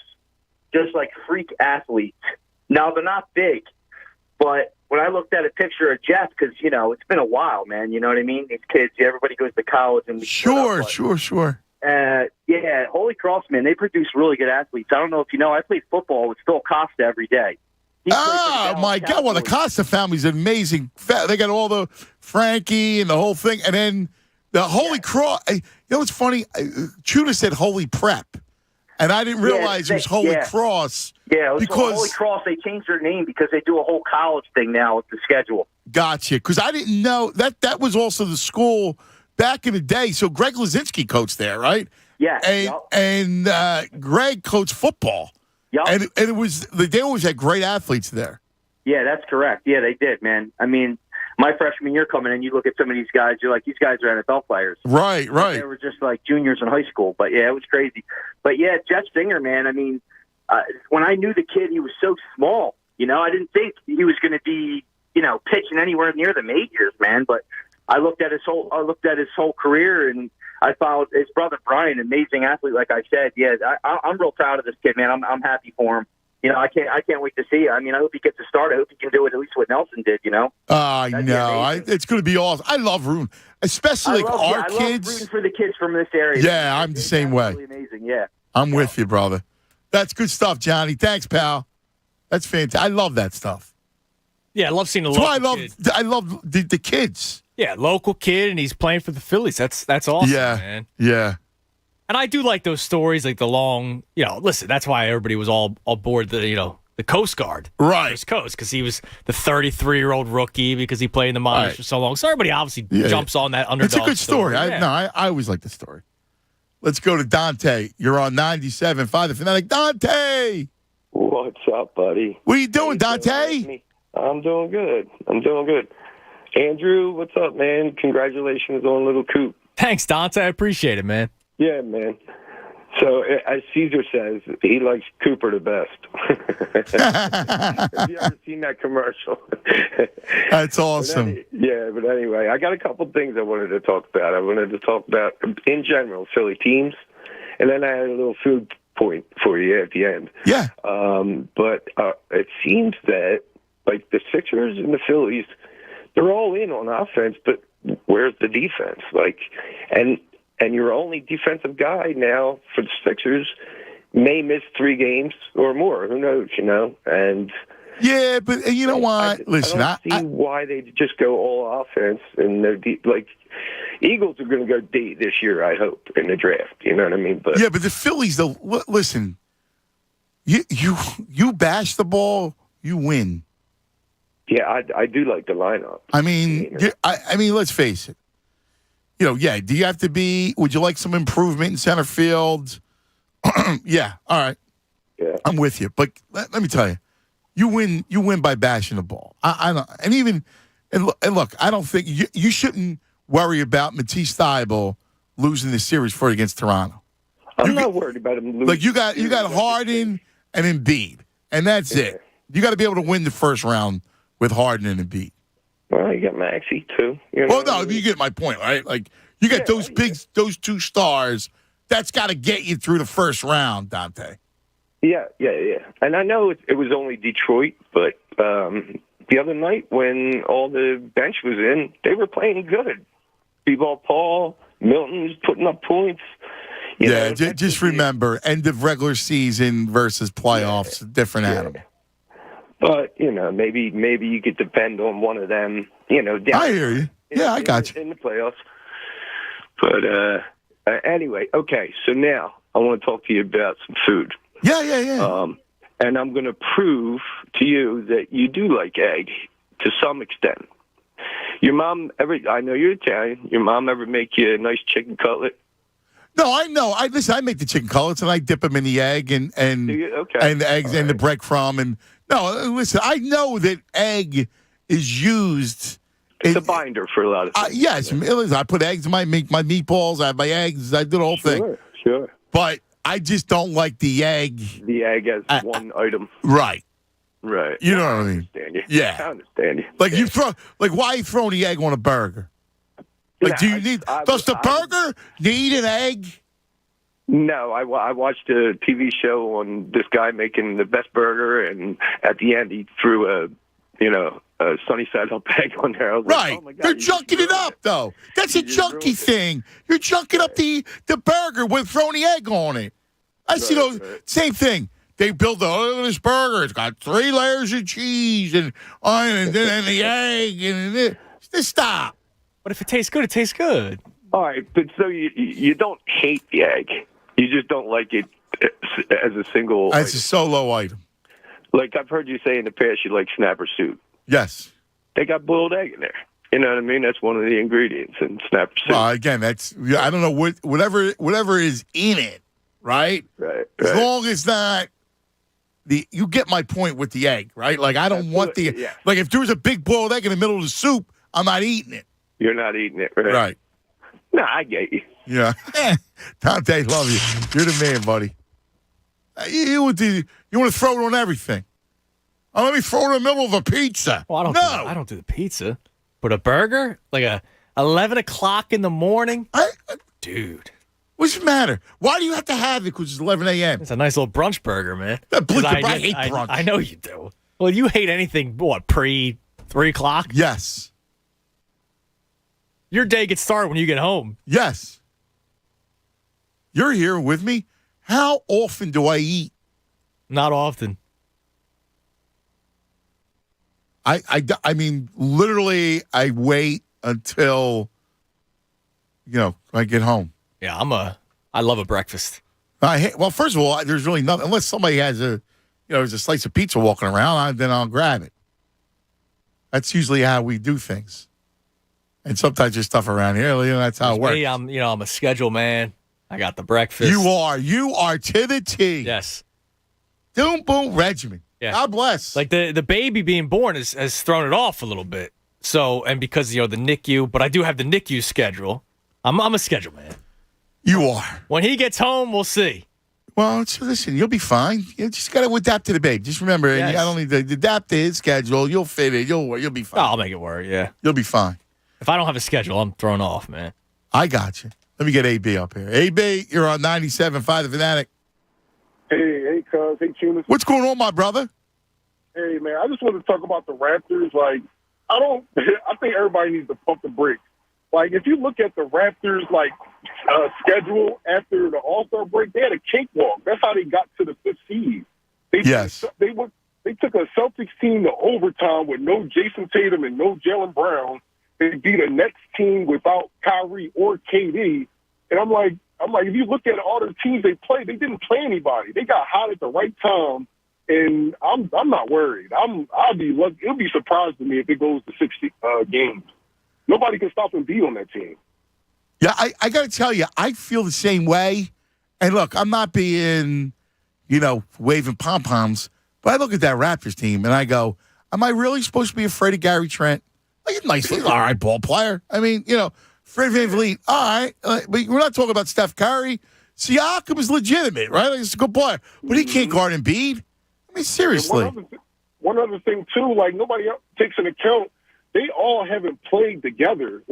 Just like freak athletes. Now, they're not big, but when I looked at a picture of Jeff, because, it's been a while, man. You know what I mean? These kids, everybody goes to college. And Sure. Yeah, Holy Cross, man, they produce really good athletes. I don't know if you know, I played football with Phil Costa every day. Oh, my God. Well, the Costa family's amazing. They got all the Frankie and the whole thing. And then the Holy Cross. You know what's funny? Chuda said Holy Prep. And I didn't realize it was Holy Cross. Yeah, it was because Holy Cross. They changed their name because they do a whole college thing now with the schedule. Gotcha. Because I didn't know that was also the school back in the day. So Greg Lazinski coached there, right? Yeah. And Greg coached football. Yep. And it was they always had great athletes there. Yeah, that's correct. Yeah, they did, man. I mean, my freshman year coming in, you look at some of these guys, you're like, these guys are NFL players. Right. They were just like juniors in high school. But, yeah, it was crazy. But, yeah, Jeff Singer, man, I mean, when I knew the kid, he was so small. I didn't think he was going to be, pitching anywhere near the majors, man. But I looked at his whole career, and I found his brother Brian, amazing athlete, like I said. Yeah, I'm real proud of this kid, man. I'm happy for him. I can't wait to see it. I mean, I hope he gets a start. I hope he can do it at least what Nelson did. I know. It's going to be awesome. I love rooting, especially our kids. I love rooting for the kids from this area. Yeah, I'm the same way. Amazing. Yeah, I'm with you, brother. That's good stuff, Johnny. Thanks, pal. That's fantastic. I love that stuff. Yeah, I love seeing the local kid. I love the kids. Yeah, local kid, and he's playing for the Phillies. That's awesome, man. Yeah. And I do like those stories, like the long, listen, that's why everybody was all aboard the Coast Guard. Right. Coast, because he was the 33-year-old rookie because he played in the minors for so long. So everybody obviously jumps on that underdog. It's a good story. I always like the story. Let's go to Dante. You're on 97.5 The Fanatic. Dante! What's up, buddy? What are you doing, Dante? I'm doing good. Andrew, what's up, man? Congratulations on little Coop. Thanks, Dante. I appreciate it, man. Yeah, man. So, as Caesar says, he likes Cooper the best. Have you ever seen that commercial? That's awesome. But anyway, I got a couple things I wanted to talk about. I wanted to talk about, in general, Philly teams, and then I had a little food point for you at the end. Yeah. But it seems that, like, the Sixers and the Phillies, they're all in on offense, but where's the defense? Like, and your only defensive guy now for the Sixers may miss 3 games or more. Who knows, And yeah, but you know what? Listen, I don't see why they just go all offense. And they're like, Eagles are going to go D this year, I hope, in the draft. You know what I mean? But yeah, but the Phillies, though, listen, you bash the ball, you win. Yeah, I do like the lineup. I mean, let's face it. Do you have to be, would you like some improvement in center field? Yeah, all right. Yeah. I'm with you. But let me tell you, you win by bashing the ball. I don't, and look, I don't think, you shouldn't worry about Matisse Thybulle losing the series for against Toronto. I'm not worried about him losing. Like, you got Harden and Embiid, and that's it. You got to be able to win the first round with Harden and Embiid. Well, you got Maxey, too. You get my point, right? Like, you got those 2 stars. That's got to get you through the first round, Dante. Yeah. And I know it was only Detroit, but the other night when all the bench was in, they were playing good. B-Ball Paul, Milton was putting up points. Just remember, end of regular season versus playoffs, different animal. But, maybe you could depend on one of them, down I hear you. Yeah, I got you. In the playoffs. But anyway, okay, so now I want to talk to you about some food. Yeah. And I'm going to prove to you that you do like egg to some extent. Your mom I know you're Italian. Your mom ever make you a nice chicken cutlet? No, I know. I make the chicken cutlets and I dip them in the egg and the eggs and the breadcrumb and listen, I know that egg is used. It's a binder for a lot of things. Yes, I put eggs in my meatballs. I have my eggs. I do the whole thing. Sure. But I just don't like the egg. The egg as one item. Right. You know what I mean? I understand you. Yeah. I understand you. Like why are you throwing the egg on a burger? Like, do you need? Does the burger need an egg? No, I watched a TV show on this guy making the best burger, and at the end he threw a sunny side up egg on there. I was right, like, oh my God, they're junking it up though. That's a junky thing. You're junking up the burger with throwing the egg on it. I see those same thing. They build this burger. It's got 3 layers of cheese and the egg and just stop. But if it tastes good, it tastes good. All right, but so you don't hate the egg. You just don't like it as a single As a solo item. Like I've heard you say in the past, you like snapper soup. Yes. They got boiled egg in there. You know what I mean? That's one of the ingredients in snapper soup. Well, again, I don't know whatever is in it, right? Right. As long as not you get my point with the egg, right? Like I don't want like if there was a big boiled egg in the middle of the soup, I'm not eating it. You're not eating it, right? Right. No, I get you. Yeah. Dante, love you. You're the man, buddy. You want to throw it on everything. Oh, let me throw it in the middle of a pizza. Well, I don't do the pizza. But a burger? Like a 11 o'clock in the morning? Dude. What's the matter? Why do you have to have it because it's 11 a.m.? It's a nice little brunch burger, man. I hate brunch. I know you do. Well, you hate anything, pre 3 o'clock? Yes. Your day gets started when you get home. Yes. You're here with me. How often do I eat? Not often. I mean, literally, I wait until, I get home. Yeah, I love a breakfast. Well, first of all, there's really nothing, unless somebody has there's a slice of pizza walking around, then I'll grab it. That's usually how we do things. And sometimes there's stuff around here. That's how it works. Me, I'm a schedule man. I got the breakfast. You are to the T. Yes. Boom, boom, regimen. Yeah. God bless. Like the baby being born has thrown it off a little bit. So, and because, the NICU, but I do have the NICU schedule. I'm a schedule man. You are. When he gets home, we'll see. Well, listen, you'll be fine. You just got to adapt to the babe. Just remember, Yes. you don't need to adapt to his schedule. You'll fit it. You'll be fine. I'll make it work, yeah. You'll be fine. If I don't have a schedule, I'm thrown off, man. I got you. Let me get AB up here. AB, you're on 97.5 The Fanatic. Hey, cuz. Hey, Tunis. What's going on, my brother? Hey, man, I just want to talk about the Raptors. Like, I think everybody needs to pump the brakes. Like, if you look at the Raptors, schedule after the All-Star break, they had a cakewalk. That's how they got to the 5th seed. They took a Celtics team to overtime with no Jason Tatum and no Jaylen Brown. They beat a Nets team without Kyrie or KD. And I'm like, if you look at all the teams they played, they didn't play anybody. They got hot at the right time, and I'm not worried. It'll be surprised to me if it goes to 60 games. Nobody can stop Embiid on that team. Yeah, I got to tell you, I feel the same way. And look, I'm not being, waving pom-poms, but I look at that Raptors team and I go, am I really supposed to be afraid of Gary Trent? Like, a nice, all right, ball player. I mean, Fred VanVleet, all right. But we're not talking about Steph Curry. Siakam is legitimate, right? Like, he's a good player. But he can't guard Embiid. I mean, seriously. One other thing, too, nobody else takes into account, they all haven't played together.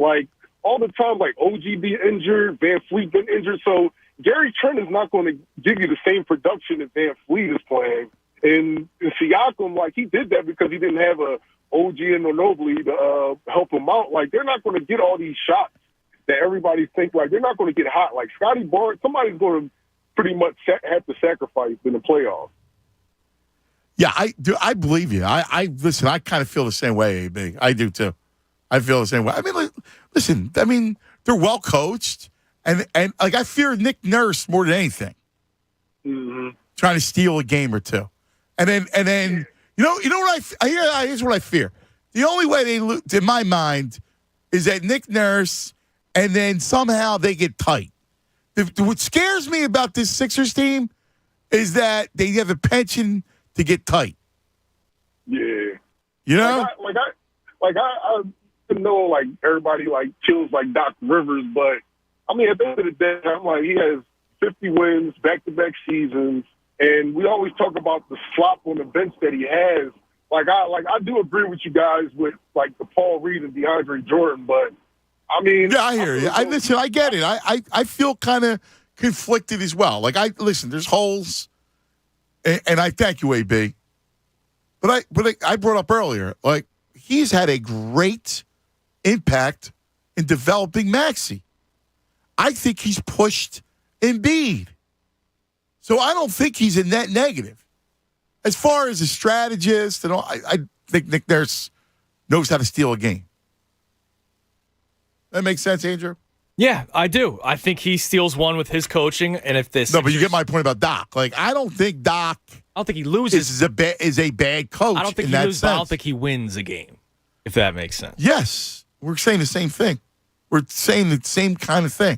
All the time, OG be injured, Van Fleet been injured. So Gary Trent is not going to give you the same production that Van Fleet is playing. And Siakam, he did that because he didn't have a OG and Ginobili to help him out. They're not going to get all these shots that everybody think. They're not going to get hot. Scotty Barnes, somebody's going to pretty much have to sacrifice in the playoffs. Yeah, I believe you. Listen, I kind of feel the same way, AB. I do too. I feel the same way. I mean, listen, they're well coached, and I fear Nick Nurse more than anything. Mm-hmm. Trying to steal a game or two, and then you know what here's what I fear. The only way they lose, in my mind, is that Nick Nurse, and then somehow they get tight. What scares me about this Sixers team is that they have a penchant to get tight. Yeah. You know? I know, everybody, kills, Doc Rivers, but, I mean, at the end of the day, I'm he has 50 wins, back-to-back seasons, and we always talk about the slop on the bench that he has. I do agree with you guys with, the Paul Reed and DeAndre Jordan, but, I mean... Yeah, I hear you. Listen, I get it. I feel kind of conflicted as well. Listen, there's holes, and I thank you, AB. But I brought up earlier, he's had a great impact in developing Maxey. I think he's pushed Embiid. So I don't think he's a net negative. As far as a strategist, and all, I think Nick Nurse knows how to steal a game. That makes sense, Andrew? Yeah, I do. I think he steals one with his coaching, and if this... No, but you get my point about Doc. I don't think Doc... I don't think he loses. Is a bad coach. I don't think he loses, but I don't think he wins a game, if that makes sense. Yes. We're saying the same thing. We're saying the same kind of thing.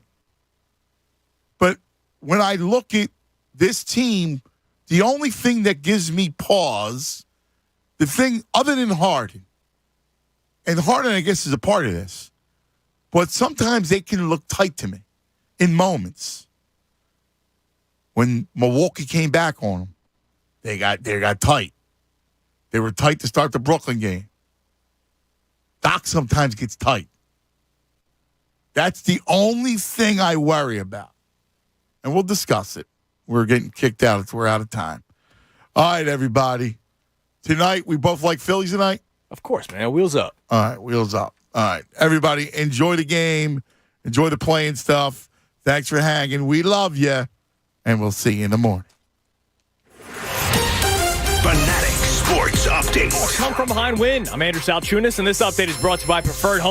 But when I look at this team, the only thing that gives me pause, the thing other than Harden, and Harden, I guess, is a part of this, but sometimes they can look tight to me in moments. When Milwaukee came back on them, they got tight. They were tight to start the Brooklyn game. Doc sometimes gets tight. That's the only thing I worry about. And we'll discuss it. We're getting kicked out. We're out of time. All right, everybody. Tonight, we both like Phillies tonight? Of course, man. Wheels up. All right, wheels up. All right. Everybody, enjoy the game. Enjoy the playing stuff. Thanks for hanging. We love you. And we'll see you in the morning. Fanatic Sports Update. Come from behind win. I'm Andrew Salchunas, and this update is brought to you by Preferred Home.